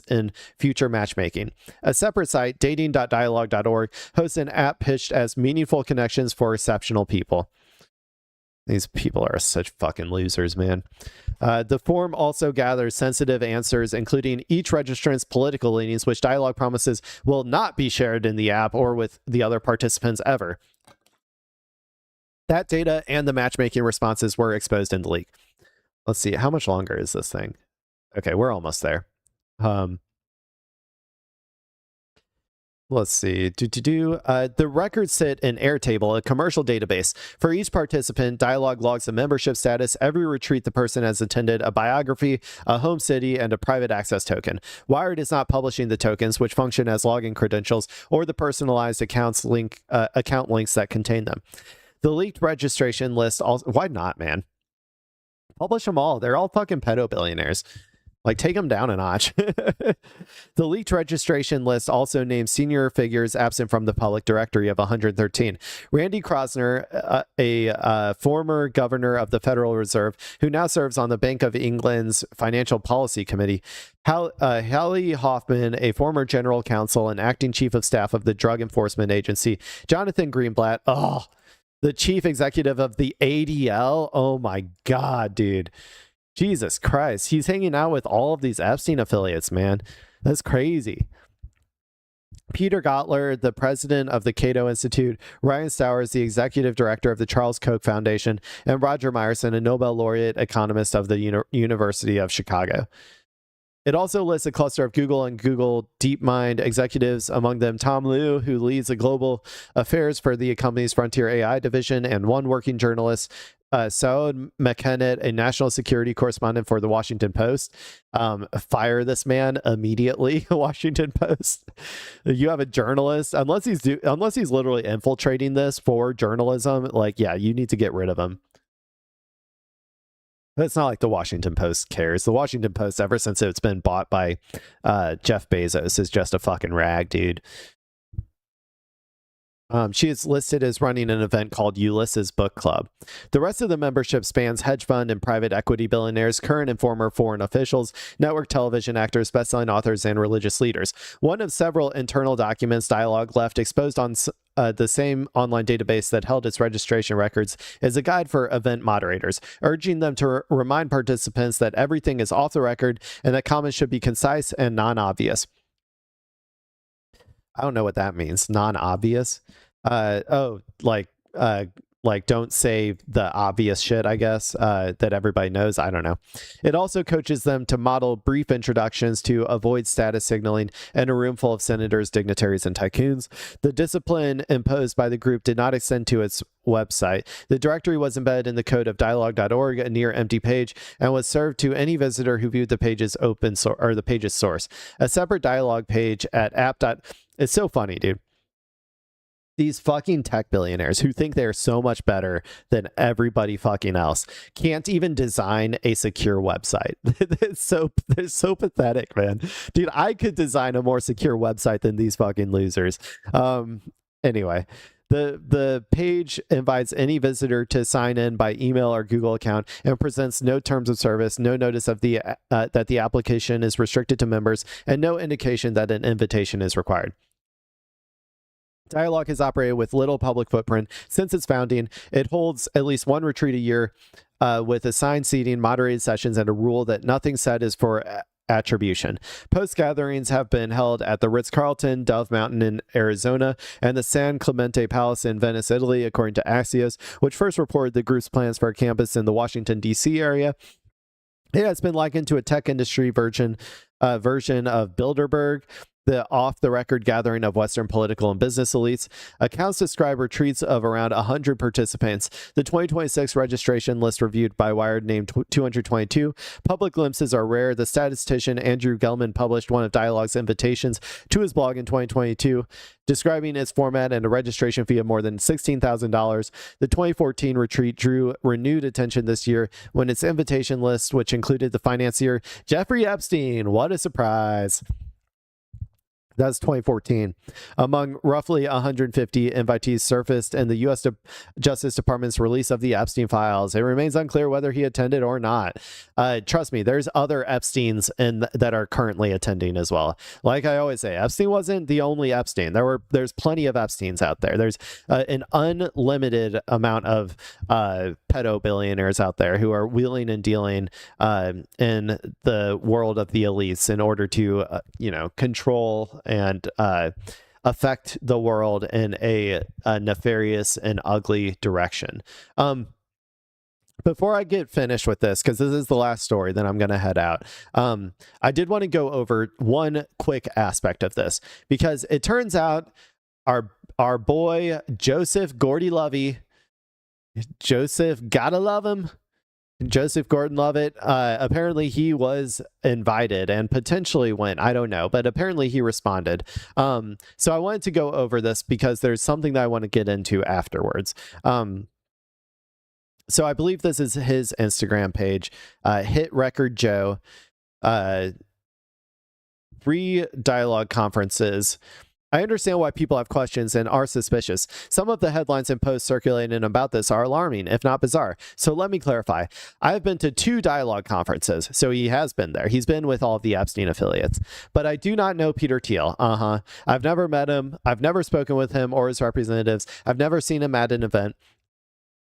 in future matchmaking. A separate site, dating.dialogue.org, hosts an app pitched as meaningful connections for exceptional people. These people are such fucking losers, man. The form also gathers sensitive answers, including each registrant's political leanings, which Dialogue promises will not be shared in the app or with the other participants ever. That data and the matchmaking responses were exposed in the leak. Let's see, how much longer is this thing? Okay, we're almost there. Let's see. The records sit in Airtable, a commercial database. For each participant, Dialogue logs the membership status, every retreat the person has attended, a biography, a home city, and a private access token. Wired is not publishing the tokens, which function as login credentials, or the personalized account links that contain them. The leaked registration list also... Why not, man? Publish them all. They're all fucking pedo billionaires. Like, take them down a notch. The leaked registration list also names senior figures absent from the public directory of 113. Randy Krosner, a former governor of the Federal Reserve, who now serves on the Bank of England's Financial Policy Committee. Hallie Hoffman, a former general counsel and acting chief of staff of the Drug Enforcement Agency. Jonathan Greenblatt, the chief executive of the ADL. Oh my God, dude. Jesus Christ, he's hanging out with all of these Epstein affiliates, man. That's crazy. Peter Gottler, the president of the Cato Institute, Ryan Stowers, the executive director of the Charles Koch Foundation, and Roger Myerson, a Nobel laureate economist of the University of Chicago. It also lists a cluster of Google and Google DeepMind executives, among them Tom Liu, who leads the global affairs for the company's Frontier AI division, and one working journalist, Saud McKennett, a national security correspondent for the Washington Post. Fire this man immediately. Washington Post. You have a journalist, unless he's literally infiltrating this for journalism. Like, yeah, you need to get rid of him. But it's not like the Washington Post cares. The Washington Post, ever since it's been bought by Jeff Bezos, is just a fucking rag, dude. She is listed as running an event called Ulysses Book Club. The rest of the membership spans hedge fund and private equity billionaires, current and former foreign officials, network television actors, best-selling authors, and religious leaders. One of several internal documents Dialogue left exposed on the same online database that held its registration records is a guide for event moderators, urging them to remind participants that everything is off the record and that comments should be concise and non-obvious. I don't know what that means. Non-obvious. Like don't say the obvious shit, I guess, that everybody knows. I don't know. It also coaches them to model brief introductions to avoid status signaling in a room full of senators, dignitaries, and tycoons. The discipline imposed by the group did not extend to its website. The directory was embedded in the code of dialogue.org, a near empty page, and was served to any visitor who viewed the page's the page's source. A separate dialogue page at app. It's so funny, dude. These fucking tech billionaires who think they're so much better than everybody fucking else can't even design a secure website. They're so pathetic, man. Dude, I could design a more secure website than these fucking losers. Anyway, the page invites any visitor to sign in by email or Google account and presents no terms of service, no notice of that the application is restricted to members, and no indication that an invitation is required. Dialogue has operated with little public footprint since its founding. It holds at least one retreat a year with assigned seating, moderated sessions, and a rule that nothing said is for attribution. Post gatherings have been held at the Ritz-Carlton, Dove Mountain in Arizona, and the San Clemente Palace in Venice, Italy, according to Axios, which first reported the group's plans for a campus in the Washington, D.C. area. It has been likened to a tech industry version of Bilderberg, the off-the-record gathering of Western political and business elites. Accounts describe retreats of around 100 participants. The 2026 registration list reviewed by Wired named 222. Public glimpses are rare. The statistician Andrew Gelman published one of Dialogue's invitations to his blog in 2022, describing its format and a registration fee of more than $16,000. The 2014 retreat drew renewed attention this year when its invitation list, which included the financier Jeffrey Epstein, what a surprise. That's 2014. Among roughly 150 invitees surfaced in the U.S. Justice Department's release of the Epstein files. It remains unclear whether he attended or not. Trust me, there's other Epsteins that are currently attending as well. Like I always say, Epstein wasn't the only Epstein. There's plenty of Epsteins out there. There's an unlimited amount of pedo billionaires out there who are wheeling and dealing in the world of the elites in order to, control and affect the world in a nefarious and ugly direction. Before I get finished with this, because this is the last story, then I'm going to head out. I did want to go over one quick aspect of this, because it turns out our boy Joseph Gordon-Levitt, Joseph gotta love him, Joseph Gordon-Levitt, apparently he was invited and potentially went. I don't know, but apparently he responded. So I wanted to go over this because there's something that I want to get into afterwards. So I believe this is his Instagram page, Hit Record Joe, 3 dialogue conferences. I understand why people have questions and are suspicious. Some of the headlines and posts circulating about this are alarming, if not bizarre. So let me clarify. I have been to 2 dialogue conferences, so he has been there. He's been with all of the Epstein affiliates. But I do not know Peter Thiel. I've never met him. I've never spoken with him or his representatives. I've never seen him at an event.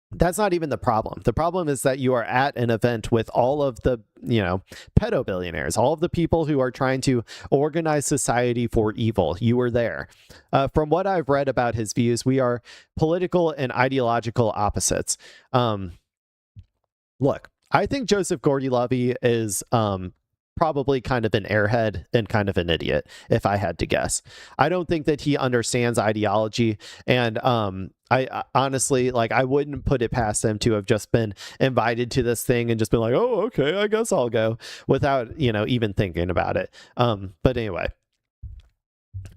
That's not even the problem. The problem is that you are at an event with all of the, pedo billionaires, all of the people who are trying to organize society for evil. You were there. From what I've read about his views, we are political and ideological opposites. Look, I think Joseph Gordon-Levitt is probably kind of an airhead and kind of an idiot, if I had to guess. I don't think that he understands ideology, and I honestly, like, I wouldn't put it past them to have just been invited to this thing and just been like, oh, okay, I guess I'll go, without, even thinking about it. But anyway,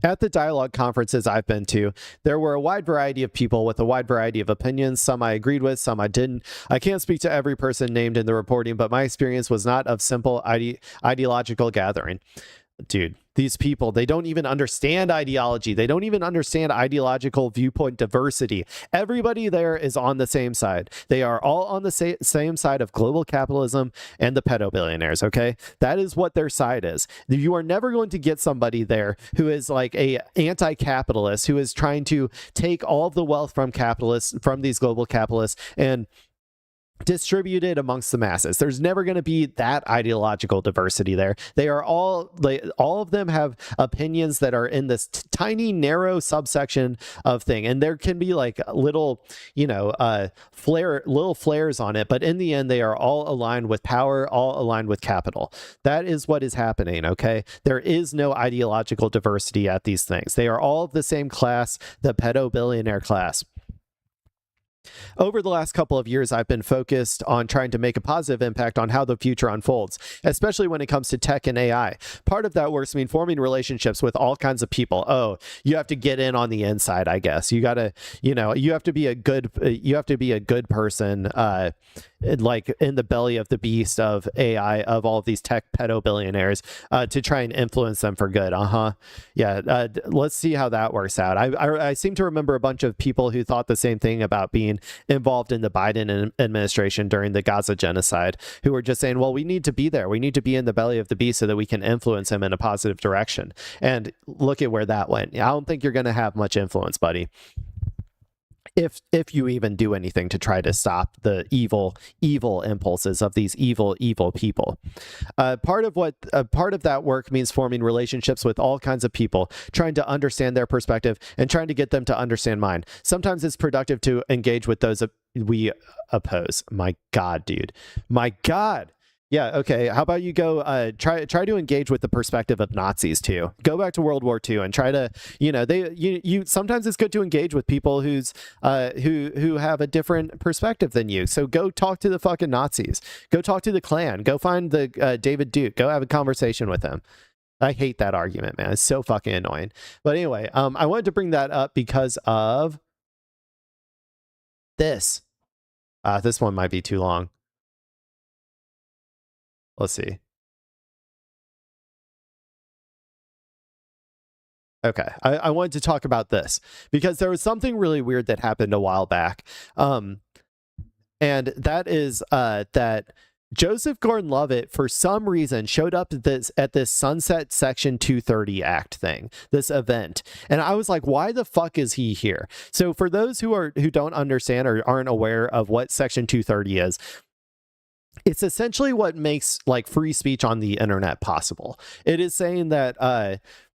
at the dialogue conferences I've been to, there were a wide variety of people with a wide variety of opinions. Some I agreed with, some I didn't. I can't speak to every person named in the reporting, but my experience was not of simple ideological gathering. Dude, these people, they don't even understand ideology. They don't even understand ideological viewpoint diversity. Everybody there is on the same side. They are all on the same side of global capitalism and the pedo billionaires, okay? That is what their side is. You are never going to get somebody there who is like a anti-capitalist, who is trying to take all of the wealth from capitalists, from these global capitalists, and distribute it amongst the masses. There's never going to be that ideological diversity there. They are all of them have opinions that are in this tiny narrow subsection of thing, and there can be like little flares on it, but in the end they are all aligned with power, all aligned with capital. That is what is happening, okay? There is no ideological diversity at these things. They are all of the same class, the pedo billionaire class. Over the last couple of years, I've been focused on trying to make a positive impact on how the future unfolds, especially when it comes to tech and AI. Part of that works mean forming relationships with all kinds of people. Oh, you have to get in on the inside, I guess. You gotta, you have to be a good person, like in the belly of the beast of AI, of all of these tech pedo billionaires, to try and influence them for good. Yeah. Let's see how that works out. I seem to remember a bunch of people who thought the same thing about being involved in the Biden administration during the Gaza genocide, who were just saying, well, we need to be there. We need to be in the belly of the beast so that we can influence him in a positive direction. And look at where that went. I don't think you're going to have much influence, buddy. If you even do anything to try to stop the evil impulses of these evil people. Part of that work means forming relationships with all kinds of people, trying to understand their perspective and trying to get them to understand mine. Sometimes it's productive to engage with those we oppose. My God, dude. My God. Yeah, okay. How about you go try to engage with the perspective of Nazis too. Go back to World War II and try to, you sometimes it's good to engage with people who have a different perspective than you. So go talk to the fucking Nazis. Go talk to the Klan. Go find the David Duke. Go have a conversation with him. I hate that argument, man. It's so fucking annoying. But anyway, I wanted to bring that up because of this. This one might be too long. Let's see. Okay, I wanted to talk about this because there was something really weird that happened a while back. And that is that Joseph Gordon-Levitt, for some reason, showed up at this Sunset Section 230 Act thing, this event. And I was like, why the fuck is he here? So for those who don't understand or aren't aware of what Section 230 is, it's essentially what makes like free speech on the internet possible. It is saying that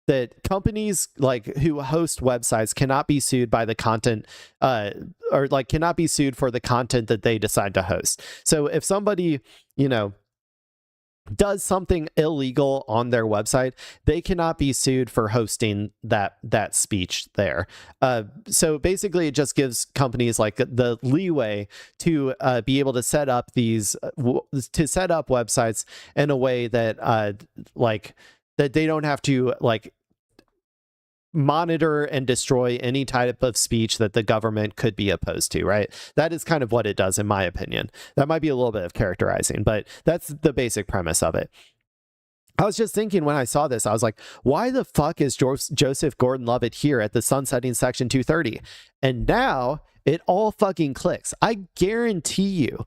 that companies like who host websites cannot be sued by the content or like cannot be sued for the content that they decide to host. So if somebody, does something illegal on their website, they cannot be sued for hosting that speech there. So basically it just gives companies like the leeway to be able to set up websites in a way that that they don't have to monitor and destroy any type of speech that the government could be opposed to, right? That is kind of what it does, in my opinion. That might be a little bit of characterizing, but that's the basic premise of it. I was just thinking when I saw this, I was like, why the fuck is Joseph Gordon-Levitt here at the sunsetting Section 230? And now it all fucking clicks. I guarantee you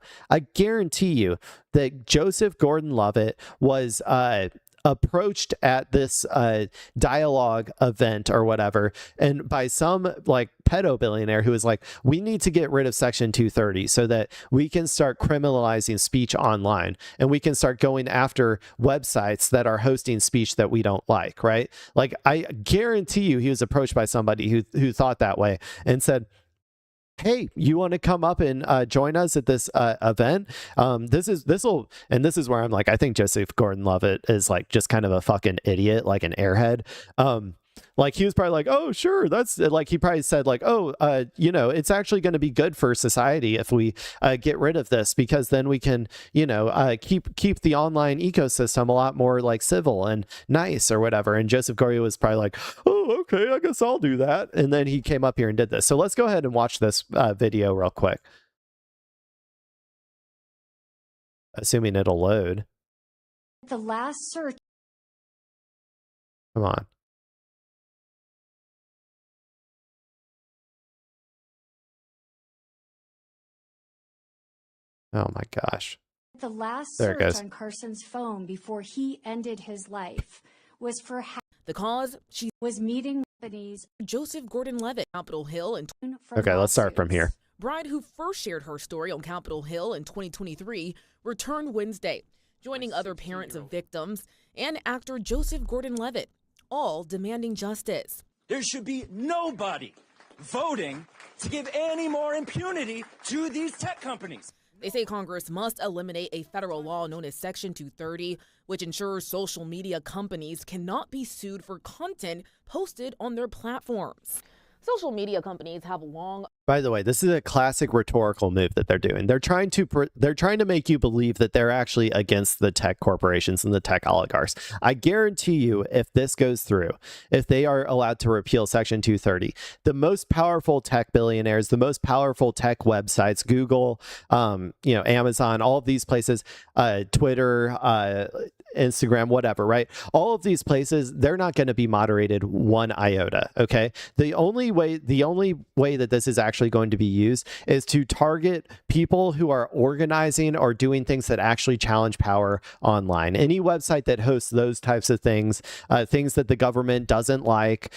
that Joseph Gordon-Levitt was approached at this dialogue event or whatever, and by some like pedo billionaire who is like, we need to get rid of Section 230 so that we can start criminalizing speech online and we can start going after websites that are hosting speech that we don't like, right? Like, I guarantee you he was approached by somebody who thought that way and said, hey, you want to come up and join us at this event? This is where I'm like, I think Joseph Gordon-Levitt is like just kind of a fucking idiot, like an airhead. Like, he was probably like, oh, sure, that's like, he probably said like, oh, you know, it's actually going to be good for society if we get rid of this, because then we can, you know, keep the online ecosystem a lot more like civil and nice or whatever. And Joseph Gordy was probably like, oh, okay, I guess I'll do that. And then he came up here and did this. So let's go ahead and watch this video real quick, assuming it'll load. The last search. Come on. Oh my gosh. The last There it search goes. on Carson's phone before he ended his life was for the cause. She was meeting companies. Joseph Gordon-Levitt, Capitol Hill, and Okay, let's start from here. Bride, who first shared her story on Capitol Hill in 2023, returned Wednesday, joining other parents of victims and actor Joseph Gordon-Levitt, all demanding justice. There should be nobody voting to give any more impunity to these tech companies. They say Congress must eliminate a federal law known as Section 230, which ensures social media companies cannot be sued for content posted on their platforms. Social media companies have long... By the way, this is a classic rhetorical move that they're doing. They're trying to make you believe that they're actually against the tech corporations and the tech oligarchs. I guarantee you, if this goes through, if they are allowed to repeal Section 230, the most powerful tech billionaires, the most powerful tech websites, Google, you know, Amazon, all of these places, Twitter, Instagram, whatever, right? All of these places, they're not going to be moderated one iota. Okay. The only way that this is actually going to be used is to target people who are organizing or doing things that actually challenge power online. Any website that hosts those types of things, things that the government doesn't like,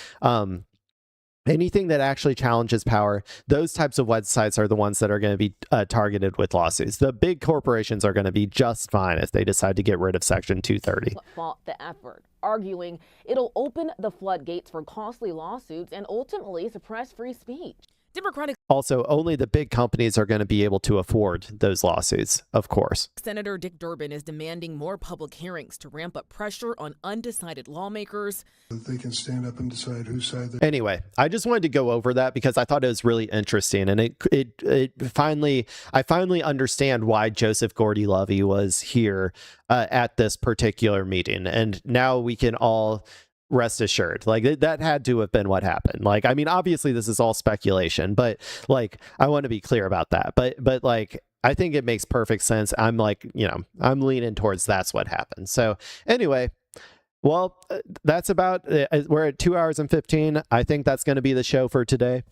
anything that actually challenges power, those types of websites are the ones that are going to be targeted with lawsuits. The big corporations are going to be just fine if they decide to get rid of Section 230. Fought the effort, arguing it'll open the floodgates for costly lawsuits and ultimately suppress free speech. Democratic Also, only the big companies are going to be able to afford those lawsuits, of course. Senator Dick Durbin is demanding more public hearings to ramp up pressure on undecided lawmakers. That they can stand up and decide whose side they're... Anyway, I just wanted to go over that because I thought it was really interesting, and I finally understand why Joseph Gordy-Levy was here at this particular meeting, and now we can all rest assured, like, that had to have been what happened. Like, I mean, obviously this is all speculation, but like, I want to be clear about that. But like, I think it makes perfect sense. I'm like, you know, I'm leaning towards that's what happened. So anyway, well, that's about it. We're at 2 hours and 15. I think that's going to be the show for today.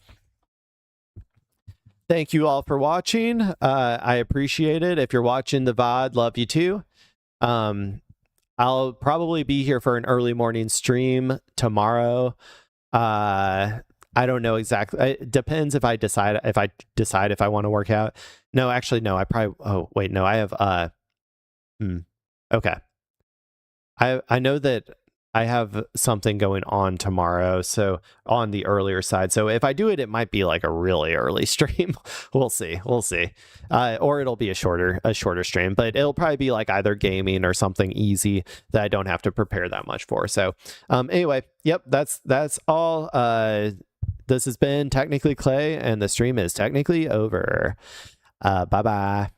Thank you all for watching. I appreciate it. If you're watching the VOD, love you too. I'll probably be here for an early morning stream tomorrow. I don't know exactly. It depends if I decide if I want to work out. No, actually, no. I probably. Oh, wait, no. I have. Okay. I know that I have something going on tomorrow, so on the earlier side. So if I do it, it might be like a really early stream. We'll see. Or it'll be a shorter stream, but it'll probably be like either gaming or something easy that I don't have to prepare that much for. So anyway, yep, that's all. This has been Technically Clay, and the stream is technically over. Bye bye.